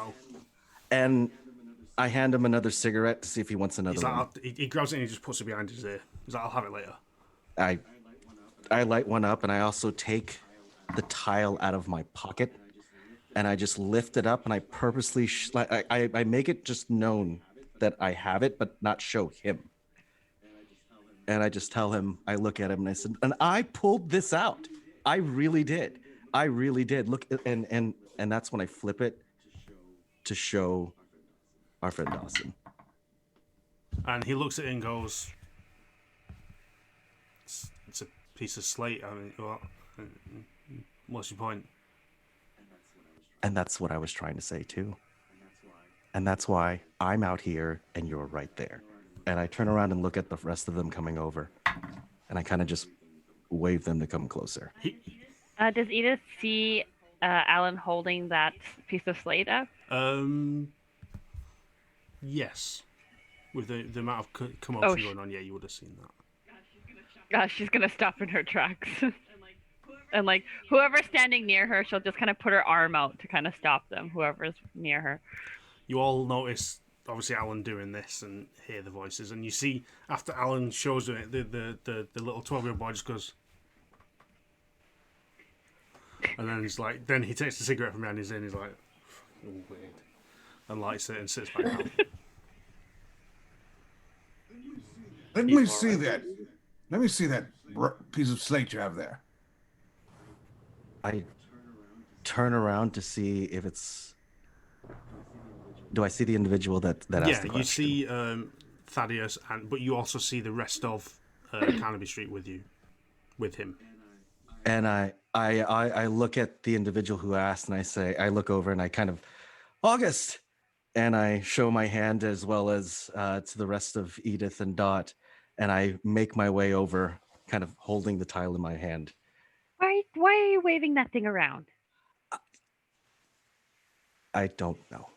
And I hand him another cigarette to see if he wants another one. He grabs it and he just puts it behind his ear. He's like, I'll have it later. I light one up, and I also take the tile out of my pocket, and I just lift it up, and I purposely I make it just known that I have it, but not show him. And I just tell him, I look at him, and I said, and I pulled this out. I really did. Look, and that's when I flip it to show our friend Dawson. And he looks at it and goes, it's a piece of slate. I mean, what's your point? And that's what I was trying to say too. And that's why I'm out here and you're right there. And I turn around and look at the rest of them coming over, and I kind of just wave them to come closer. Does Edith see Alan holding that piece of slate up? Yes. With the amount of commotion going on, yeah, you would have seen that. Gosh, she's gonna stop in her tracks. And whoever's standing near her, she'll just kind of put her arm out to kind of stop them, whoever's near her. You all notice, obviously, Alan doing this and hear the voices, and you see after Alan shows it, the little 12-year-old boy just goes, and then he's like, then he takes the cigarette from behind his ear, and he's like, oh, weird, and lights it and sits back down. Let me see that. Let me see that piece of slate you have there. I turn around to see if it's. Do I see the individual that asked the question? You see Thaddeus, but you also see the rest of Carnaby Street with him. And I look at the individual who asked, and I look over and I kind of, August, and I show my hand as well as to the rest of Edith and Dot, and I make my way over, kind of holding the tile in my hand. Why are you waving that thing around? I don't know.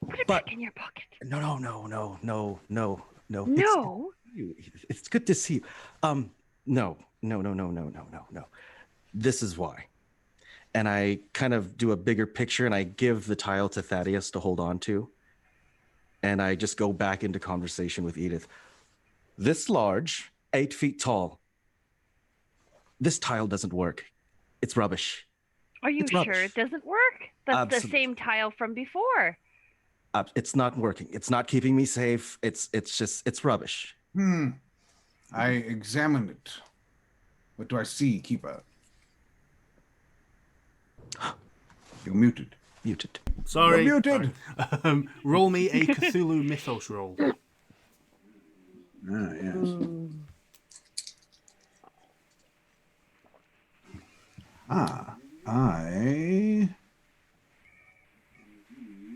Put it back in your pocket. No. No. It's good to see you. No. This is why. And I kind of do a bigger picture and I give the tile to Thaddeus to hold on to. And I just go back into conversation with Edith. This large, 8 feet tall. This tile doesn't work. It's rubbish. Are you sure it doesn't work? That's the same tile from before. It's not working. It's not keeping me safe. It's rubbish. I examined it. What do I see, Keeper? You're muted. Muted. Sorry. You're muted. Roll me a Cthulhu Mythos roll. Ah, yes. I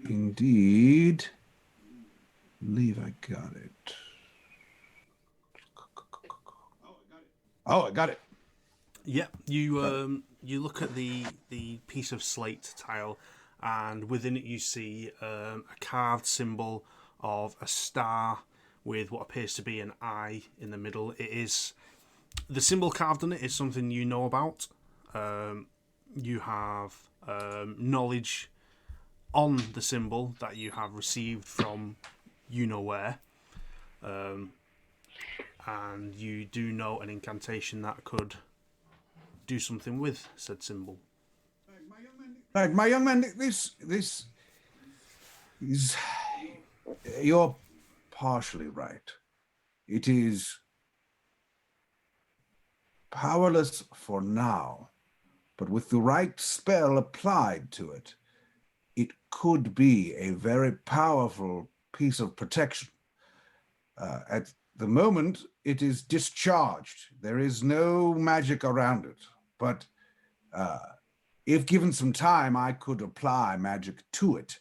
indeed believe I got it. Oh, I got it. Yeah, you look at the piece of slate tile, and within it you see a carved symbol of a star with what appears to be an eye in the middle. It is the symbol carved on it is something you know about. You have knowledge on the symbol that you have received from you know where, and you do know an incantation that could do something with said symbol. Right, my young man, this is, you're partially right. It is powerless for now, but with the right spell applied to it, it could be a very powerful piece of protection. At the moment, it is discharged. There is no magic around it, but if given some time, I could apply magic to it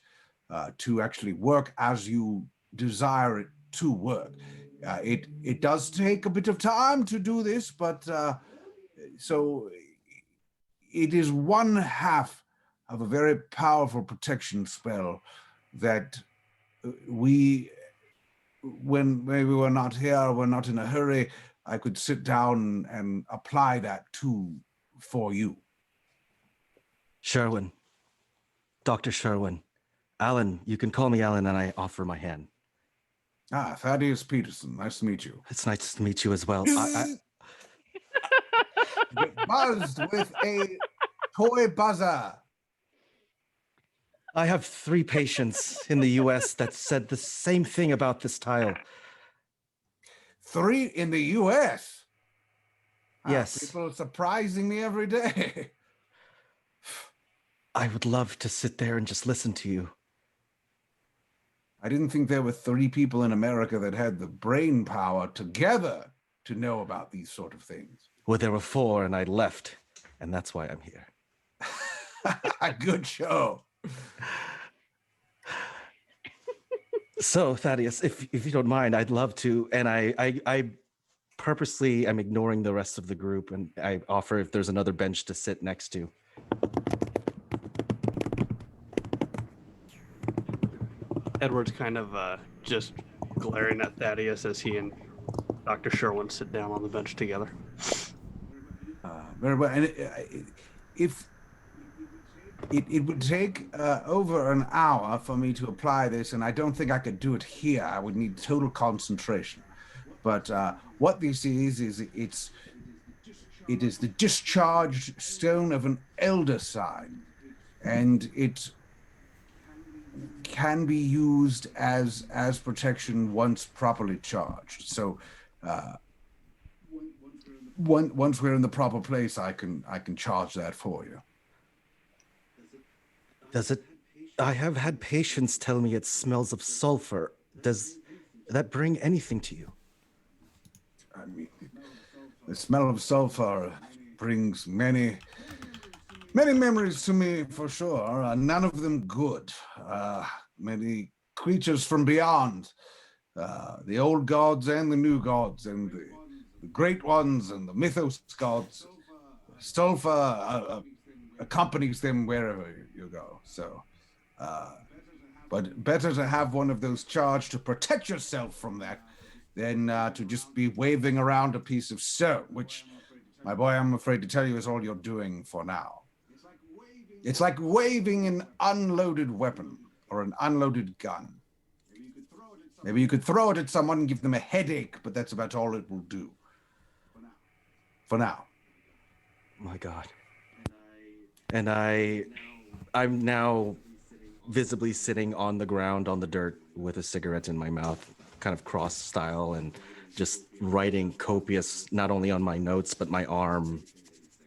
to actually work as you desire it to work. It does take a bit of time to do this, but so it is one half of a very powerful protection spell that when we were not here, we're not in a hurry, I could sit down and apply that for you. Sherwin. Dr. Sherwin. Alan, you can call me Alan, and I offer my hand. Thaddeus Patterson, nice to meet you. It's nice to meet you as well. Get buzzed with a toy buzzer. I have 3 patients in the U.S. that said the same thing about this tile. 3 in the U.S.? Yes. People are surprising me every day. I would love to sit there and just listen to you. I didn't think there were 3 people in America that had the brain power together to know about these sort of things. Well, there were 4 and I left, and that's why I'm here. Good show. So, Thaddeus, if you don't mind, I'd love to, and I purposely am ignoring the rest of the group, and I offer if there's another bench to sit next to. Edward's kind of just glaring at Thaddeus as he and Dr. Sherwin sit down on the bench together. Very well. And if it would take over an hour for me to apply this, and I don't think I could do it here. I would need total concentration. But what this is it is the discharged stone of an elder sign, and it can be used as protection once properly charged. So once we're in the proper place, I can charge that for you. Does it? I have had patients tell me it smells of sulfur. Does that bring anything to you? I mean, the smell of sulfur brings many memories to me for sure. None of them good. Many creatures from beyond, the old gods and the new gods, and the great ones and the mythos gods. Sulfur accompanies them wherever you go. So, but better to have one of those charged to protect yourself from that than to just be waving around a piece of stone, which, my boy, I'm afraid to tell you is all you're doing for now. It's like waving an unloaded weapon or an unloaded gun. Maybe you could throw it at someone and give them a headache, but that's about all it will do. For now. My God. And I'm now visibly sitting on the ground on the dirt with a cigarette in my mouth, kind of cross style, and just writing copious, not only on my notes, but my arm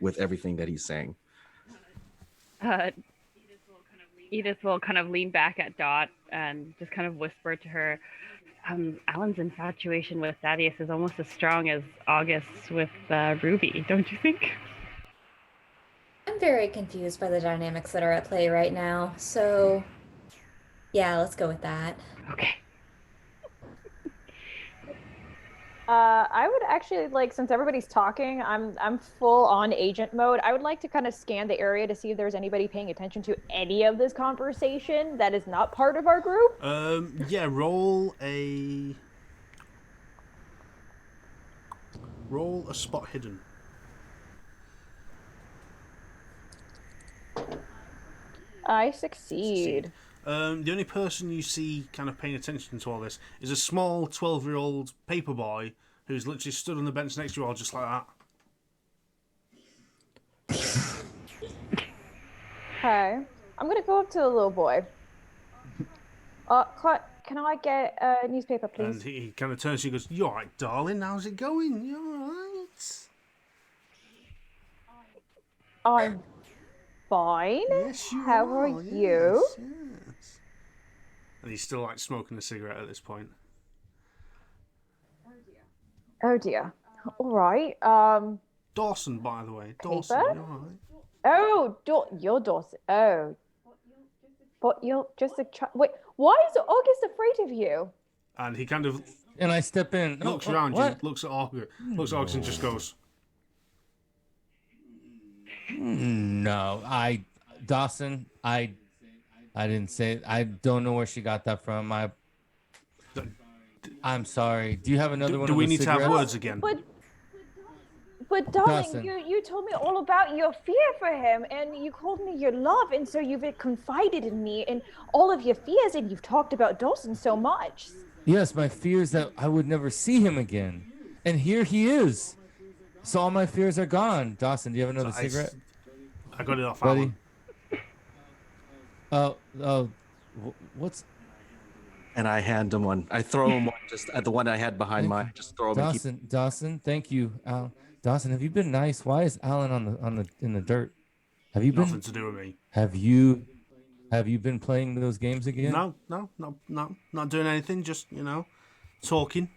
with everything that he's saying. Edith will kind of lean back at Dot and just kind of whisper to her, Alan's infatuation with Thaddeus is almost as strong as August's with Ruby, don't you think? I'm very confused by the dynamics that are at play right now. So, yeah, let's go with that. Okay. I would actually like, since everybody's talking, I'm full on agent mode. I would like to kind of scan the area to see if there's anybody paying attention to any of this conversation that is not part of our group. Yeah, roll a spot hidden. I succeed. The only person you see kind of paying attention to all this is a small 12-year-old paper boy who's literally stood on the bench next to you all just like that. Okay. I'm going to go up to the little boy. Can I get a newspaper, please? And he kind of turns to you and goes, "You all right, darling? How's it going? You all right?" I'm fine. Yes, you How are you? Yes. And he's still like smoking a cigarette at this point. Oh dear. All right. Dawson, by the way. Dawson, Paper? you all right? Oh, you're Dawson. Oh. But you're just a child. Wait, why is August afraid of you? And he kind of And I step in. looks around you, looks at August, and just goes, No, Dawson, I didn't say it. I don't know where she got that from. I'm sorry. Do you have another one? Do of we those need to have cigarettes? words again? But darling, Dawson. you told me all about your fear for him, and you called me your love, and so you've confided in me in all of your fears, and you've talked about Dawson so much. Yes, my fear is that I would never see him again. And here he is. So all my fears are gone. Dawson, do you have another cigarette? I got it off Buddy? Alan. What's... And I hand him one. I throw him one, just at the one I had behind mine. Just throw him. Dawson, thank you, Al. Dawson, have you been nice? Why is Alan in the dirt? Have you Nothing to do with me. Have you been playing those games again? No, not doing anything. Just talking.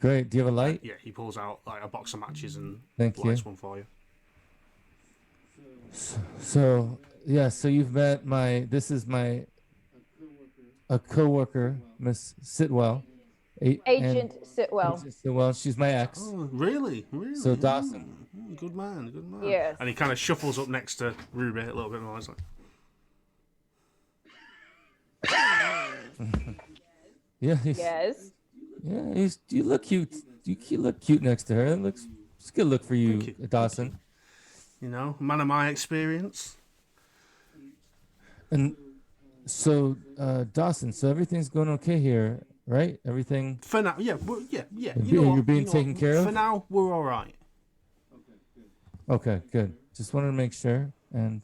Great. Do you have a light? Yeah, he pulls out like a box of matches and Thank lights you. one for you. So you've met this is a coworker, Miss Sitwell. Agent Sitwell. Agent Sitwell, she's my ex. Oh, really? So Dawson. Good man. Yes. And he kind of shuffles up next to Ruby a little bit more. He's like, Yeah. Yes. Yeah, you look cute. You look cute next to her. It's a good look for you, Dawson. Man of my experience. And so, Dawson, so everything's going okay here, right? Everything. For now, yeah. You're being taken care of? For now, we're all right. Okay, good. Just wanted to make sure, and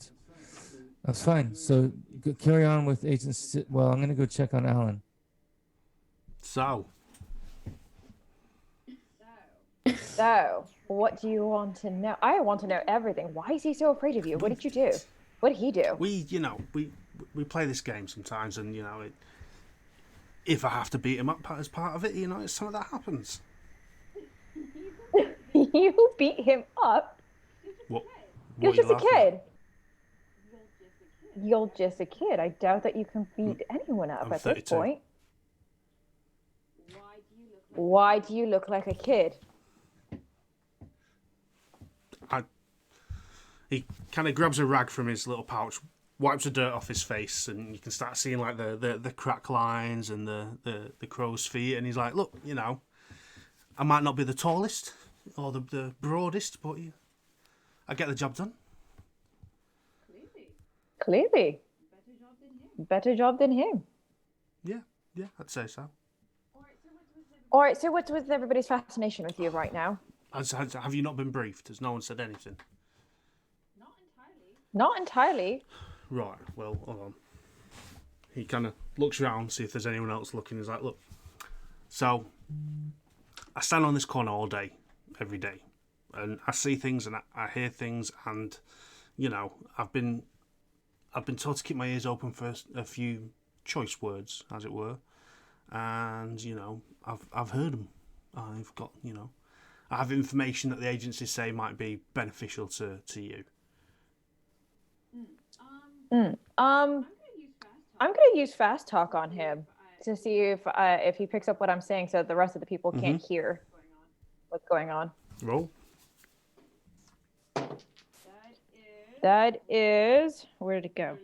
that's fine. So carry on with Agent Well, I'm going to go check on Alan. So, So, what do you want to know? I want to know everything. Why is he so afraid of you? What did you do? What did he do? We play this game sometimes, and if I have to beat him up as part of it, it's something that happens. You beat him up? What You're just a laughing kid. You're just a kid. I doubt that you can beat anyone up I'm at 32. this point. Why do you look like a kid? He kind of grabs a rag from his little pouch, wipes the dirt off his face, and you can start seeing like the crack lines and the crow's feet. And he's like, "Look, I might not be the tallest or the broadest, but I get the job done." Clearly. Better job than him. Yeah, I'd say so. All right, so what's with everybody's fascination with you right now? Have you not been briefed? Has no one said anything? Not entirely. Right, well, hold on. He kind of looks around, see if there's anyone else looking. He's like, "Look, so I stand on this corner all day, every day, and I see things and I hear things, and I've been told to keep my ears open for a few choice words, as it were, and I've heard them. I've got I have information that the agencies say might be beneficial to you." I'm gonna use fast talk on him to see if he picks up what I'm saying, so the rest of the people can't hear what's going on. Roll. That is, where did it go?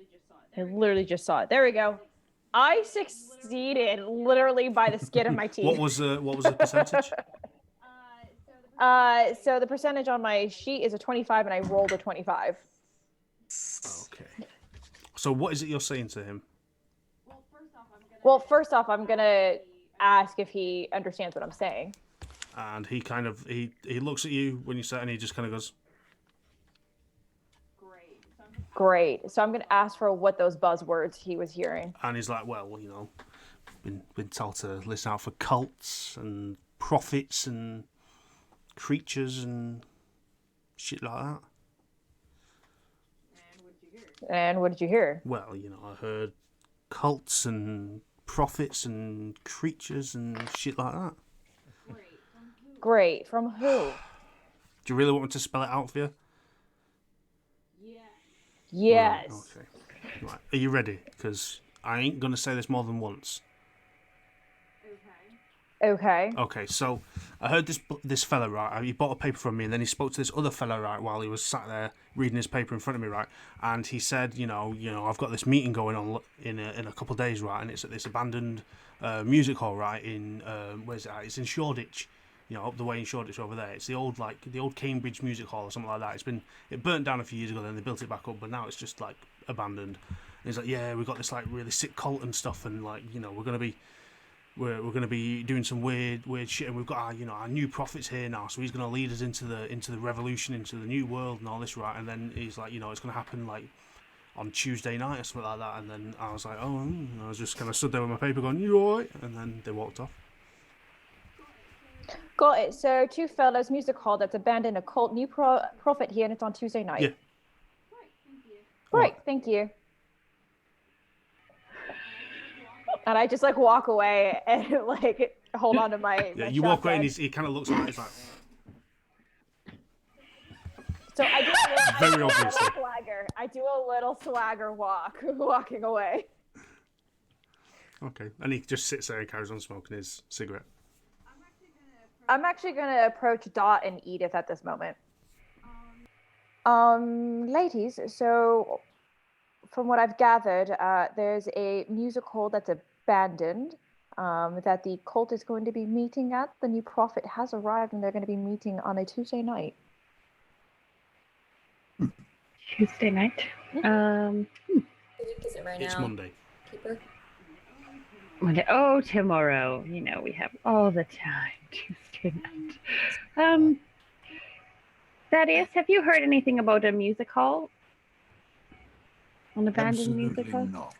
I literally just saw it. There we go. I succeeded literally by the skin of my teeth. What was the percentage? So the percentage on my sheet is a 25, and I rolled a 25. Okay. So what is it you're saying to him? Well, first off, I'm gonna ask if he understands what I'm saying. And he kind of he looks at you when you say, and he just kind of goes, Great. So I'm gonna ask for what those buzzwords he was hearing. and he's like, "Well, been told to listen out for cults and prophets and creatures and shit like that." And what did you hear? Well, I heard cults and prophets and creatures and shit like that. Great. From who? Do you really want me to spell it out for you? Yes. Right, okay. Right. Are you ready? Because I ain't going to say this more than once. Okay. Okay, so I heard this fella, right? He bought a paper from me, and then he spoke to this other fella, right, while he was sat there reading his paper in front of me, right? And he said, I've got this meeting going on in a couple of days, right? And it's at this abandoned music hall, right? In where's it at? It's in Shoreditch, up the way in Shoreditch over there. It's the old Cambridge Music Hall or something like that. It burnt down a few years ago, then they built it back up, but now it's just like abandoned. And he's like, "Yeah, we've got this like really sick cult and stuff, and like we're gonna be doing some weird shit, and we've got our new prophets here now, so he's gonna lead us into the revolution, into the new world and all this, right?" And then he's like, it's gonna happen like on Tuesday night or something like that. And then I was like, "Oh," and I was just kind of stood there with my paper going, "You alright?" And then they walked off. Got it. So 2 fellows, music hall that's abandoned, a cult, new prophet here, and it's on Tuesday night. Yeah. Great, thank you. And I just like walk away and like hold on to my. Yeah, my you walk away and shotgun. he kind of looks at it. He's like, So I do Very a little obviously. swagger. I do a little swagger walking away. "Okay," and he just sits there and carries on smoking his cigarette. I'm actually gonna approach Dot and Edith at this moment. Ladies, so from what I've gathered, there's a music hall that's abandoned that the cult is going to be meeting at. The new prophet has arrived, and they're going to be meeting on a Tuesday night. Tuesday night. What week is it right It's now? Monday. Keeper? Monday. Oh, tomorrow. We have all the time. Tuesday night. Thaddeus, have you heard anything about a music hall? An abandoned music Absolutely hall? not.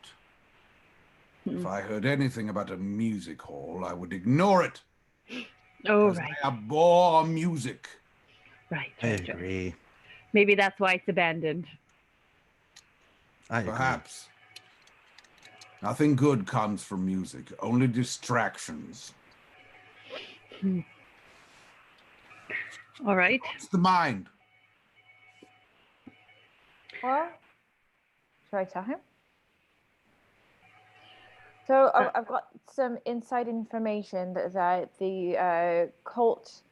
If I heard anything about a music hall, I would ignore it. Oh, 'cause right. I abhor music. Right. I right, right. agree. Maybe that's why it's abandoned. I agree. Perhaps. Nothing good comes from music, only distractions. All right. It's the mind. Well, should I tell him? So I've got some inside information that the a cult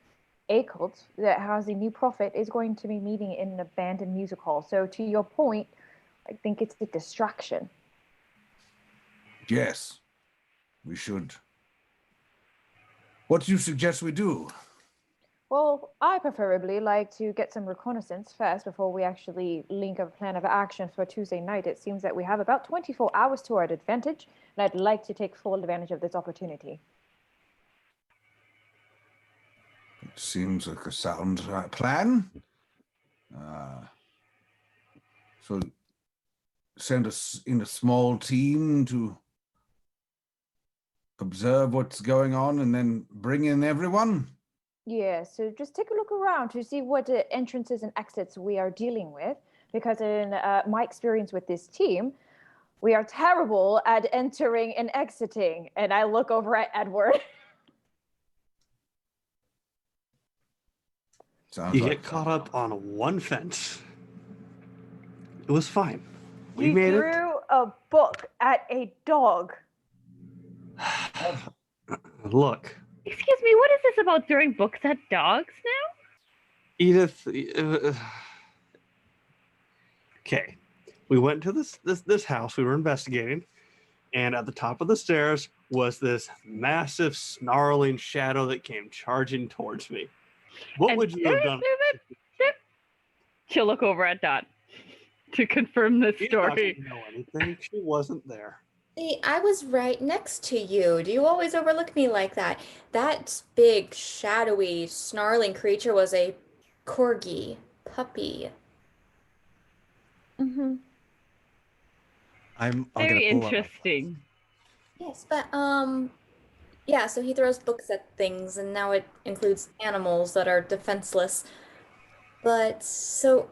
that has a new prophet is going to be meeting in an abandoned music hall. So to your point, I think it's a distraction. Yes. We should. What do you suggest we do? Well, I preferably like to get some reconnaissance first before we actually link a plan of action for Tuesday night. It seems that we have about 24 hours to our advantage, and I'd like to take full advantage of this opportunity. It seems like a sound plan. So send us in a small team to observe what's going on and then bring in everyone. Yeah, so just take a look around to see what entrances and exits we are dealing with. Because in my experience with this team, we are terrible at entering and exiting. And I look over at Edward. Sounds You like get caught up on one fence. It was fine. We He made it. threw a book at a dog. Look, Excuse me, what is this about throwing books at dogs now? Edith. Okay, we went to this house we were investigating, and at the top of the stairs was this massive snarling shadow that came charging towards me. What And- would you have done? She'll look over at Dot to confirm the She story. doesn't know anything. She wasn't there. See, I was right next to you. Do you always overlook me like that? That big, shadowy, snarling creature was a corgi puppy. Mm-hmm. I'm Very gonna pull up my- interesting. Yes, but yeah, so he throws books at things, and now it includes animals that are defenseless. But so,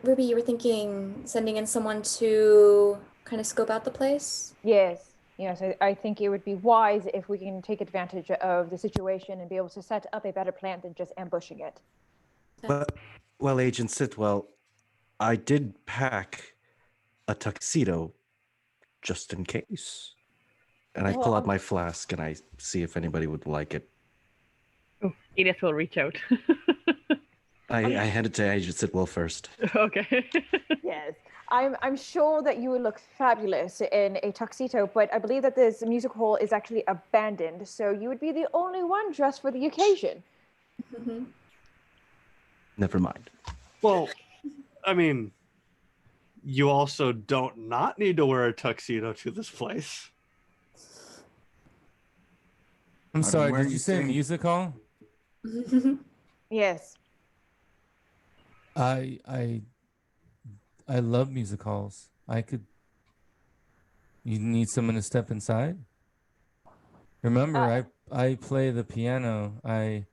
Ruby, you were thinking sending in someone to kind of scope out the place? Yes, I think it would be wise if we can take advantage of the situation and be able to set up a better plan than just ambushing it. Well, Agent Sitwell, I did pack a tuxedo just in case. And I pull out my flask and I see if anybody would like it. Oh, Edith will reach out. I hand it to Agent Sitwell first. Okay. Yes, I'm sure that you would look fabulous in a tuxedo, but I believe that this music hall is actually abandoned, so you would be the only one dressed for the occasion. Mm-hmm. Never mind. Well, I mean, you also don't not need to wear a tuxedo to this place. I'm How do sorry, wear did you say anything? music hall? Yes. I love music halls. You need someone to step inside? Remember, I play the piano. I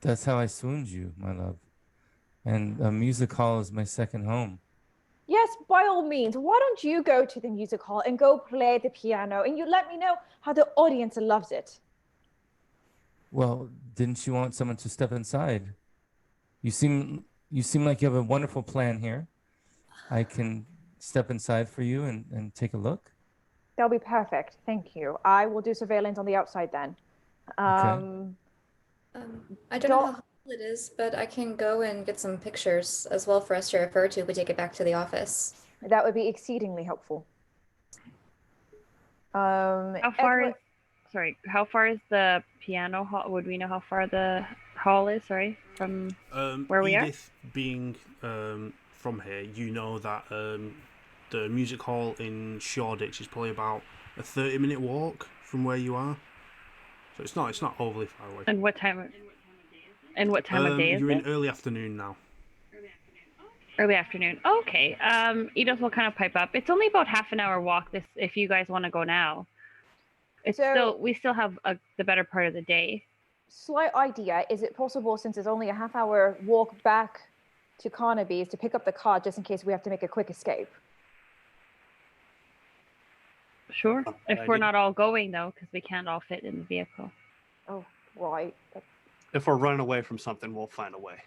that's how I swooned you, my love. And a music hall is my second home. Yes, by all means. Why don't you go to the music hall and go play the piano, and you let me know how the audience loves it. Well, didn't you want someone to step inside? You seem like you have a wonderful plan here. I can step inside for you and take a look. That'll be perfect. Thank you. I will do surveillance on the outside then. Okay. I don't know how helpful it is, but I can go and get some pictures as well for us to refer to if we take it back to the office. That would be exceedingly helpful. How far is the piano hall? Would we know how far the hall is? Sorry, from where we are? Edith, being from here, you know that the music hall in Shoreditch is probably about a 30-minute walk from where you are. So it's not overly far away. And what time? And what time of day is You're it? in early afternoon now. Early afternoon. Okay. Edith will kind of pipe up. It's only about half an hour walk. If you guys want to go now. We still have the better part of the day. Slight idea: is it possible, since it's only a half-hour walk back to Carnaby, to pick up the car just in case we have to make a quick escape? Sure. If we're not all going though, because we can't all fit in the vehicle. Oh, right. If we're running away from something, we'll find a way.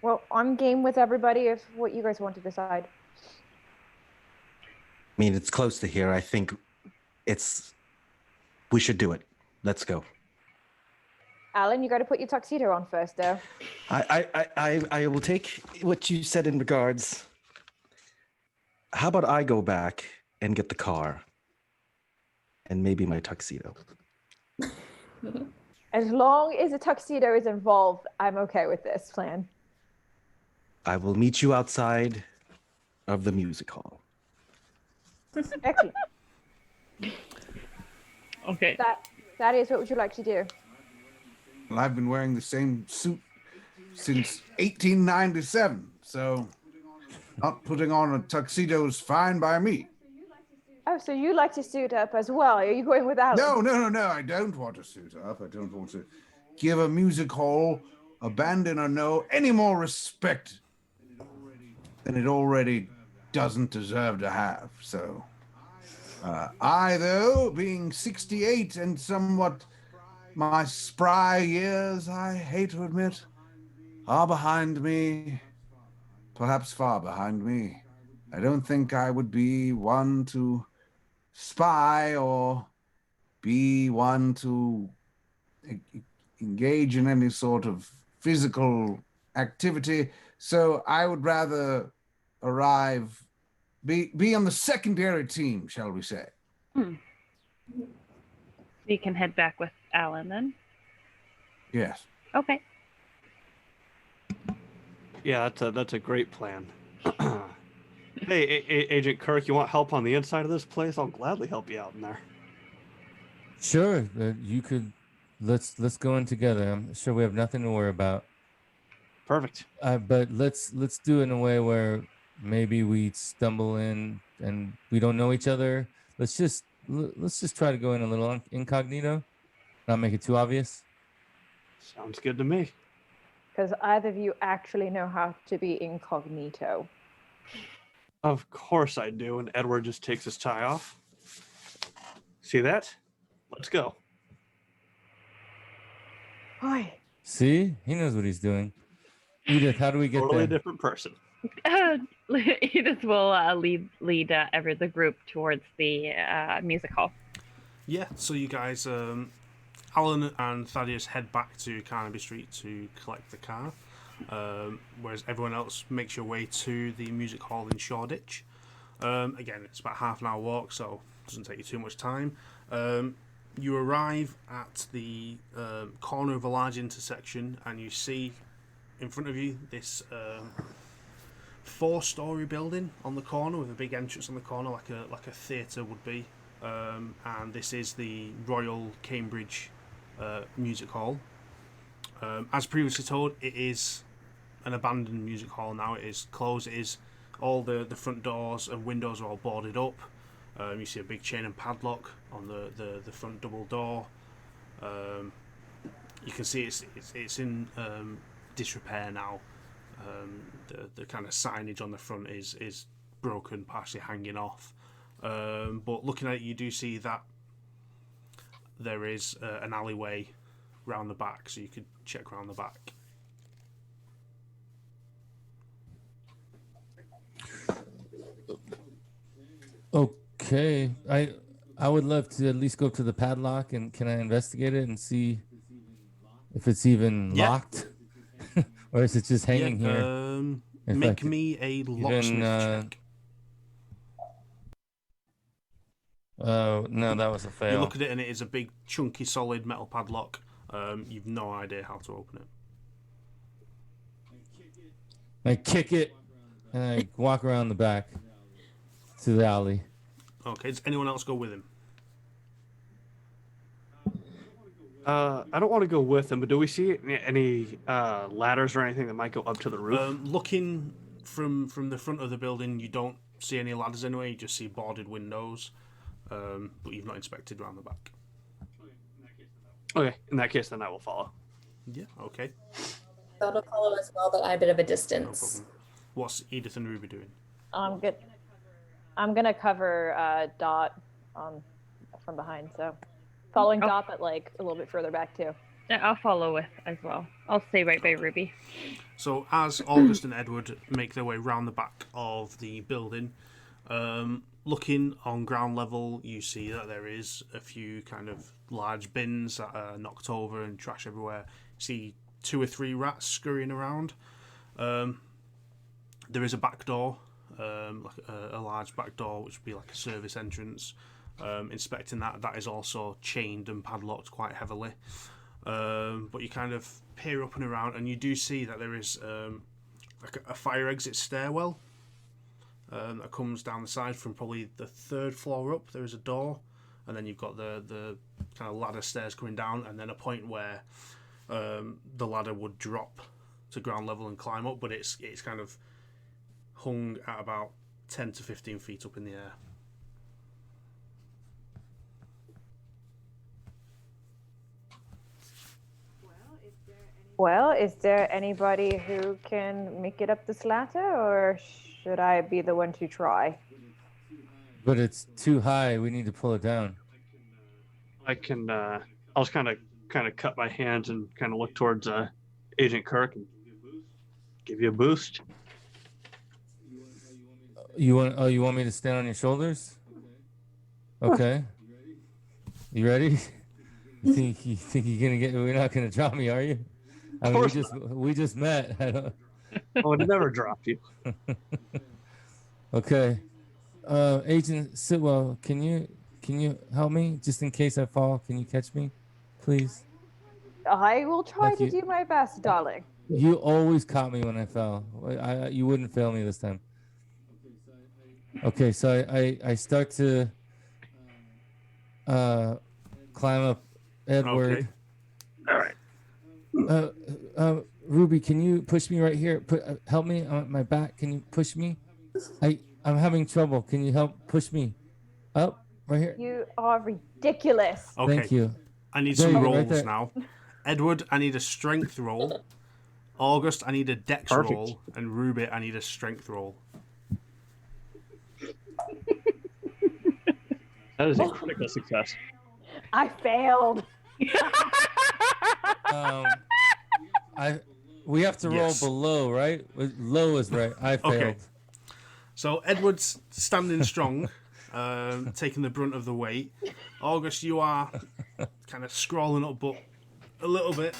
Well, I'm game with everybody if what you guys want to decide. I mean, it's close to here. I think we should do it. Let's go. Alan, you got to put your tuxedo on first, though. I will take what you said in regards. How about I go back and get the car and maybe my tuxedo? As long as a tuxedo is involved, I'm okay with this plan. I will meet you outside of the music hall. Excellent. Okay. That is, what would you like to do? Well, I've been wearing the same suit since 1897, so not putting on a tuxedo is fine by me. Oh, so you like to suit up as well? Are you going with Alan? No. I don't want to suit up. I don't want to give a music hall, abandon or no, any more respect than it already doesn't deserve to have. So, I, though, being 68 and somewhat my spry years, I hate to admit, are behind me, perhaps far behind me. I don't think I would be one to spy or be one to engage in any sort of physical activity. So I would rather be on the secondary team, shall we say. We can head back with Alan then. Yes. Okay. Yeah, that's a great plan. Hey, Agent Kirk, you want help on the inside of this place? I'll gladly help you out in there. Sure, you could. Let's go in together. I'm sure we have nothing to worry about. Perfect. But let's do it in a way where maybe we stumble in and we don't know each other. Let's just try to go in a little incognito, not make it too obvious. Sounds good to me. Because either of you actually know how to be incognito. Of course I do. And Edward just takes his tie off. See that? Let's go. Hi. See, he knows what he's doing. Edith, how do we get Totally there? different person. Edith will lead the group towards the music hall. Yeah, so you guys, Alan and Thaddeus head back to Carnaby Street to collect the car, whereas everyone else makes your way to the music hall in Shoreditch. Again, it's about half an hour walk, so it doesn't take you too much time. You arrive at the corner of a large intersection, and you see in front of you this 4-story building on the corner with a big entrance on the corner, like a theatre would be. And this is the Royal Cambridge Music Hall. As previously told, it is an abandoned music hall now. It is closed. It is all the front doors and windows are all boarded up. You see a big chain and padlock on the front double door. You can see it's in disrepair now. The kind of signage on the front is broken, partially hanging off. But looking at it, you do see that there is an alleyway round the back, so you could check round the back. Okay, I would love to at least go up to the padlock, and can I investigate it and see if it's even locked, or is it just hanging here? Make me a locksmith check. Oh, no, that was a fail. You look at it and it is a big, chunky, solid metal padlock. You've no idea how to open it. I kick it, and I walk around the back to the alley. Okay, does anyone else go with him? I don't want to go with him, but do we see any ladders or anything that might go up to the roof? Looking from the front of the building, you don't see any ladders anyway. You just see boarded windows, but you've not inspected around the back. Okay, in that case, then I will follow. Yeah, okay. That'll follow as well, but I'm a bit of a No distance. problem. What's Edith and Ruby doing? Good. I'm gonna cover Dot from behind, so following Dot, but like a little bit further back too. Yeah, I'll follow with as well. I'll stay right by Ruby. So as August and Edward make their way round the back of the building, looking on ground level, you see that there is a few kind of large bins that are knocked over and trash everywhere. You see 2 or 3 rats scurrying around. There is a back door, like a large back door, which would be like a service entrance. Inspecting that is also chained and padlocked quite heavily. But you kind of peer up and around, and you do see that there is like a fire exit stairwell that comes down the side from probably the 3rd floor up. There is a door, and then you've got the kind of ladder stairs coming down, and then a point where the ladder would drop to ground level and climb up, but it's kind of hung at about 10 to 15 feet up in the air. Well, is there anybody who can make it up this ladder, or should I be the one to try? But it's too high. We need to pull it down. I can. I'll just kind of cut my hands and kind of look towards Agent Kirk and give you a boost. You want me to stand on your shoulders? Okay. You ready? You think you're gonna get? We're not gonna drop me, are you? I mean, we just met. I don't... I would never drop you. Okay. Agent Sitwell, can you help me just in case I fall? Can you catch me, please? I will try to do my best, darling. You always caught me when I fell. You wouldn't fail me this time. Okay, so I start to climb up Edward. Okay. All right. Ruby, can you push me right here? Help me on my back. Can you push me? I'm having trouble. Can you help push me up right here? You are ridiculous. Okay. Thank you. I need There some you go, right rolls there. now. Edward, I need a strength roll. August, I need a dex Perfect. roll. And Ruby, I need a strength roll. That is a critical success. I failed. We have to roll Yes. below, right? Low is right. I failed. Okay. So Edward's standing strong, taking the brunt of the weight. August, you are kind of scrolling up, but a little bit,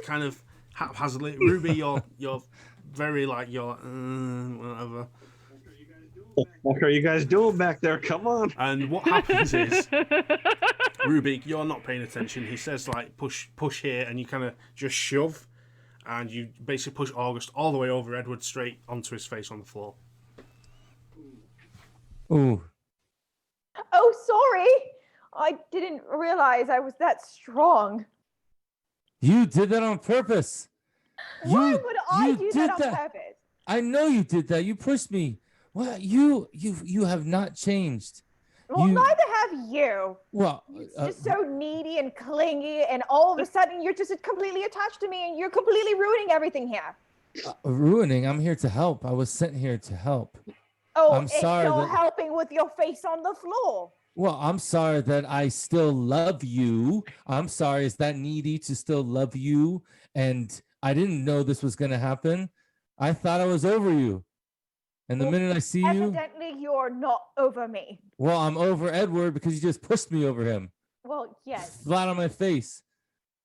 kind of haphazardly. Ruby, you're very like you're whatever. What are you guys doing back there? Come on. And what happens is, Ruby, you're not paying attention. He says like push here, and you kind of just shove, and you basically push August all the way over Edward straight onto his face on the floor. Ooh. Oh, sorry. I didn't realize I was that strong. You did that on purpose. Why would I you do did that on purpose? I know you did that. You pushed me. What? You have not changed. Well, You- neither have you. Well, Just so needy and clingy, and all of a sudden you're just completely attached to me, and you're completely ruining everything here. ruining. I'm here to help. I was sent here to help. Oh, I'm and sorry you're that- helping with your face on the floor. Well, I'm sorry that I still love you. I'm sorry. Is that needy to still love you? And I didn't know this was going to happen. I thought I was over you. And the Well, minute I see you, Evidently, you're not over me. well, I'm over Edward because you just pushed me over him. Well, yes. Flat on my face.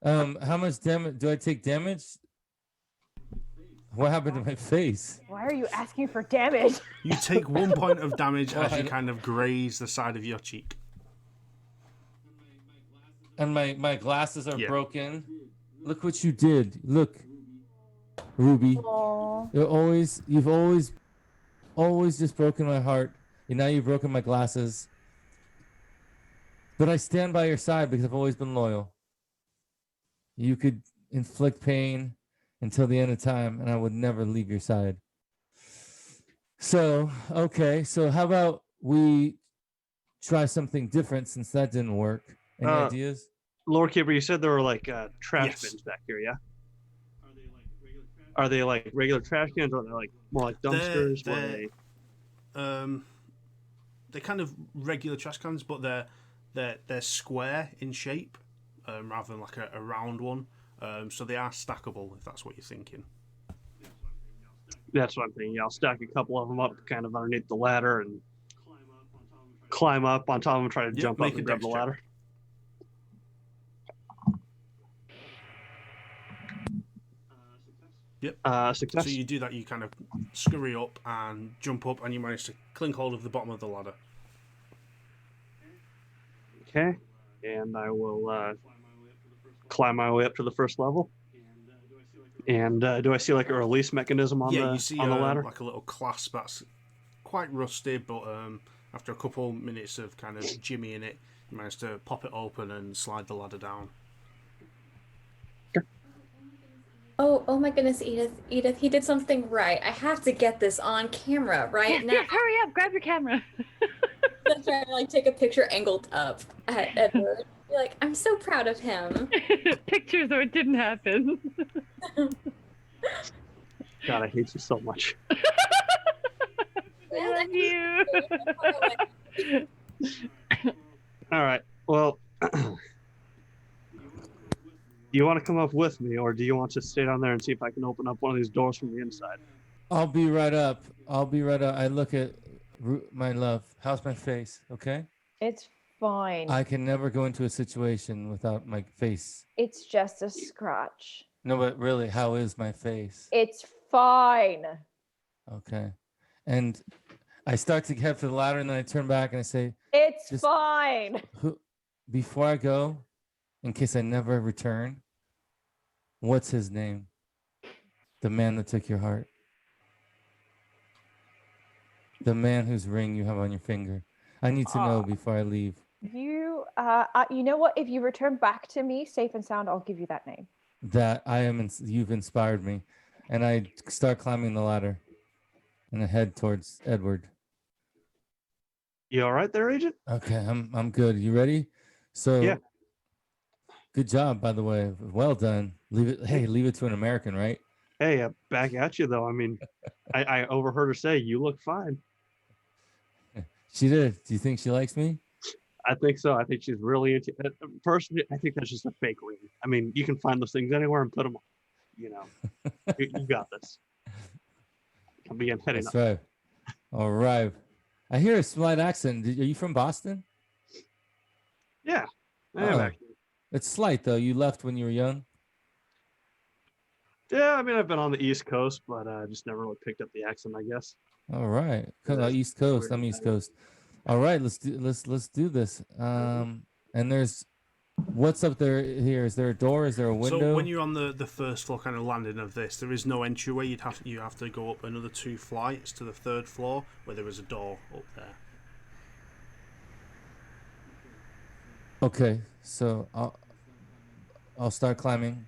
How much damage do I take damage? What happened to my face? Why are you asking for damage? You take 1 point of damage Well, as I you don't- kind of graze the side of your cheek. And my glasses are Yeah. broken. Look what you did. Look, Ruby. Aw. You've always just broken my heart. And now you've broken my glasses. But I stand by your side because I've always been loyal. You could inflict pain until the end of time, and I would never leave your side. So, okay. So how about we try something different since that didn't work? Any ideas? Lord Keeper, you said there were like trash Yes. bins back here, yeah? Are they like regular trash cans, or are they like more like dumpsters? They're kind of regular trash cans, but they're square in shape, rather than like a round one. So they are stackable, if that's what you're thinking. That's what I'm thinking. Yeah, I'll stack a couple of them up kind of underneath the ladder and climb up on top of them and try to jump up and grab the ladder. Yep. Success. So you do that, you kind of scurry up and jump up, and you manage to clink hold of the bottom of the ladder. Okay. And I will climb my way up to the first level. And do I see like a release mechanism on you see on the ladder? Like a little clasp that's quite rusty, but after a couple minutes of kind of jimmying it, you manage to pop it open and slide the ladder down. Oh my goodness, Edith, he did something right. I have to get this on camera right now. Yes, hurry up, grab your camera. I'm trying to like take a picture angled up at Edward. Be like, I'm so proud of him. Pictures or it didn't happen. God, I hate you so much. I love you. All right. Well, you want to come up with me, or do you want to stay down there and see if I can open up one of these doors from the inside? I'll be right up. I look at my love. How's my face? Okay. It's fine. I can never go into a situation without my face. It's just a scratch. No, but really, how is my face? It's fine. Okay. And I start to head for the ladder, and then I turn back and I say, It's fine. Before I go, in case I never return, what's his name? The man that took your heart. The man whose ring you have on your finger. I need to know before I leave. You know what? If you return back to me safe and sound, I'll give you that name. That I am. You've inspired me, and I start climbing the ladder, and I head towards Edward. You all right there, Agent? Okay, I'm good. You ready? So yeah. Good job, by the way. Well done. Leave it to an American, right? Hey, back at you though. I mean, I overheard her say you look fine. She did. Do you think she likes me? I think so. I think she's really into it. Personally, I think that's just a fake ring. I mean, you can find those things anywhere and put them on. You know, you got this. I'll begin heading That's up. Right. All right. I hear a slight accent. Are you from Boston? Yeah, I am actually. It's slight though. You left when you were young. Yeah, I mean, I've been on the East Coast, but I just never really picked up the accent, I guess. All right, because East Coast. I'm East Coast. All right, let's do this. And there's what's up there here? Is there a door? Is there a window? So when you're on the first floor kind of landing of this, there is no entryway. You have to go up another 2 flights to the 3rd floor where there is a door up there. Okay, so I'll start climbing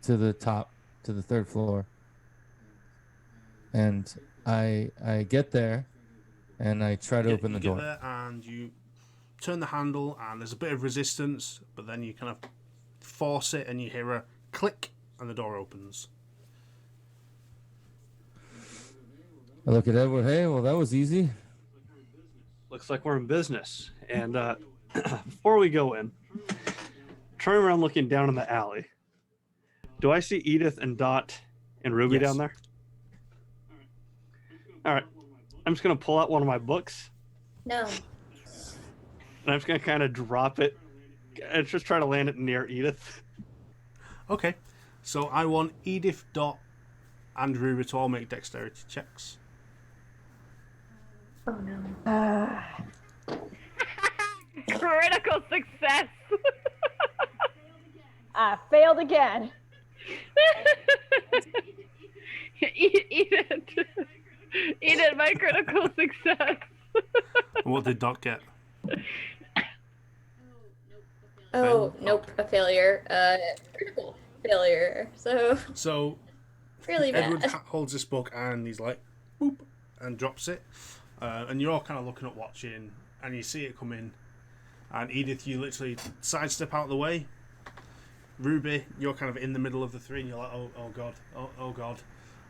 to the top, to the 3rd floor, and I get there, and I try to open the door. You get there and you turn the handle, and there's a bit of resistance, but then you kind of force it, and you hear a click, and the door opens. I look at Edward. Hey, well, that was easy. Looks like we're in business. And before we go in, turn around looking down in the alley. Do I see Edith and Dot and Rubi down there? All right. I'm just going to pull out one of my books. No. And I'm just going to kind of drop it and just try to land it near Edith. Okay. So I want Edith, Dot, and Rubi to all make dexterity checks. Oh, no. Critical success. I failed again. Edith, my critical success. And what did Dot get? Oh, nope, a failure. Critical failure. So So really bad. Edward holds this book and he's like, boop. and drops it. And you're all kind of looking at watching, and you see it come in. And Edith, you literally sidestep out of the way. Ruby, you're kind of in the middle of the three, and you're like, oh god, oh god.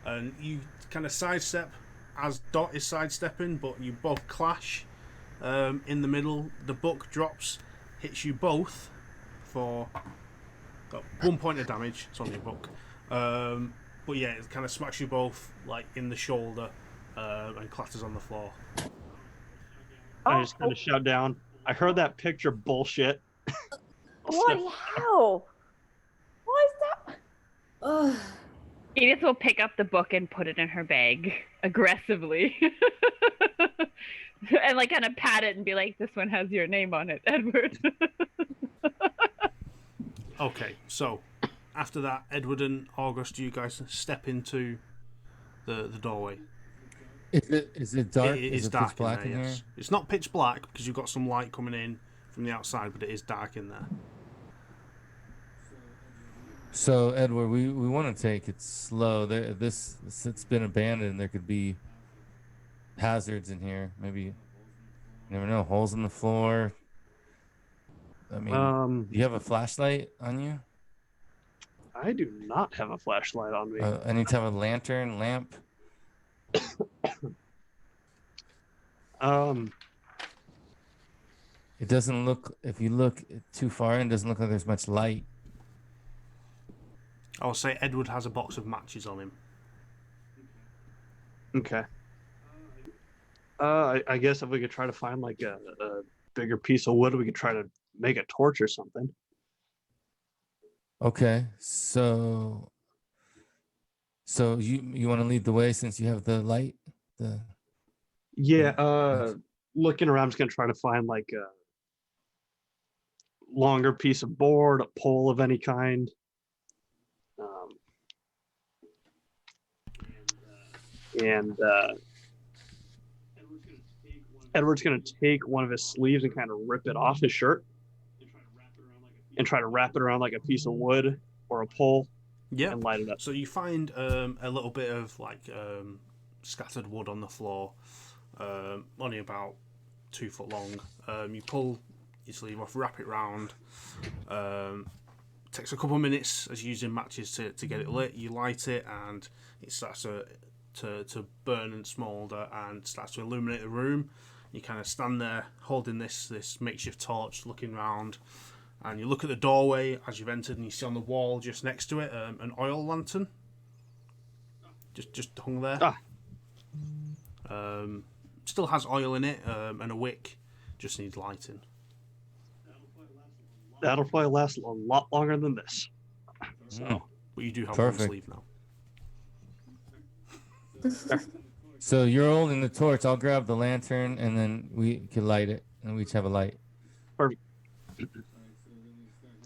And you kind of sidestep as Dot is sidestepping, but you both clash in the middle. The book drops, hits you both for 1 point of damage. It's on your book. But yeah, it kind of smacks you both like in the shoulder and clatters on the floor. I just kind of shout down, I heard that picture bullshit. Bloody hell! What is that? Ugh. Edith will pick up the book and put it in her bag aggressively. And like kind of pat it and be like, this one has your name on it, Edward. Okay, so after that, Edward and August, you guys step into the doorway. Is it dark? It is is it dark pitch black in there, yes. here? It's not pitch black because you've got some light coming in from the outside, but it is dark in there. So Edward, we want to take it slow. This it's been abandoned. There could be hazards in here. Maybe, you never know. Holes in the floor. I mean, do you have a flashlight on you? I do not have a flashlight on me. Any type of lantern, lamp? It doesn't look. If you look too far in, it doesn't look like there's much light. I'll say Edward has a box of matches on him. Okay. I guess if we could try to find like a bigger piece of wood, we could try to make a torch or something. Okay, so you want to lead the way since you have the light? Yeah, looking around, I'm just gonna try to find like a longer piece of board, a pole of any kind. Edward's gonna take one of his sleeves and kind of rip it off his shirt and try to wrap it around like a piece of wood or a pole. Yeah. And light it up. So you find a little bit of like scattered wood on the floor, only about 2 foot long. You pull your sleeve off, wrap it round. Takes a couple of minutes as you're using matches to get it lit. You light it and it starts to burn and smoulder and starts to illuminate the room. You kind of stand there holding this makeshift torch, looking round, and you look at the doorway as you've entered, and you see on the wall just next to it an oil lantern, just hung there. Still has oil in it and a wick, just needs lighting. That'll probably last a lot longer than this. So, but you do have Perfect. one sleeve now. So you're holding the torch. I'll grab the lantern, and then we can light it, and we each have a light. Perfect.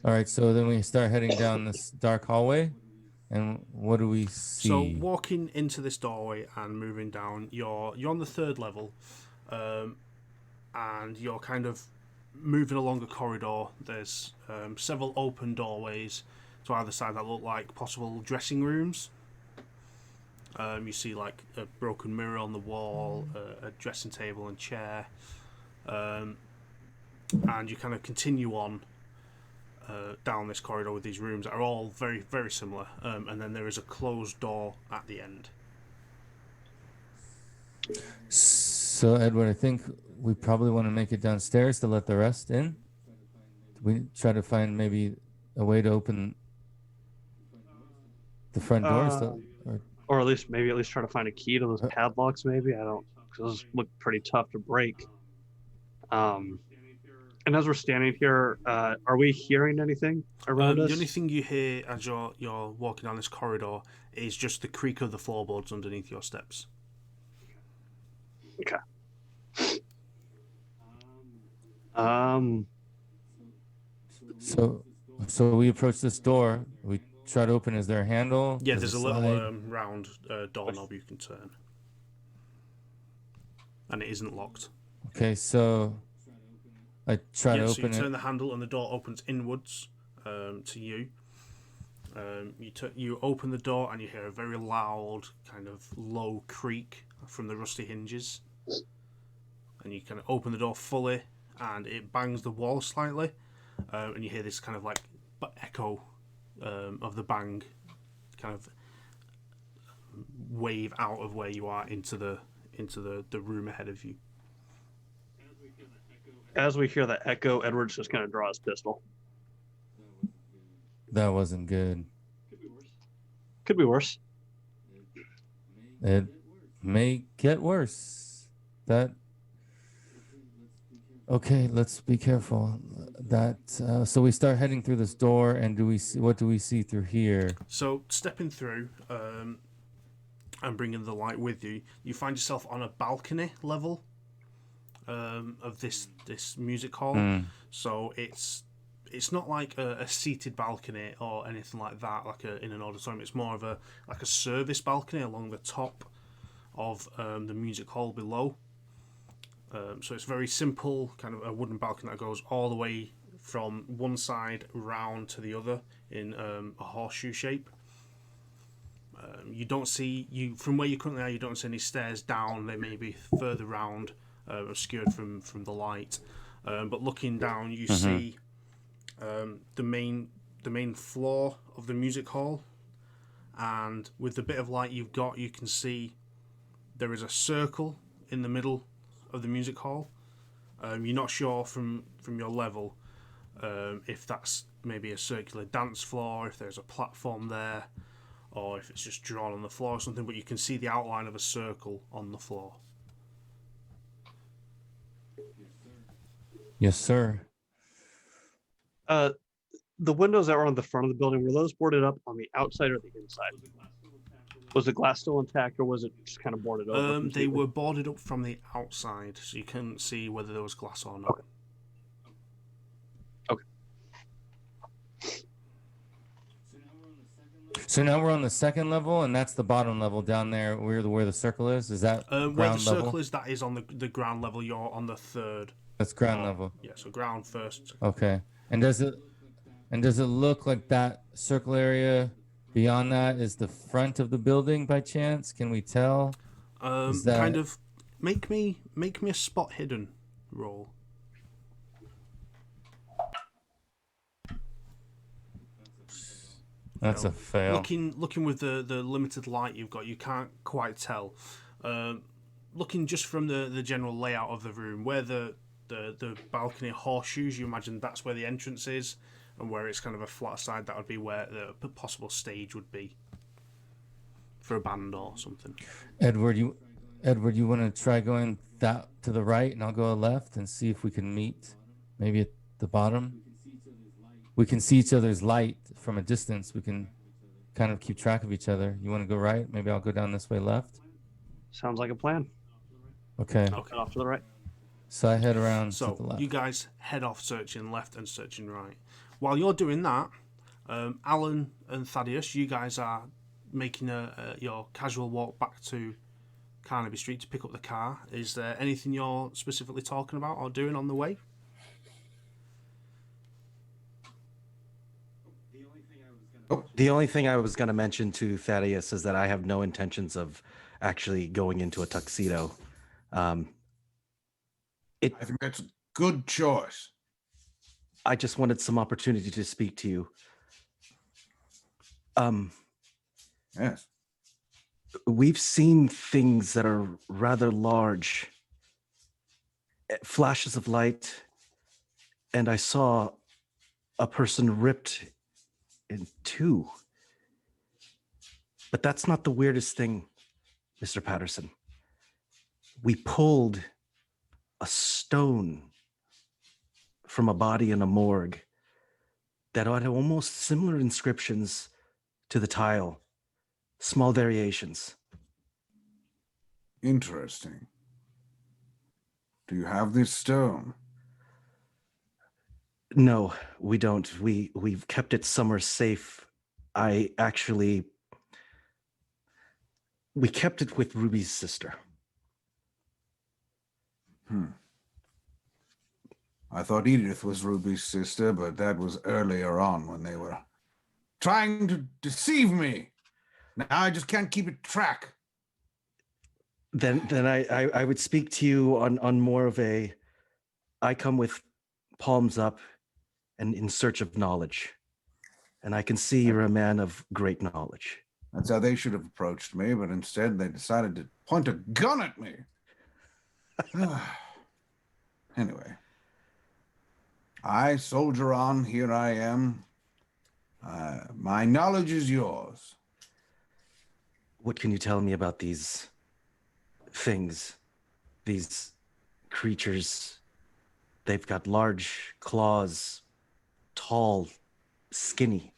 All right. So then we start heading down this dark hallway, and what do we see? So walking into this doorway and moving down, you're on the 3rd level, and you're kind of moving along a corridor. There's several open doorways to either side that look like possible dressing rooms. You see like a broken mirror on the wall, a dressing table and chair, and you kind of continue on down this corridor with these rooms that are all very, very similar, and then there is a closed door at the end. So Edward, I think we probably want to make it downstairs to let the rest in. We try to find maybe a way to open the front doors, or at least try to find a key to those padlocks. Maybe I don't, because those look pretty tough to break. And as we're standing here, are we hearing anything around us? The only thing you hear as you're walking down this corridor is just the creak of the floorboards underneath your steps. Okay. So we approach this door. We try to open. Is there a handle? Yeah, Does there's it a little slide? round doorknob you can turn, and it isn't locked. Okay, so I try to So open you turn it. the handle, and the door opens inwards to you. You open the door and you hear a very loud, kind of low creak from the rusty hinges. And you kind of open the door fully, and it bangs the wall slightly, and you hear this kind of like echo of the bang, kind of wave out of where you are into the room ahead of you. As we hear that echo, Edward's just going to draw his pistol. That wasn't good. Could be worse. It may get worse. Okay, let's be careful. So we start heading through this door, and what do we see through here? So stepping through and bringing the light with you, you find yourself on a balcony level of this music hall. So it's not like a seated balcony or anything like that, like in an auditorium. It's more of a service balcony along the top of the music hall below. So it's very simple, kind of a wooden balcony that goes all the way from one side round to the other in a horseshoe shape. You don't see from where you currently are. You don't see any stairs down. They may be further round, obscured from the light. But looking down, you see the main floor of the music hall, and with the bit of light you've got, you can see there is a circle in the middle of the music hall. You're not sure from your level if that's maybe a circular dance floor, if there's a platform there, or if it's just drawn on the floor or something, but you can see the outline of a circle on the floor. Yes, sir. The windows that were on the front of the building, were those boarded up on the outside or the inside? Was the glass still intact, or was it just kind of boarded over? They were boarded up from the outside, so you couldn't see whether there was glass or not. Okay. So now we're on the second level, and that's the bottom level down there where the circle is. Is that where ground the circle level? is, that is on the ground level. You're on the third. That's ground level. Yeah, so ground first. Okay. And does it look like that circle area beyond that is the front of the building by chance? Can we tell? Kind of. Make me a spot hidden roll. That's a fail. Looking with the limited light you've got, you can't quite tell. Looking just from the general layout of the room, where the balcony horseshoes, you imagine that's where the entrance is, and where it's kind of a flat side, that would be where the possible stage would be for a band or something. Edward, you want to try going that to the right, and I'll go left and see if we can meet maybe at the bottom. We can see each other's light from a distance. We can kind of keep track of each other. You want to go right? Maybe I'll go down this way left. Sounds like a plan. Okay. I'll cut off to the right. So I head around So to the left. you guys head off searching left and searching right. While you're doing that, Alan and Thaddeus, you guys are making your casual walk back to Carnaby Street to pick up the car. Is there anything you're specifically talking about or doing on the way? The only thing I was going to mention to Thaddeus is that I have no intentions of actually going into a tuxedo. I think that's a good choice. I just wanted some opportunity to speak to you. Yes. We've seen things that are rather large, flashes of light, and I saw a person ripped in two. But that's not the weirdest thing, Mr. Patterson. We pulled a stone from a body in a morgue that had almost similar inscriptions to the tile, small variations. Interesting. Do you have this stone? No, we don't. We've kept it somewhere safe. We kept it with Ruby's sister. I thought Edith was Ruby's sister, but that was earlier on when they were trying to deceive me. Now I just can't keep it track. Then I would speak to you on more of a, I come with palms up and in search of knowledge. And I can see you're a man of great knowledge. That's how they should have approached me, but instead they decided to point a gun at me. Anyway, I soldier on, here I am. My knowledge is yours. What can you tell me about these things, these creatures? They've got large claws, tall, skinny.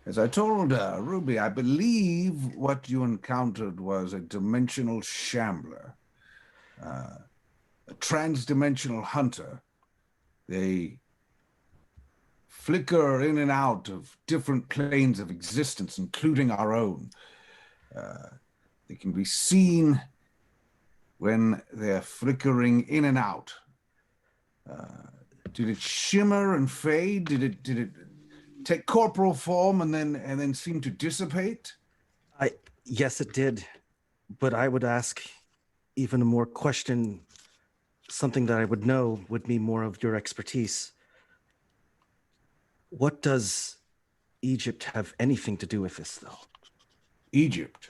As I told Ruby, I believe what you encountered was a dimensional shambler, a trans-dimensional hunter. They flicker in and out of different planes of existence, including our own. They can be seen when they're flickering in and out. Did it shimmer and fade? Did it take corporal form and then seem to dissipate? Yes, it did. But I would ask even a more question, something that I would know would be more of your expertise. What does Egypt have anything to do with this, though? Egypt?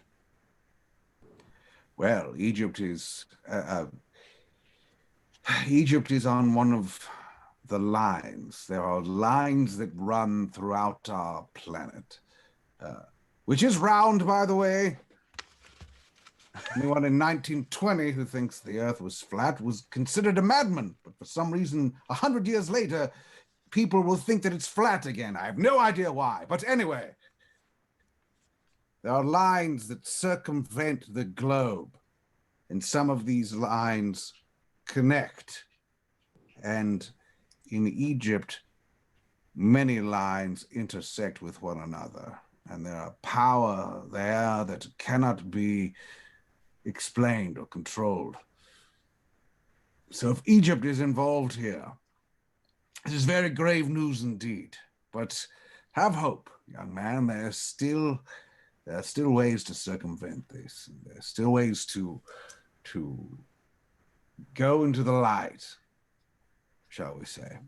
Well, Egypt is on one of the lines. There are lines that run throughout our planet, which is round, by the way. Anyone in 1920 who thinks the Earth was flat was considered a madman, but for some reason, 100 years later, people will think that it's flat again. I have no idea why, but anyway, there are lines that circumvent the globe, and some of these lines connect. And in Egypt, many lines intersect with one another, and there are power there that cannot be explained or controlled. So if Egypt is involved here, this is very grave news indeed. But have hope, young man. There are still ways to circumvent this. There are still ways to go into the light, shall we say.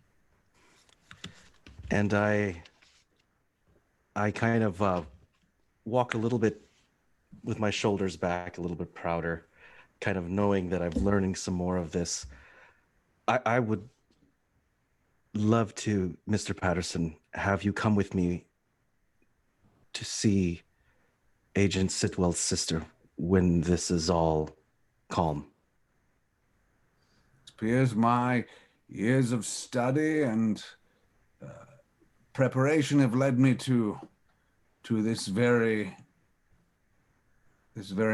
And I kind of walk a little bit with my shoulders back, a little bit prouder, kind of knowing that I'm learning some more of this. I would love to, Mr. Patterson, have you come with me to see Agent Sitwell's sister when this is all calm. It appears my years of study and preparation have led me to this very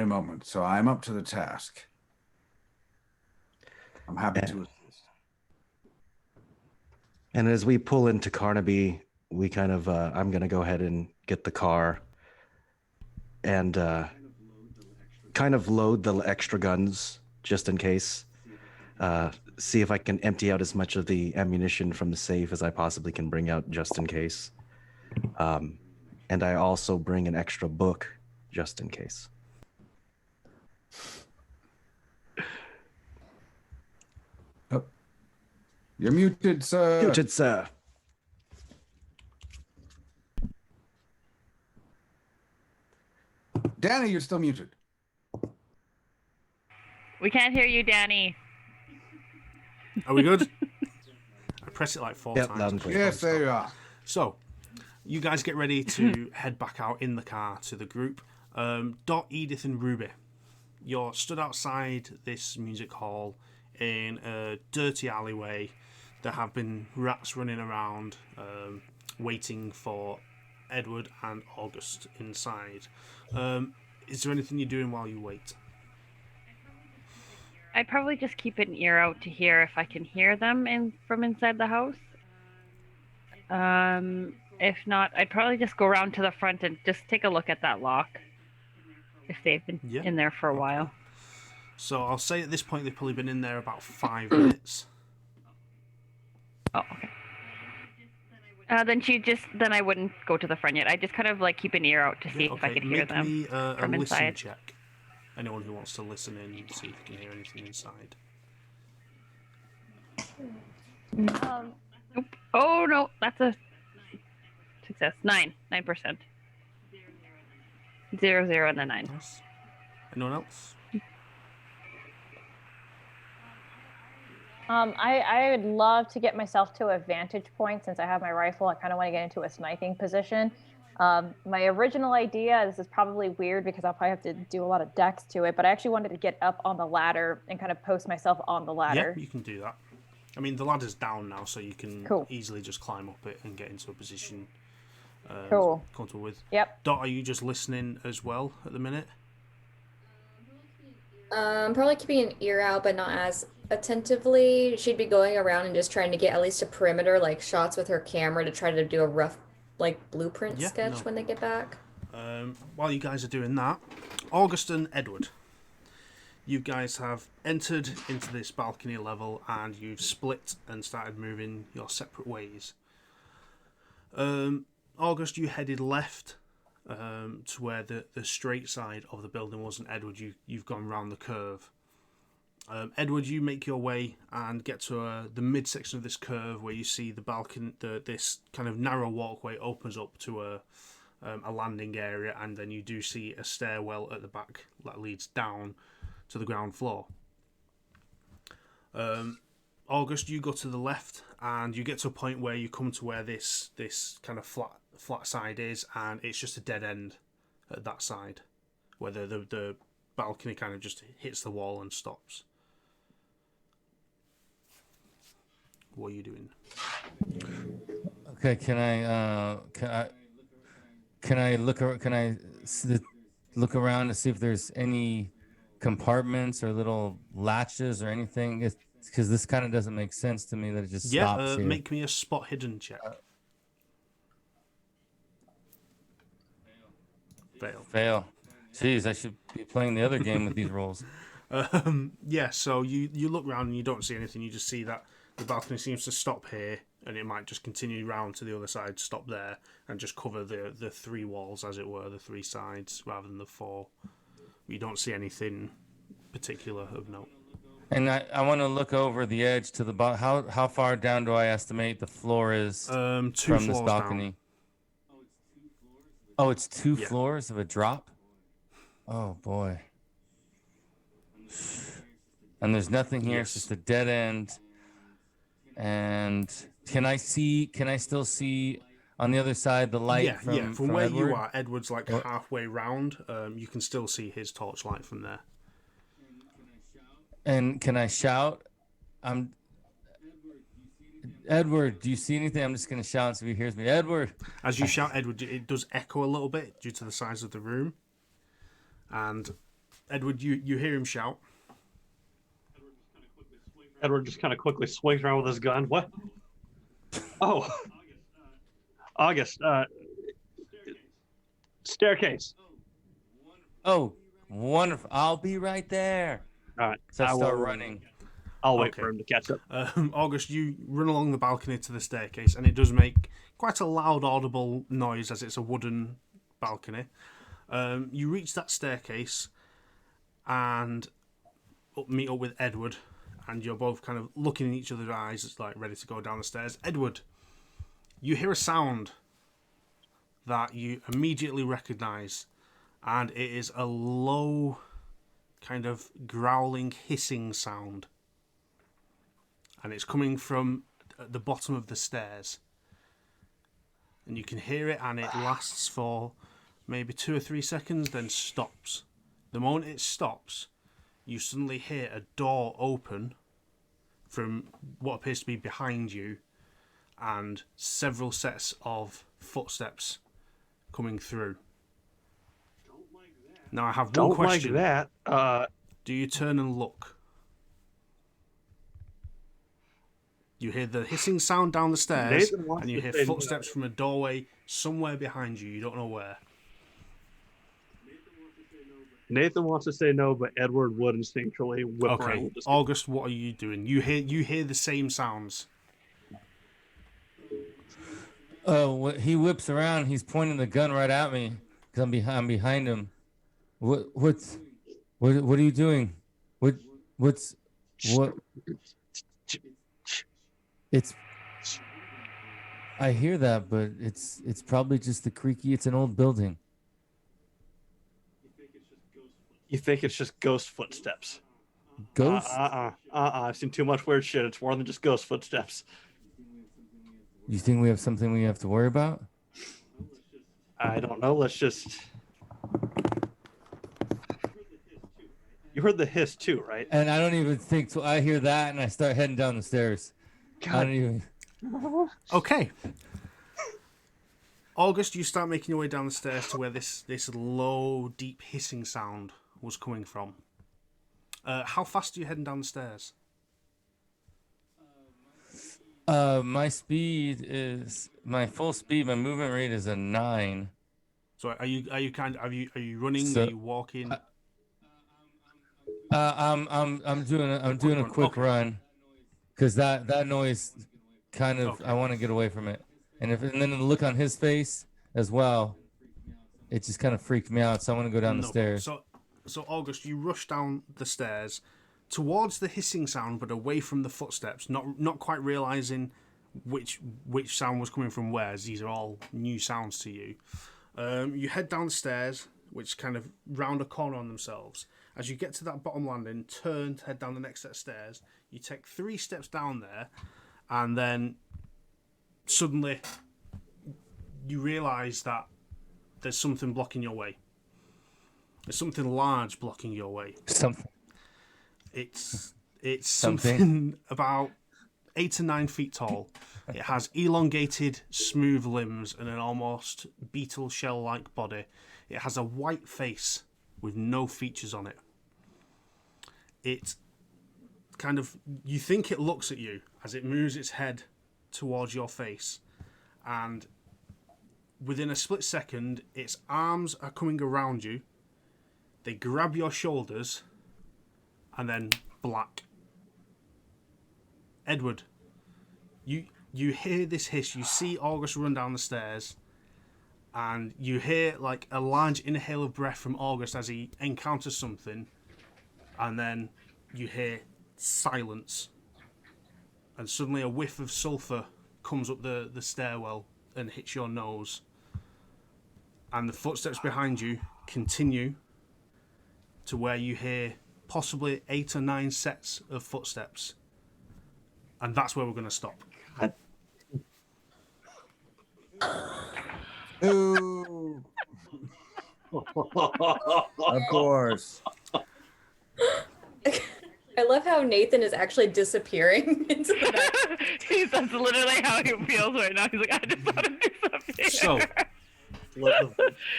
moment. So I'm up to the task. I'm happy to assist. And as we pull into Carnaby, we kind of, I'm going to go ahead and get the car and kind of load the extra guns just in case. See if I can empty out as much of the ammunition from the safe as I possibly can bring out just in case. And I also bring an extra book just in case. Oh. You're muted, sir. Muted, sir. Danny, you're still muted. We can't hear you, Danny. Are we good? I press it like 4 Yep, times. loud and clear. Yes, there you are. So, you guys get ready to head back out in the car to the group. Dot, Edith, and Rubi, you're stood outside this music hall in a dirty alleyway. There have been rats running around, waiting for Edward and August inside. Is there anything you're doing while you wait? I'd probably just keep an ear out to hear if I can hear them from inside the house. If not, I'd probably just go around to the front and just take a look at that lock. If they've been in there for a while. So I'll say at this point they've probably been in there about 5 minutes. Oh, okay. Then I wouldn't go to the front yet. I just kind of like keep an ear out to see if I could hear Make them me a from listen inside. check. Anyone who wants to listen in and see if you can hear anything inside. Nope. Oh no, that's a success. 9%. 0, 0, and then 9. Nice. Anyone else? I would love to get myself to a vantage point since I have my rifle. I kind of want to get into a sniping position. My original idea, this is probably weird because I'll probably have to do a lot of dex to it, but I actually wanted to get up on the ladder and kind of post myself on the ladder. Yeah, you can do that. I mean, the ladder's down now, so you can easily just climb up it and get into a position comfortable with. Yep. Dot, are you just listening as well at the minute? Probably keeping an ear out, but not as attentively. She'd be going around and just trying to get at least a perimeter, like shots with her camera to try to do a rough, like blueprint sketch when they get back. While you guys are doing that, August and Edward, you guys have entered into this balcony level and you've split and started moving your separate ways. August, you headed left to where the straight side of the building was, and Edward, you've gone round the curve. Edward, you make your way and get to the midsection of this curve where you see the balcony, this kind of narrow walkway opens up to a landing area, and then you do see a stairwell at the back that leads down to the ground floor. August, you go to the left and you get to a point where you come to where this kind of flat side is, and it's just a dead end at that side where the balcony kind of just hits the wall and stops. What are you doing? Okay, can I look around to see if there's any compartments or little latches or anything? Because this kind of doesn't make sense to me that it just stops here. Make me a spot hidden check. Fail. Jeez, I should be playing the other game with these rolls. So you look around and you don't see anything. You just see that the balcony seems to stop here, and it might just continue round to the other side, stop there, and just cover the three walls, as it were, the three sides, rather than the four. You don't see anything particular of note. And I want to look over the edge to the bottom. How far down do I estimate the floor is from this balcony? Down. Oh, it's two floors of a drop? Oh, boy. And there's nothing here. It's just a dead end. And can I still see on the other side the light from where Edward? you are, Edward's like halfway round. You can still see his torchlight from there. And can I shout? Edward, do you see anything? I'm just going to shout and see if he hears me. Edward! As you shout, Edward, it does echo a little bit due to the size of the room. And Edward, you hear him shout. Edward just kind of quickly swings around with his gun. What? Oh. August. Staircase. Oh, wonderful. I'll be right there. All right. So I start running. I'll wait for him to catch up. August, you run along the balcony to the staircase, and it does make quite a loud, audible noise as it's a wooden balcony. You reach that staircase and meet up with Edward, and you're both kind of looking in each other's eyes, like ready to go down the stairs. Edward, you hear a sound that you immediately recognise, and it is a low, kind of growling, hissing sound. And it's coming from the bottom of the stairs. And you can hear it, and it lasts for maybe 2 or 3 seconds, then stops. The moment it stops, you suddenly hear a door open from what appears to be behind you, and several sets of footsteps coming through. Now I have one question. Don't like that. Do you turn and look? You hear the hissing sound down the stairs, and you hear footsteps from a doorway somewhere behind you. You don't know where. Nathan wants to say no, but Edward would instinctually whip around with this. August, what are you doing? You hear the same sounds. He whips around. He's pointing the gun right at me because I'm behind him. What are you doing? What's what? It's. I hear that, but it's probably just the creaky. It's an old building. You think it's just ghost footsteps? Ghost? I've seen too much weird shit. It's more than just ghost footsteps. You think we have something we have to worry about? I don't know. Let's just. You heard the hiss too, right? And I don't even think so. I hear that, and I start heading down the stairs. God. I don't even. Okay. August, you start making your way down the stairs to where this low, deep hissing sound was coming from. How fast are you heading down the stairs? My full speed. My movement rate is a 9. So are you running? So, are you walking? I'm doing a quick run, because that noise kind of I want to get away from it, and then the look on his face as well, it just kind of freaked me out. So I want to go down the stairs. So August, you rush down the stairs towards the hissing sound, but away from the footsteps, not quite realizing which sound was coming from where, as these are all new sounds to you. You head down the stairs, which kind of round a corner on themselves. As you get to that bottom landing, turn to head down the next set of stairs. You take 3 steps down there, and then suddenly you realise that there's something blocking your way. There's something large blocking your way. Something. It's something about 8 to 9 feet tall. It has elongated, smooth limbs and an almost beetle shell-like body. It has a white face with no features on it. It kind of, you think it looks at you as it moves its head towards your face, and within a split second, its arms are coming around you. They grab your shoulders, and then black. Edward, you hear this hiss. You see August run down the stairs, and you hear like a large inhale of breath from August as he encounters something, and then you hear silence, and suddenly a whiff of sulphur comes up the stairwell and hits your nose, and the footsteps behind you continue to where you hear possibly 8 or 9 sets of footsteps, and that's where we're going to stop. Ooh. Of course. I love how Nathan is actually disappearing into the back. That's literally how he feels right now. He's like, I just want to do something. So,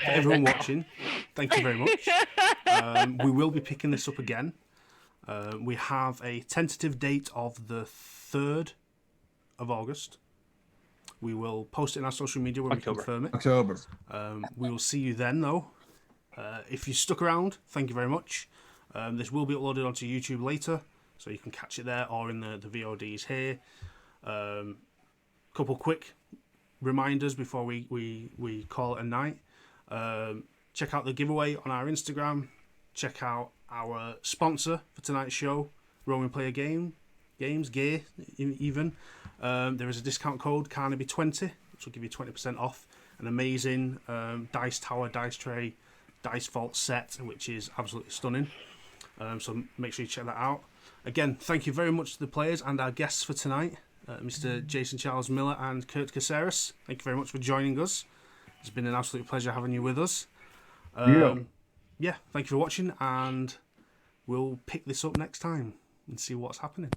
everyone watching, thank you very much. We will be picking this up again. We have a tentative date of the 3rd of August. We will post it in our social media when we confirm it. October. We will see you then, though. If you stuck around, thank you very much. This will be uploaded onto YouTube later, so you can catch it there or in the VODs here. Couple quick reminders before we call it a night. Check out the giveaway on our Instagram. Check out our sponsor for tonight's show, Roman Player Games, gear even. There is a discount code, Carnaby20, which will give you 20% off an amazing dice tower, dice tray, dice vault set, which is absolutely stunning. So make sure you check that out. Again, thank you very much to the players and our guests for tonight, Mr. Jason Charles Miller and Kirk Caceres. Thank you very much for joining us. It's been an absolute pleasure having you with us. Yeah, thank you for watching, and we'll pick this up next time and see what's happening.